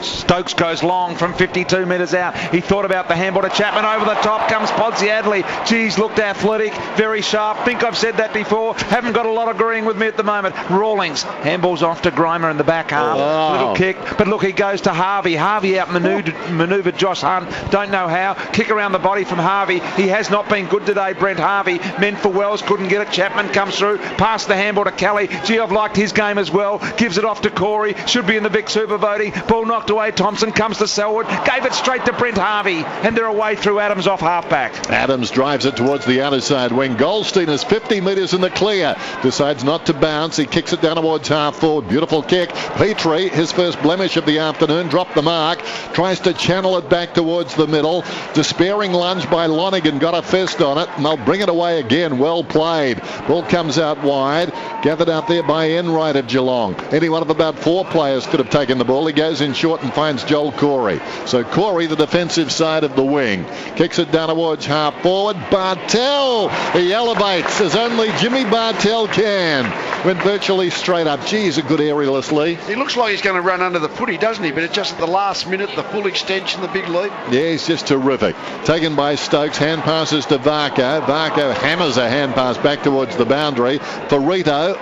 Stokes goes long from 52 metres out. He thought about the handball to Chapman. Over the top comes Podsiadly. Geez, looked athletic, very sharp. Think I've said that before. Haven't got a lot agreeing with me at the moment. Rawlings. Handball's off to Grimer in the back half. Oh. Little kick. But look, he goes to Harvey. Harvey outmanoeuvred Josh Hunt. Don't know how. Kick around the body from Harvey. He has not been good today, Brent Harvey. Meant for Wells. Couldn't get it. Chapman comes through. Past the handball to Kelly. Gee, I've liked his game as well. Gives it off to Corey. Should be in the Vic Super voting. Ball knocked knocked away. Thompson comes to Selwood, gave it straight to Brent Harvey, and they're away through Adams off halfback. Adams drives it towards the outer side wing. Goldstein is 50 metres in the clear. Decides not to bounce. He kicks it down towards half forward. Beautiful kick. Petrie, his first blemish of the afternoon, dropped the mark. Tries to channel it back towards the middle. Despairing lunge by Lonigan. Got a fist on it, and they'll bring it away again. Well played. Ball comes out wide. Gathered out there by Enright of Geelong. Any one of about 4 players could have taken the ball. He goes in short and finds Joel Corey. So Corey, the defensive side of the wing, kicks it down towards half forward. Bartel, he elevates as only Jimmy Bartel can. Went virtually straight up. Geez, a good aerialist, Lee. He looks like he's going to run under the footy, doesn't he? But it's just at the last minute, the full extension, the big leap. Yeah, he's just terrific. Taken by Stokes. Hand passes to Varco. Varco hammers a hand pass back towards the boundary. Farito,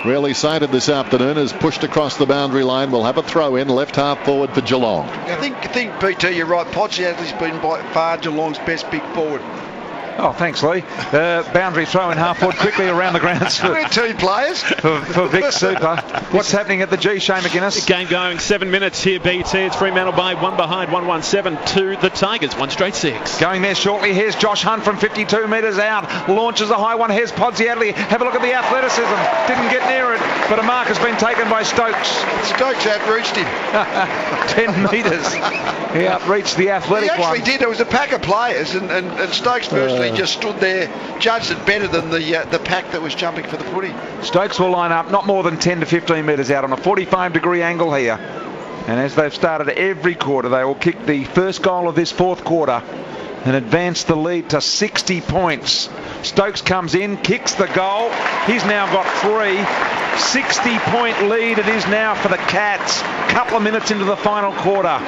really sighted this afternoon, is pushed across the boundary line. We'll have a throw in left half forward for Geelong. I think PT, you're right. Podsiadly's been by far Geelong's best big forward. Oh, thanks, Lee. Boundary throw in half forward quickly around the grounds for, We're 2 players. for Vic Super. What's happening at the G, Shane McInnes? Game going 7 minutes here, BT. It's Fremantle Bay, 1 behind, 1-1-7 to the Tigers, 1 straight 6. Going there shortly. Here's Josh Hunt from 52 metres out. Launches a high one. Here's Podsiadly. Have a look at the athleticism. Didn't get near it, but a mark has been taken by Stokes. Stokes outreached him. 10 metres. He outreached the athletic one. He actually did. There was a pack of players, and Stokes firstly just stood there, judged it better than the pack that was jumping for the footy. Stokes will line up not more than 10 to 15 metres out on a 45-degree angle here. And as they've started every quarter, they will kick the first goal of this 4th quarter and advance the lead to 60 points. Stokes comes in, kicks the goal. He's now got 3. 60-point lead it is now for the Cats. Couple of minutes into the final quarter.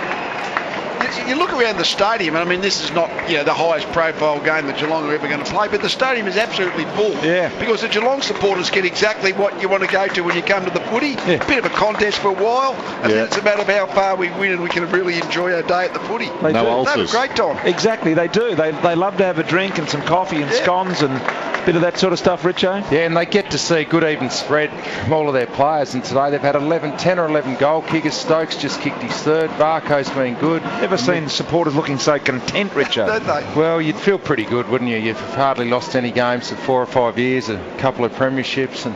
You look around the stadium, and I mean, this is not the highest profile game that Geelong are ever going to play, but the stadium is absolutely full. Yeah. Because the Geelong supporters get exactly what you want to go to when you come to the footy. Yeah. A bit of a contest for a while, and then it's a matter of how far we win, and we can really enjoy our day at the footy. They have a great time. Exactly, they do. They love to have a drink and some coffee and scones and a bit of that sort of stuff, Richo. Yeah, and they get to see a good even spread from all of their players. And today they've had 10 or 11 goal kickers. Stokes just kicked his 3rd. Varco's been good. Never seen supporters looking so content, Richo. Don't they? Well, you'd feel pretty good, wouldn't you? You've hardly lost any games for 4 or 5 years, a couple of premierships, and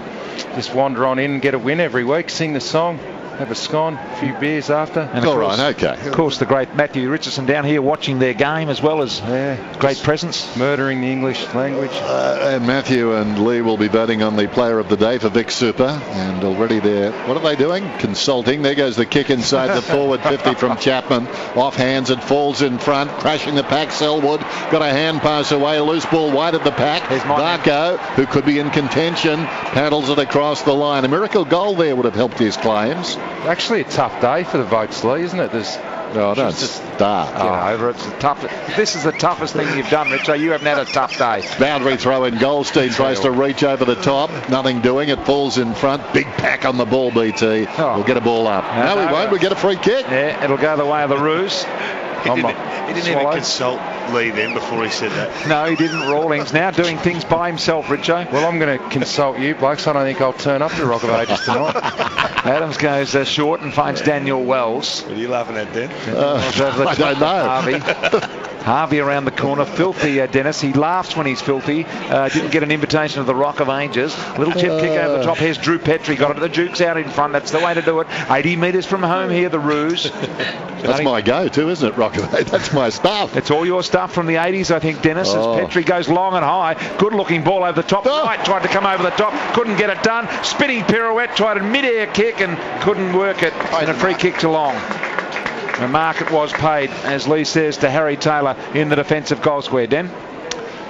just wander on in and get a win every week, sing the song, have a scone, a few beers after. And of course, the great Matthew Richardson down here watching their game as well as great presence. Murdering the English language. And Matthew and Lee will be voting on the player of the day for Vic Super. And already there, what are they doing? Consulting. There goes the kick inside the forward 50 from Chapman. Off hands, it falls in front, crashing the pack. Selwood got a hand pass away, loose ball wide of the pack. Varco, who could be in contention, paddles it across the line. A miracle goal there would have helped his claims. Actually a tough day for the votes, Lee, isn't it? It's just dark. This is the toughest thing you've done, Richo. You haven't had a tough day. Boundary throw in. Goldstein tries to reach over the top. Nothing doing. It falls in front. Big pack on the ball, BT. We'll get a ball up. No, we won't. We'll get a free kick. Yeah, it'll go the way of the Roos. He didn't even consult Lee then before he said that. No, he didn't. Rawlings now doing things by himself, Richo. Well, I'm going to consult you, blokes. I don't think I'll turn up to Rock of Ages tonight. Adams goes short and finds Daniel Wells. What are you laughing at, Dan? I don't know. Harvey around the corner. Filthy, Dennis. He laughs when he's filthy. Didn't get an invitation to the Rock of Ages. Little chip kick over the top. Here's Drew Petrie. Got it. The Duke's out in front. That's the way to do it. 80 metres from home here, the Roos. That's my go-to, isn't it, Rock of Ages? That's my stuff. It's all your stuff from the 80s, I think, Dennis. As Petrie goes long and high. Good-looking ball over the top. Knight tried to come over the top. Couldn't get it done. Spinning pirouette. Tried a mid-air kick and couldn't work it. And a free kick to Long. The market was paid, as Lee says, to Harry Taylor in the defensive goal square. Den.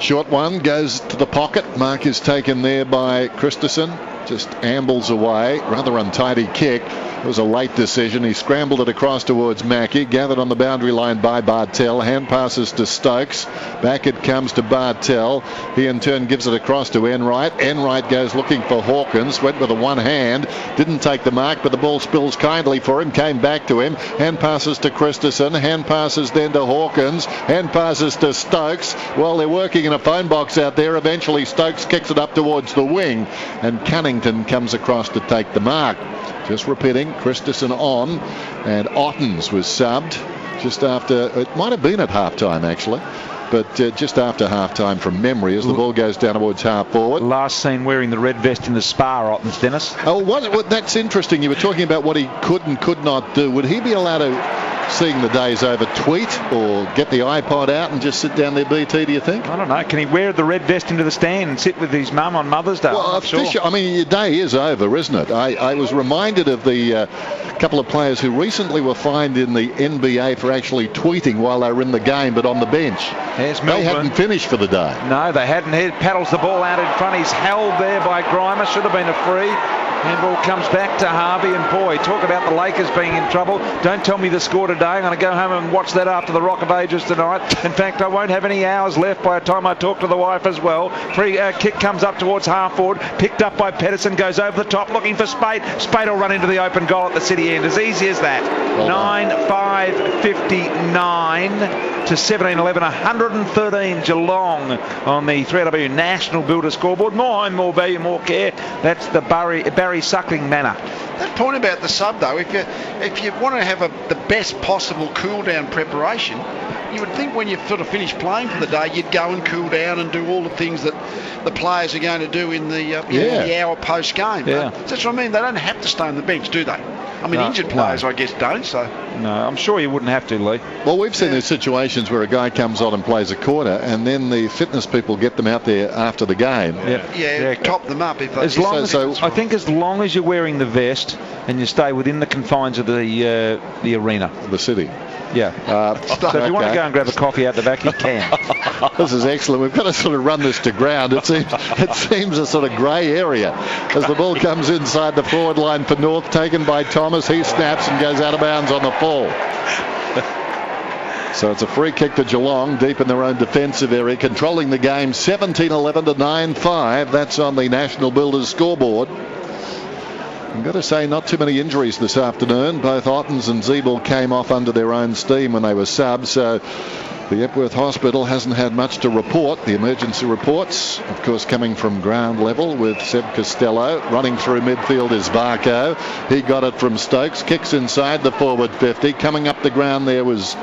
Short one goes to the pocket. Mark is taken there by Christensen. Just ambles away. Rather untidy kick. It was a late decision. He scrambled it across towards Mackey. Gathered on the boundary line by Bartel. Hand passes to Stokes. Back it comes to Bartel. He in turn gives it across to Enright. Enright goes looking for Hawkins. Went with a one hand. Didn't take the mark, but the ball spills kindly for him. Came back to him. Hand passes to Christensen. Hand passes then to Hawkins. Hand passes to Stokes. Well, they're working in a phone box out there. Eventually Stokes kicks it up towards the wing. And Cunnington comes across to take the mark. Just repeating, Christensen on, and Ottens was subbed just after, it might have been at half-time actually, but just after half-time from memory as the ball goes down towards half-forward. Last seen wearing the red vest in the Spa, Ottens, Dennis. Oh, that's interesting. You were talking about what he could and could not do. Would he be allowed to, seeing the days over, tweet or get the iPod out and just sit down there, BT, do you think? I don't know. Can he wear the red vest into the stand and sit with his mum on Mother's Day? Well, I'm not sure. I mean, your day is over, isn't it? I was reminded of the couple of players who recently were fined in the NBA for actually tweeting while they were in the game, but on the bench. Yes, they hadn't finished for the day. No, they hadn't. He paddles the ball out in front. He's held there by Grimer. Should have been a free. Handball comes back to Harvey, and boy, talk about the Lakers being in trouble. Don't tell me the score today. I'm going to go home and watch that after the Rock of Ages tonight. In fact, I won't have any hours left by the time I talk to the wife as well. Free kick comes up towards half forward, picked up by Pedersen, goes over the top looking for Spate. Spate will run into the open goal at the City end. As easy as that. 9-5-59 to 17-11. 113 Geelong on the 3AW National Builder scoreboard. More home, more value, more care. That's the Barry Suckling manner. That point about the sub, though, if you want to have the best possible cool down preparation, you would think when you've sort of finished playing for the day, you'd go and cool down and do all the things that the players are going to do in the hour post game. Yeah. That's what I mean. They don't have to stay on the bench, do they? I mean, injured players, I guess, don't. So. No, I'm sure you wouldn't have to, Lee. Well, we've seen these situations where a guy comes on and plays a quarter, and then the fitness people get them out there after the game. Top them up if they. I think as long as you're wearing the vest and you stay within the confines of the arena, the City. Yeah. So if you want to go and grab a coffee out the back, you can. This is excellent. We've got to sort of run this to ground. It seems a sort of grey area as the ball comes inside the forward line for North, taken by Thomas. He snaps and goes out of bounds on the fall. So it's a free kick to Geelong, deep in their own defensive area, controlling the game 17-11 to 9-5. That's on the National Builders scoreboard. I've got to say, not too many injuries this afternoon. Both Ottens and Zeeble came off under their own steam when they were subbed, so the Epworth Hospital hasn't had much to report. The emergency reports, of course, coming from ground level with Seb Costello. Running through midfield is Varco. He got it from Stokes. Kicks inside the forward 50. Coming up the ground there was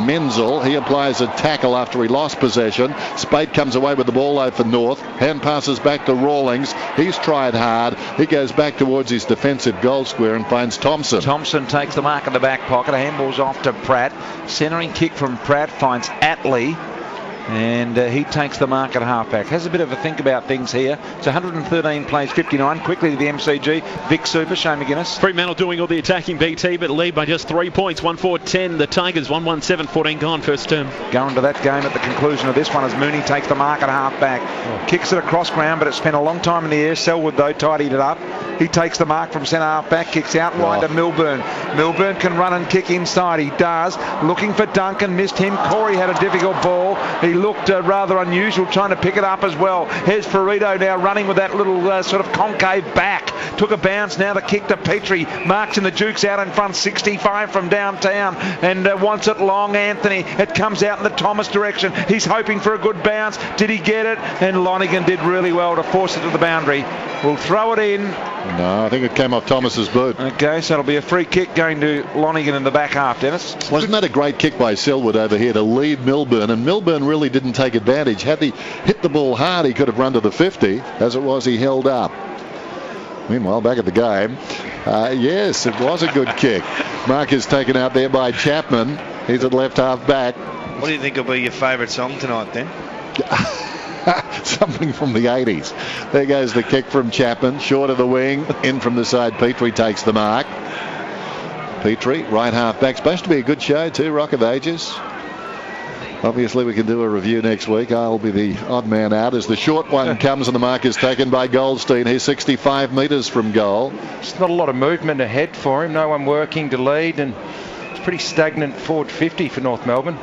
Menzel. He applies a tackle after he lost possession. Spate comes away with the ball though for North. Hand passes back to Rawlings. He's tried hard. He goes back towards his defensive goal square and finds Thompson. Thompson takes the mark in the back pocket. A handball's off to Pratt. Centering kick from Pratt finds Atley. And he takes the mark at halfback. Has a bit of a think about things here. It's 113 plays 59. Quickly to the MCG. Vic Super, Shane McGuinness. Fremantle doing all the attacking, BT, but lead by just 3 points. 1-4-10. The Tigers 1-1-7-14 gone first term. Going to that game at the conclusion of this one as Mooney takes the mark at halfback. Kicks it across ground, but it spent a long time in the air. Selwood, though, tidied it up. He takes the mark from centre halfback. Kicks out wide to Milburn. Milburn can run and kick inside. He does. Looking for Duncan. Missed him. Corey had a difficult ball. He looked rather unusual trying to pick it up as well. Here's Ferrito now running with that little sort of concave back. Took a bounce. Now the kick to Petrie. Marks in the Dukes out in front. 65 from downtown and wants it long. Anthony. It comes out in the Thomas direction. He's hoping for a good bounce. Did he get it? And Lonigan did really well to force it to the boundary. We'll throw it in. No, I think it came off Thomas's boot. Okay, so it'll be a free kick going to Lonigan in the back half, Dennis. Wasn't that a great kick by Selwood over here to lead Milburn? And Milburn really didn't take advantage. Had he hit the ball hard, he could have run to the 50. As it was, he held up. Meanwhile, back at the game, yes, it was a good kick. Mark is taken out there by Chapman. He's at left half back. What do you think will be your favourite song tonight, then? Something from the 80s. There goes the kick from Chapman, short of the wing, in from the side. Petrie takes the mark. Petrie, right half back. Supposed to be a good show too, Rock of Ages. Obviously, we can do a review next week. I'll be the odd man out as the short one comes and the mark is taken by Goldstein. He's 65 metres from goal. There's not a lot of movement ahead for him. No one working to lead, and it's pretty stagnant forward 50 for North Melbourne.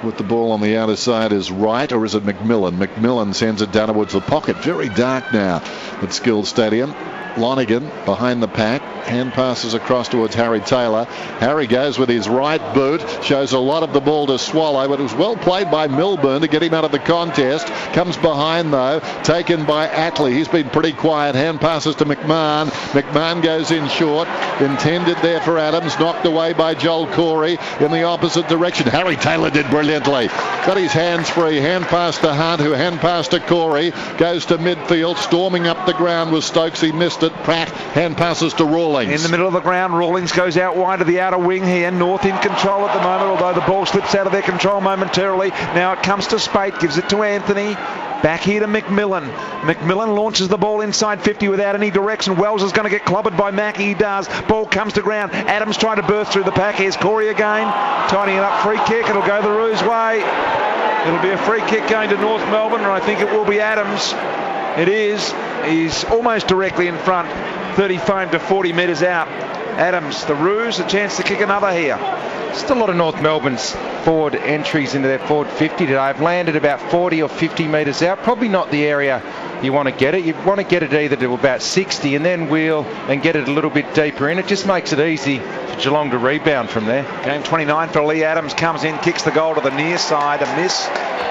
With the ball on the outer side is Wright, or is it McMillan? McMillan sends it down towards the pocket. Very dark now at Skills Stadium. Lonigan behind the pack. Hand passes across towards Harry Taylor. Harry goes with his right boot. Shows a lot of the ball to Swallow, but it was well played by Melbourne to get him out of the contest. Comes behind though. Taken by Attlee. He's been pretty quiet. Hand passes to McMahon. McMahon goes in short. Intended there for Adams. Knocked away by Joel Corey in the opposite direction. Harry Taylor did brilliantly. Got his hands free. Hand pass to Hunt, who hand pass to Corey. Goes to midfield. Storming up the ground was Stokes. He missed it. Pratt hand passes to Rawlings. In the middle of the ground, Rawlings goes out wide to the outer wing here. North in control at the moment, although the ball slips out of their control momentarily. Now it comes to Spate, gives it to Anthony. Back here to McMillan. McMillan launches the ball inside 50 without any direction. Wells is going to get clobbered by Mackie. He does. Ball comes to ground. Adams trying to burst through the pack. Here's Corey again. Tidying it up. Free kick. It'll go the Roos way. It'll be a free kick going to North Melbourne, and I think it will be Adams. It is. He's almost directly in front. 35 to 40 metres out. Adams, the Roos, a chance to kick another here. Just a lot of North Melbourne's forward entries into their forward 50 today. I've landed about 40 or 50 metres out. Probably not the area you want to get it. You want to get it either to about 60 and then wheel and get it a little bit deeper in. It just makes it easy for Geelong to rebound from there. Game 29 for Lee Adams. Comes in, kicks the goal to the near side. A miss.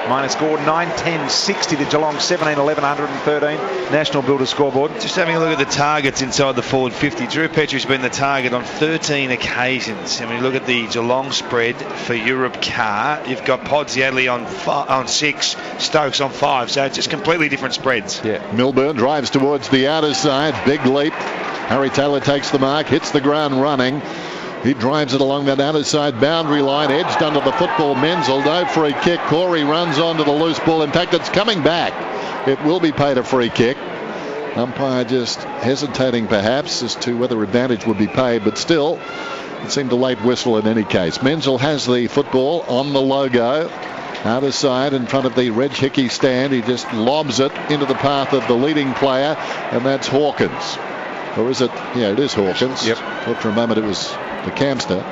Minus score 9-10-60 to Geelong 17-11-113. National Builder scoreboard. Just having a look at the targets inside the forward 50. Drew Petrie's been the target on 13 occasions. And when you look at the Geelong spread for Europe Car, you've got Podsiadly on 6, Stokes on 5. So it's just completely different spreads. Yeah. Melbourne drives towards the outer side. Big leap. Harry Taylor takes the mark, hits the ground running. He drives it along that outer side boundary line, edged under the football. Menzel, no free kick. Corey runs onto the loose ball. In fact, it's coming back. It will be paid a free kick. Umpire just hesitating perhaps as to whether advantage would be paid, but still, it seemed a late whistle in any case. Menzel has the football on the logo. Outer side in front of the Reg Hickey stand. He just lobs it into the path of the leading player, and that's Hawkins. Or is it? Yeah, it is Hawkins. Yep. Thought for a moment it was the Camster.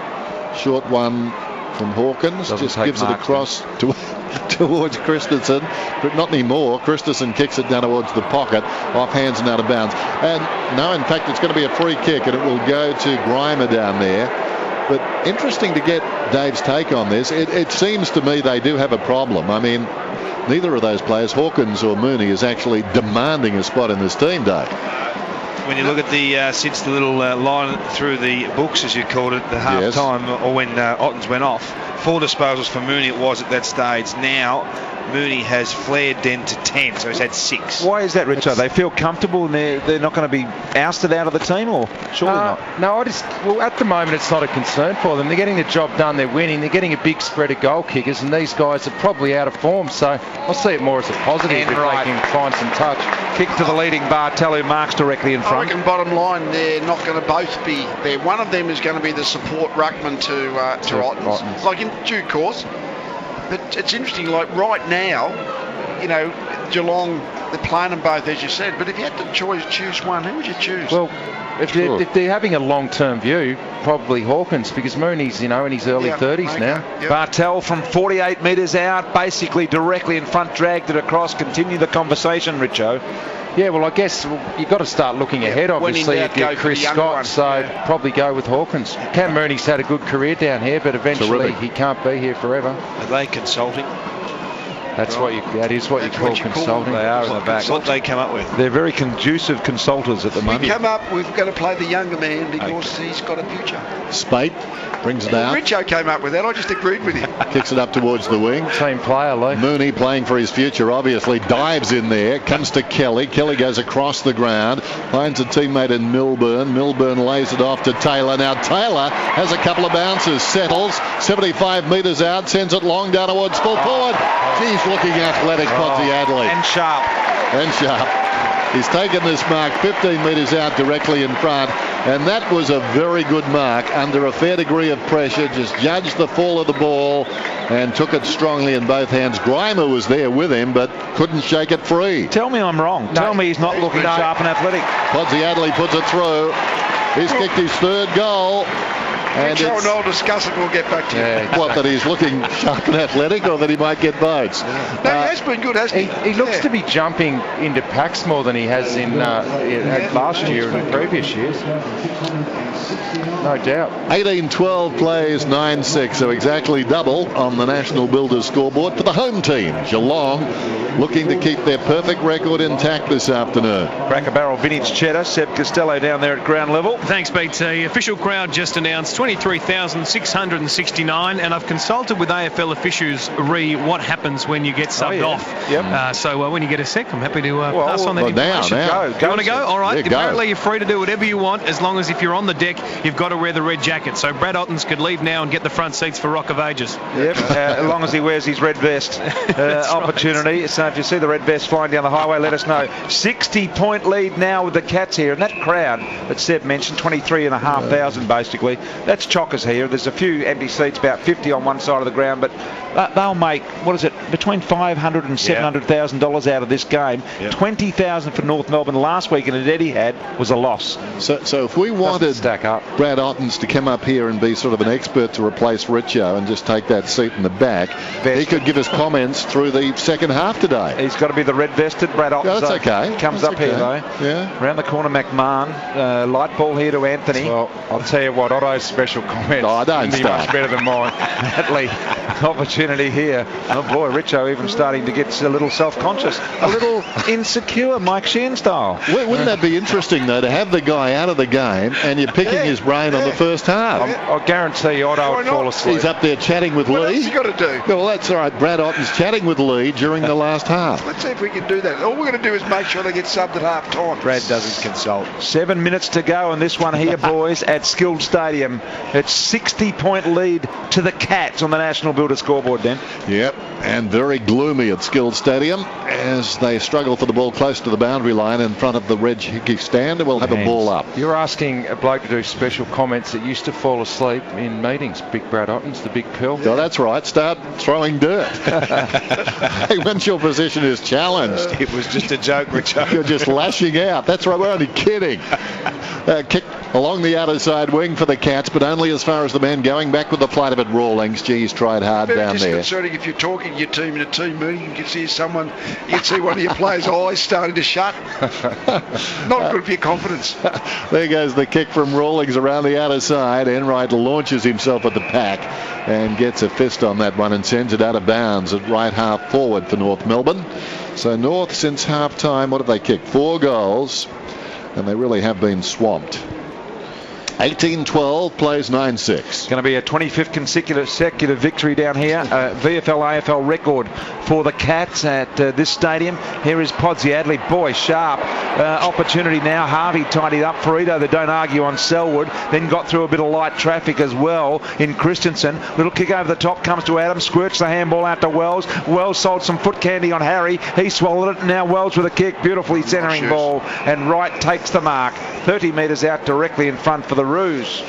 Short one from Hawkins. Just gives it across towards Christensen. But not anymore. Christensen kicks it down towards the pocket. Off hands and out of bounds. And no, in fact, it's going to be a free kick, and it will go to Grimer down there. But interesting to get Dave's take on this. It seems to me they do have a problem. I mean, neither of those players, Hawkins or Mooney, is actually demanding a spot in this team, Dave. When you look at the since the little line through the books, as you called it, the half time, or when Ottens went off, 4 disposals for Mooney it was at that stage. Now Mooney has flared then to 10, so he's had 6. Why is that, Richard? They feel comfortable and they're not going to be ousted out of the team, or surely not? No, well, at the moment it's not a concern for them. They're getting the job done, they're winning, they're getting a big spread of goal kickers, and these guys are probably out of form, so I'll see it more as a positive if they can find some touch. Kick to the leading Bartel, who marks directly in front. I reckon bottom line, they're not going to both be there. One of them is going to be the support ruckman to Ottens, like in due course. But it's interesting, like right now, you know, Geelong, they're playing them both, as you said. But if you had to choose one, who would you choose? Well, if they're having a long-term view, probably Hawkins, because Mooney's, in his early 30s now. Yep. Bartel from 48 metres out, basically directly in front, dragged it across. Continue the conversation, Richo. Yeah, well, I guess you've got to start looking ahead, obviously, if you're Chris Scott, so probably go with Hawkins. Cam Mooney's had a good career down here, but eventually he can't be here forever. Are they consulting? That is what you call consulting. They are in the back. That's what they come up with. They're very conducive consultants at the moment. We've got to play the younger man because he's got a future. Spate brings it out. Richo came up with that. I just agreed with him. Kicks it up towards the wing. Team player, Lee. Mooney playing for his future, obviously, dives in there, comes to Kelly. Kelly goes across the ground, finds a teammate in Melbourne. Melbourne lays it off to Taylor. Now Taylor has a couple of bounces, settles 75 metres out, sends it long down towards full forward. He's looking athletic, Podsiadly. And sharp. He's taken this mark 15 metres out directly in front, and that was a very good mark under a fair degree of pressure. Just judged the fall of the ball and took it strongly in both hands. Grimer was there with him, but couldn't shake it free. Tell me I'm wrong. Tell me he's not looking sharp and athletic. Podsiadly puts it through. He's kicked his third goal. And Joe and I'll discuss it. We'll get back to you. What, that he's looking sharp and athletic, or that he might get votes? No, he has been good, hasn't he? He looks to be jumping into packs more than he has in last year and the previous years. No doubt. 18-12 plays 9-6, so exactly double on the National Builders scoreboard for the home team. Geelong looking to keep their perfect record intact this afternoon. Cracker Barrel Vintage Cheddar, Seb Costello down there at ground level. Thanks, BT. Official crowd just announced 23,669, and I've consulted with AFL officials what happens when you get subbed off. Yep. So when you get a sec, I'm happy to pass on that information. Now. You want to go? All right. Yeah, Apparently you're free to do whatever you want, as long as if you're on the deck, you've got to wear the red jacket. So Brad Ottens could leave now and get the front seats for Rock of Ages. Yep, as long as he wears his red vest. Opportunity. Right. So if you see the red vest flying down the highway, let us know. 60-point lead now with the Cats here. And that crowd that Seb mentioned, 23,500 basically. That's chockers here. There's a few empty seats, about 50 on one side of the ground, but they'll make, between $500,000 and $700,000 out of this game. Yep. 20,000 for North Melbourne last week, and Eddie had was a loss. So if we wanted Brad Ottens to come up here and be sort of an expert to replace Richo and just take that seat in the back, he could give us comments through the second half today. He's got to be the red-vested Brad Ottens. Yeah, that's okay. Comes up here, though. Yeah. Around the corner, McMahon. Light ball here to Anthony. Well, I'll tell you what, Otto's special comments don't be much better than mine. Natalie, opportunity here. Oh, boy, Richo even starting to get a little self-conscious. A little insecure, Mike Sheehan style. Wouldn't that be interesting, though, to have the guy out of the game and you're picking his brain on the first half? I'll guarantee Otto would fall asleep. He's up there chatting with Lee. What else you got to do? Well, that's all right. Brad Otten's chatting with Lee during the last half. Let's see if we can do that. All we're going to do is make sure they get subbed at half time. Brad doesn't consult. 7 minutes to go in this one here, boys, at Skilled Stadium. It's 60-point lead to the Cats on the National Builder scoreboard, Dan. Yep, and very gloomy at Skilled Stadium as they struggle for the ball close to the boundary line in front of the Reg Hickey stand, and we'll have a ball up. You're asking a bloke to do special comments that used to fall asleep in meetings. Big Brad Ottens, the big pill. Oh, that's right. Start throwing dirt. Hey, once your position is challenged. It was just a joke, Richard. You're just lashing out. That's right. We're only kidding. Kick along the outer side wing for the Cats, but only as far as the man going back with the flight of it. Rawlings. Geez, tried hard down there. It's disconcerting if you're talking to your team in a team meeting. You can see one of your players' eyes starting to shut. Not good for your confidence. There goes the kick from Rawlings around the outer side. Enright launches himself at the pack and gets a fist on that one and sends it out of bounds at right half forward for North Melbourne. So North, since half time, what have they kicked? 4 goals, and they really have been swamped. 18-12 plays 9-6. Going to be a 25th consecutive victory down here. VFL AFL record for the Cats at this stadium. Here is Podsy Adley. Boy, sharp opportunity now. Harvey tidied up for Ito. They don't argue on Selwood. Then got through a bit of light traffic as well in Christensen. Little kick over the top comes to Adams. Squirts the handball out to Wells. Wells sold some foot candy on Harry. He swallowed it. Now Wells with a kick. Beautifully centering ball. And Wright takes the mark. 30 metres out directly in front for the Roos.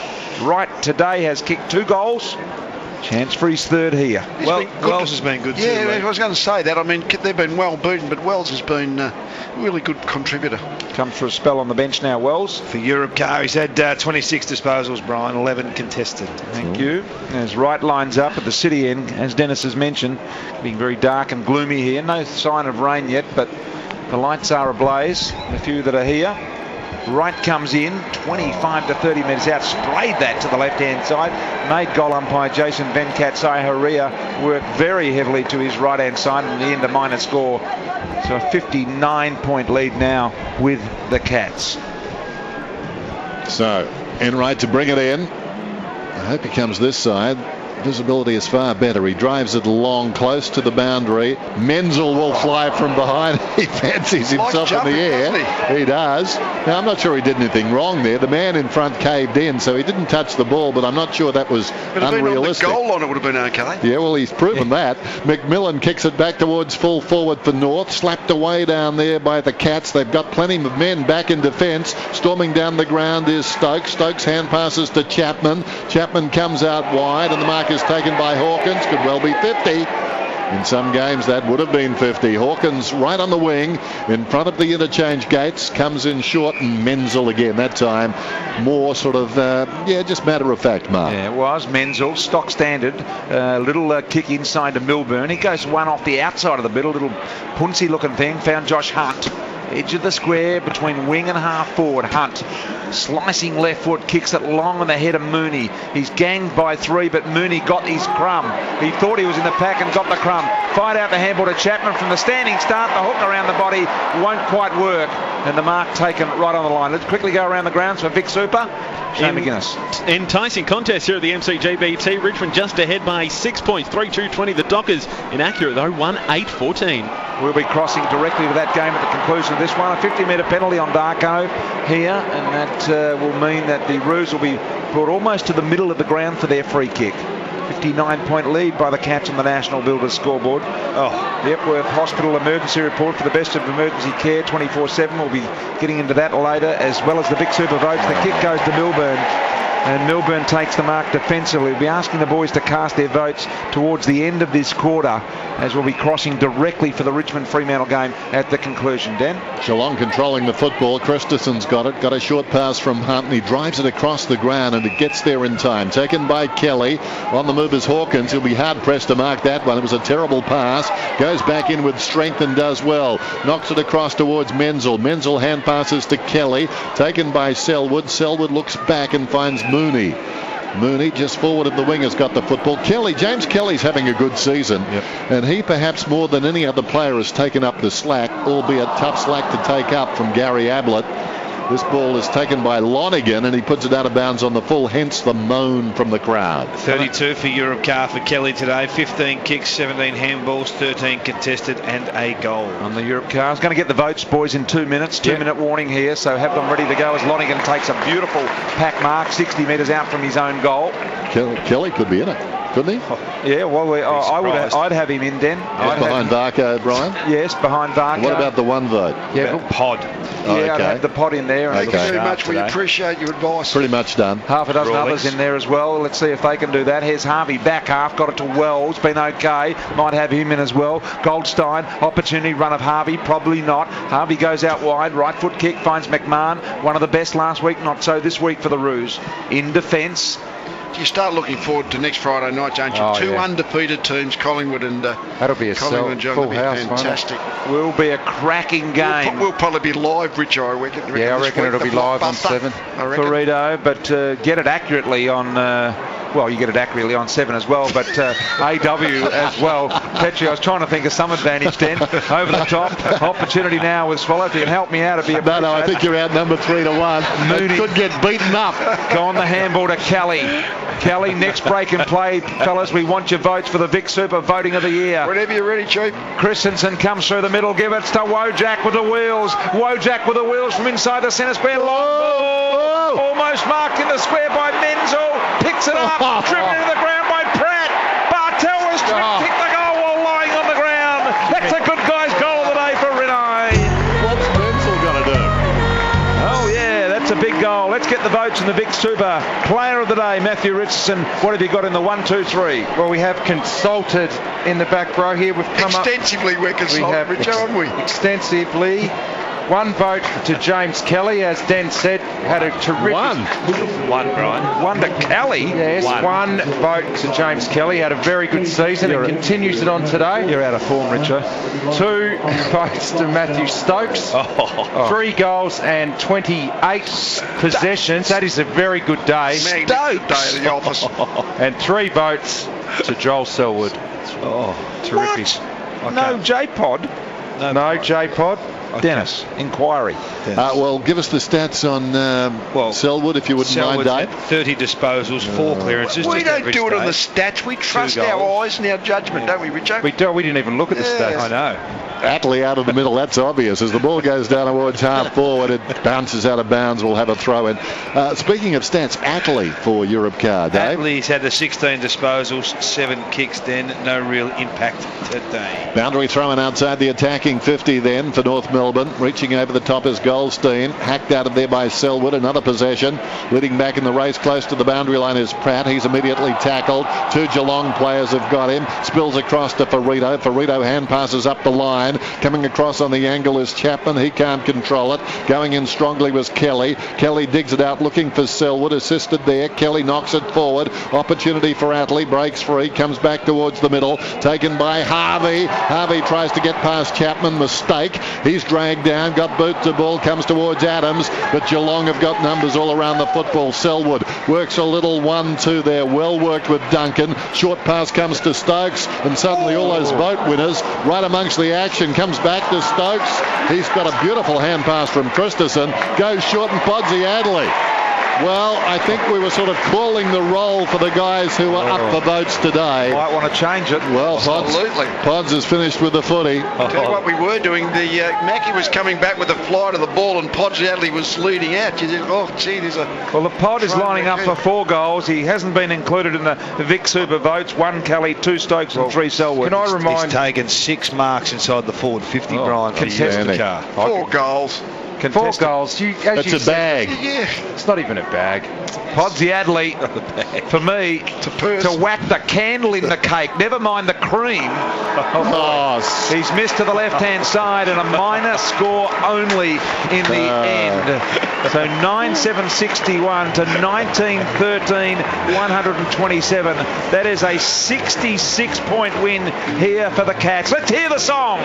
Wright today has kicked 2 goals. Chance for his third here. Wells has been good too. Yeah, I was going to say that. I mean, they've been well beaten, but Wells has been a really good contributor. Comes for a spell on the bench now, Wells. For Europe Car, he's had 26 disposals, Brian, 11 contested. Thank you. As Wright lines up at the city end, as Dennis has mentioned, being very dark and gloomy here. No sign of rain yet, but the lights are ablaze. A few that are here. Wright comes in, 25 to 30 metres out, sprayed that to the left-hand side, made goal umpire Jason Venkatsai-Haria work very heavily to his right-hand side, and in the end a minor score. So a 59-point lead now with the Cats. So, Enright to bring it in. I hope he comes this side. Visibility is far better. He drives it long, close to the boundary. Menzel will fly from behind. He fancies himself in the air. He does. Now, I'm not sure he did anything wrong there. The man in front caved in, so he didn't touch the ball, but I'm not sure that was unrealistic. Been on the goal line, it would have been okay. Yeah, well, he's proven that. McMillan kicks it back towards full forward for North. Slapped away down there by the Cats. They've got plenty of men back in defence. Storming down the ground is Stokes. Stokes hand passes to Chapman. Chapman comes out wide, and the mark is taken by Hawkins. Could well be 50. In some games that would have been 50. Hawkins right on the wing in front of the interchange gates, comes in short, and Menzel again that time more sort of just matter of fact, Mark. Yeah, it was Menzel, stock standard, little kick inside to Melbourne. He goes one off the outside of the middle, little punsy looking thing, found Josh Hunt. Edge of the square between wing and half forward. Hunt slicing left foot, kicks it long on the head of Mooney. He's ganged by 3, but Mooney got his crumb. He thought he was in the pack and got the crumb. Fired out the handball to Chapman from the standing start. The hook around the body won't quite work, and the mark taken right on the line. Let's quickly go around the grounds for Vic Super. Shane McGuinness. Enticing contest here at the MCGBT. Richmond just ahead by 6 points, 3-2-20. The Dockers inaccurate though, 1-8-14. We'll be crossing directly to that game at the conclusion of this one. A 50-metre penalty on Darko here, and that will mean that the Roos will be brought almost to the middle of the ground for their free kick. 59-point lead by the Cats on the National Builders scoreboard. The Epworth Hospital emergency report for the best of emergency care 24/7. We'll be getting into that later, as well as the Vic Super votes. The kick goes to Melbourne, and Melbourne takes the mark defensively. We'll be asking the boys to cast their votes towards the end of this quarter, as we'll be crossing directly for the Richmond Fremantle game at the conclusion. Dan? Geelong controlling the football. Christensen's got it. Got a short pass from Hunt, and he drives it across the ground, and it gets there in time. Taken by Kelly. On the move is Hawkins. He'll be hard-pressed to mark that one. It was a terrible pass. Goes back in with strength and does well. Knocks it across towards Menzel. Menzel hand passes to Kelly. Taken by Selwood. Selwood looks back and finds Mooney. Mooney just forward of the wing has got the football. Kelly, James Kelly's having a good season, and he perhaps more than any other player has taken up the slack, albeit tough slack to take up from Gary Ablett. This ball is taken by Lonigan, and he puts it out of bounds on the full, hence the moan from the crowd. 32 for Europcar for Kelly today. 15 kicks, 17 handballs, 13 contested, and a goal. On the Europcar. I was going to get the votes, boys, in 2 minutes. 2-minute warning here, so have them ready to go as Lonigan takes a beautiful pack mark, 60 metres out from his own goal. Kelly could be in it, couldn't he? Yeah, well, I'd have him in, Den. Behind Varco, Brian? Yes, behind Varco. What about the one vote? Yeah, Pod. I'd have the Pod in there. Thank you very much. We appreciate your advice. Pretty much done. Half a dozen others in there as well. Let's see if they can do that. Here's Harvey, back half, got it to Wells, been okay. Might have him in as well. Goldstein, opportunity, run of Harvey, probably not. Harvey goes out wide, right foot kick, finds McMahon. One of the best last week, not so this week for the Roos. In defence. You start looking forward to next Friday night, don't you? Two undefeated teams, Collingwood and that'll be a full house, fantastic. Will be a cracking game. We'll probably be live, Rich, I reckon. Yeah, I reckon it'll be live on 7. Ferrito, but get it accurately on... well, you get it accurately on 7 as well, but AW as well. Petrie, I was trying to think of some advantage then. Over the top. Opportunity now was swallowed. If you can help me out, it'd be a... No, I think you're outnumbered 3-1. Mooney could get beaten up. Go on the handball to Kelly. Kelly, next break and play, fellas. We want your votes for the Vic Super voting of the year. Whenever you're ready, Chief. Christensen comes through the middle. Give it to Wojak with the wheels. Wojak with the wheels from inside the centre square. Long ball. Almost marked in the square by Menzel. Picks it up. Driven into the ground by Pratt. Bartel was kicked the goal while lying on the ground. That's a good guy's goal of the day for Renai. What's Menzel going to do? Oh, yeah, that's a big goal. Let's get the votes in the Vic Super. Player of the day, Matthew Richardson. What have you got in the 1, 2, 3? Well, we have consulted in the back row here. We've come extensively, we're consulted, Richard, haven't we? Extensively. 1 vote to James Kelly, as Den said, had a terrific... One, Brian. 1 to Kelly? Yes, 1 vote to James Kelly. Had a very good season and continues it on today. You're out of form, Richard. 2 votes to Matthew Stokes. 3 goals and 28 possessions. That is a very good day. Stokes! Day at the office. And 3 votes to Joel Selwood. Terrific. Okay. No J-Pod? No J-Pod. Dennis, inquiry. Well, give us the stats on Selwood, if you wouldn't mind, Dave. 30 disposals, 4 clearances. We don't do it on the stats. We trust our eyes and our judgment, don't we, Richard? We do. We didn't even look at the stats. I know. Attlee out of the middle, that's obvious. As the ball goes down towards half forward, it bounces out of bounds. We'll have a throw in. Speaking of stats, Attlee for Europcar, Dave. Attlee's had the 16 disposals, 7 kicks then, no real impact today. Boundary throw in outside the attacking 50 then for North Melbourne. Reaching over the top is Goldstein. Hacked out of there by Selwood. Another possession. Leading back in the race close to the boundary line is Pratt. He's immediately tackled. 2 Geelong players have got him. Spills across to Ferrito. Ferrito hand passes up the line. Coming across on the angle is Chapman. He can't control it. Going in strongly was Kelly. Kelly digs it out looking for Selwood. Assisted there. Kelly knocks it forward. Opportunity for Attlee. Breaks free. Comes back towards the middle. Taken by Harvey. Harvey tries to get past Chapman. Mistake. He's dragged down. Got boot to ball. Comes towards Adams. But Geelong have got numbers all around the football. Selwood works a little 1-2 there. Well worked with Duncan. Short pass comes to Stokes. And suddenly all those vote winners right amongst the action. Comes back to Stokes. He's got a beautiful hand pass from Christensen. Goes short and Podsy Adley. Well, I think we were sort of calling the roll for the guys who are up for votes today. Might want to change it. Well, Pods has finished with the footy. Tell you what we were doing. Mackie was coming back with a fly to the ball and Pods Adley was leading out. You think, oh, gee, there's a... Well, the Pod is lining up for 4 goals. He hasn't been included in the Vic Super votes. 1 Kelly, 2 Stokes and 3 Selwood. Can I remind... He's taken 6 marks inside the forward 50, Brian, for the car. 4 goals. 4 goals. That's a bag. Yeah. It's not even a bag. Podsy Adley, for me, to whack the candle in the cake, never mind the cream. He's missed to the left-hand side and a minor score only in the end. So 9-7-61 to 19-13, 127. That is a 66-point win here for the Cats. Let's hear the song.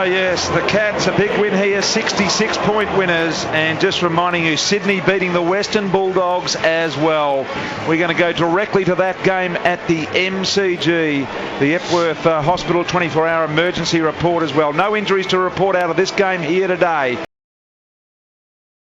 Yes, the Cats, a big win here, 66-point winners. And just reminding you, Sydney beating the Western Bulldogs as well. We're going to go directly to that game at the MCG, the Epworth Hospital 24-hour emergency report as well. No injuries to report out of this game here today.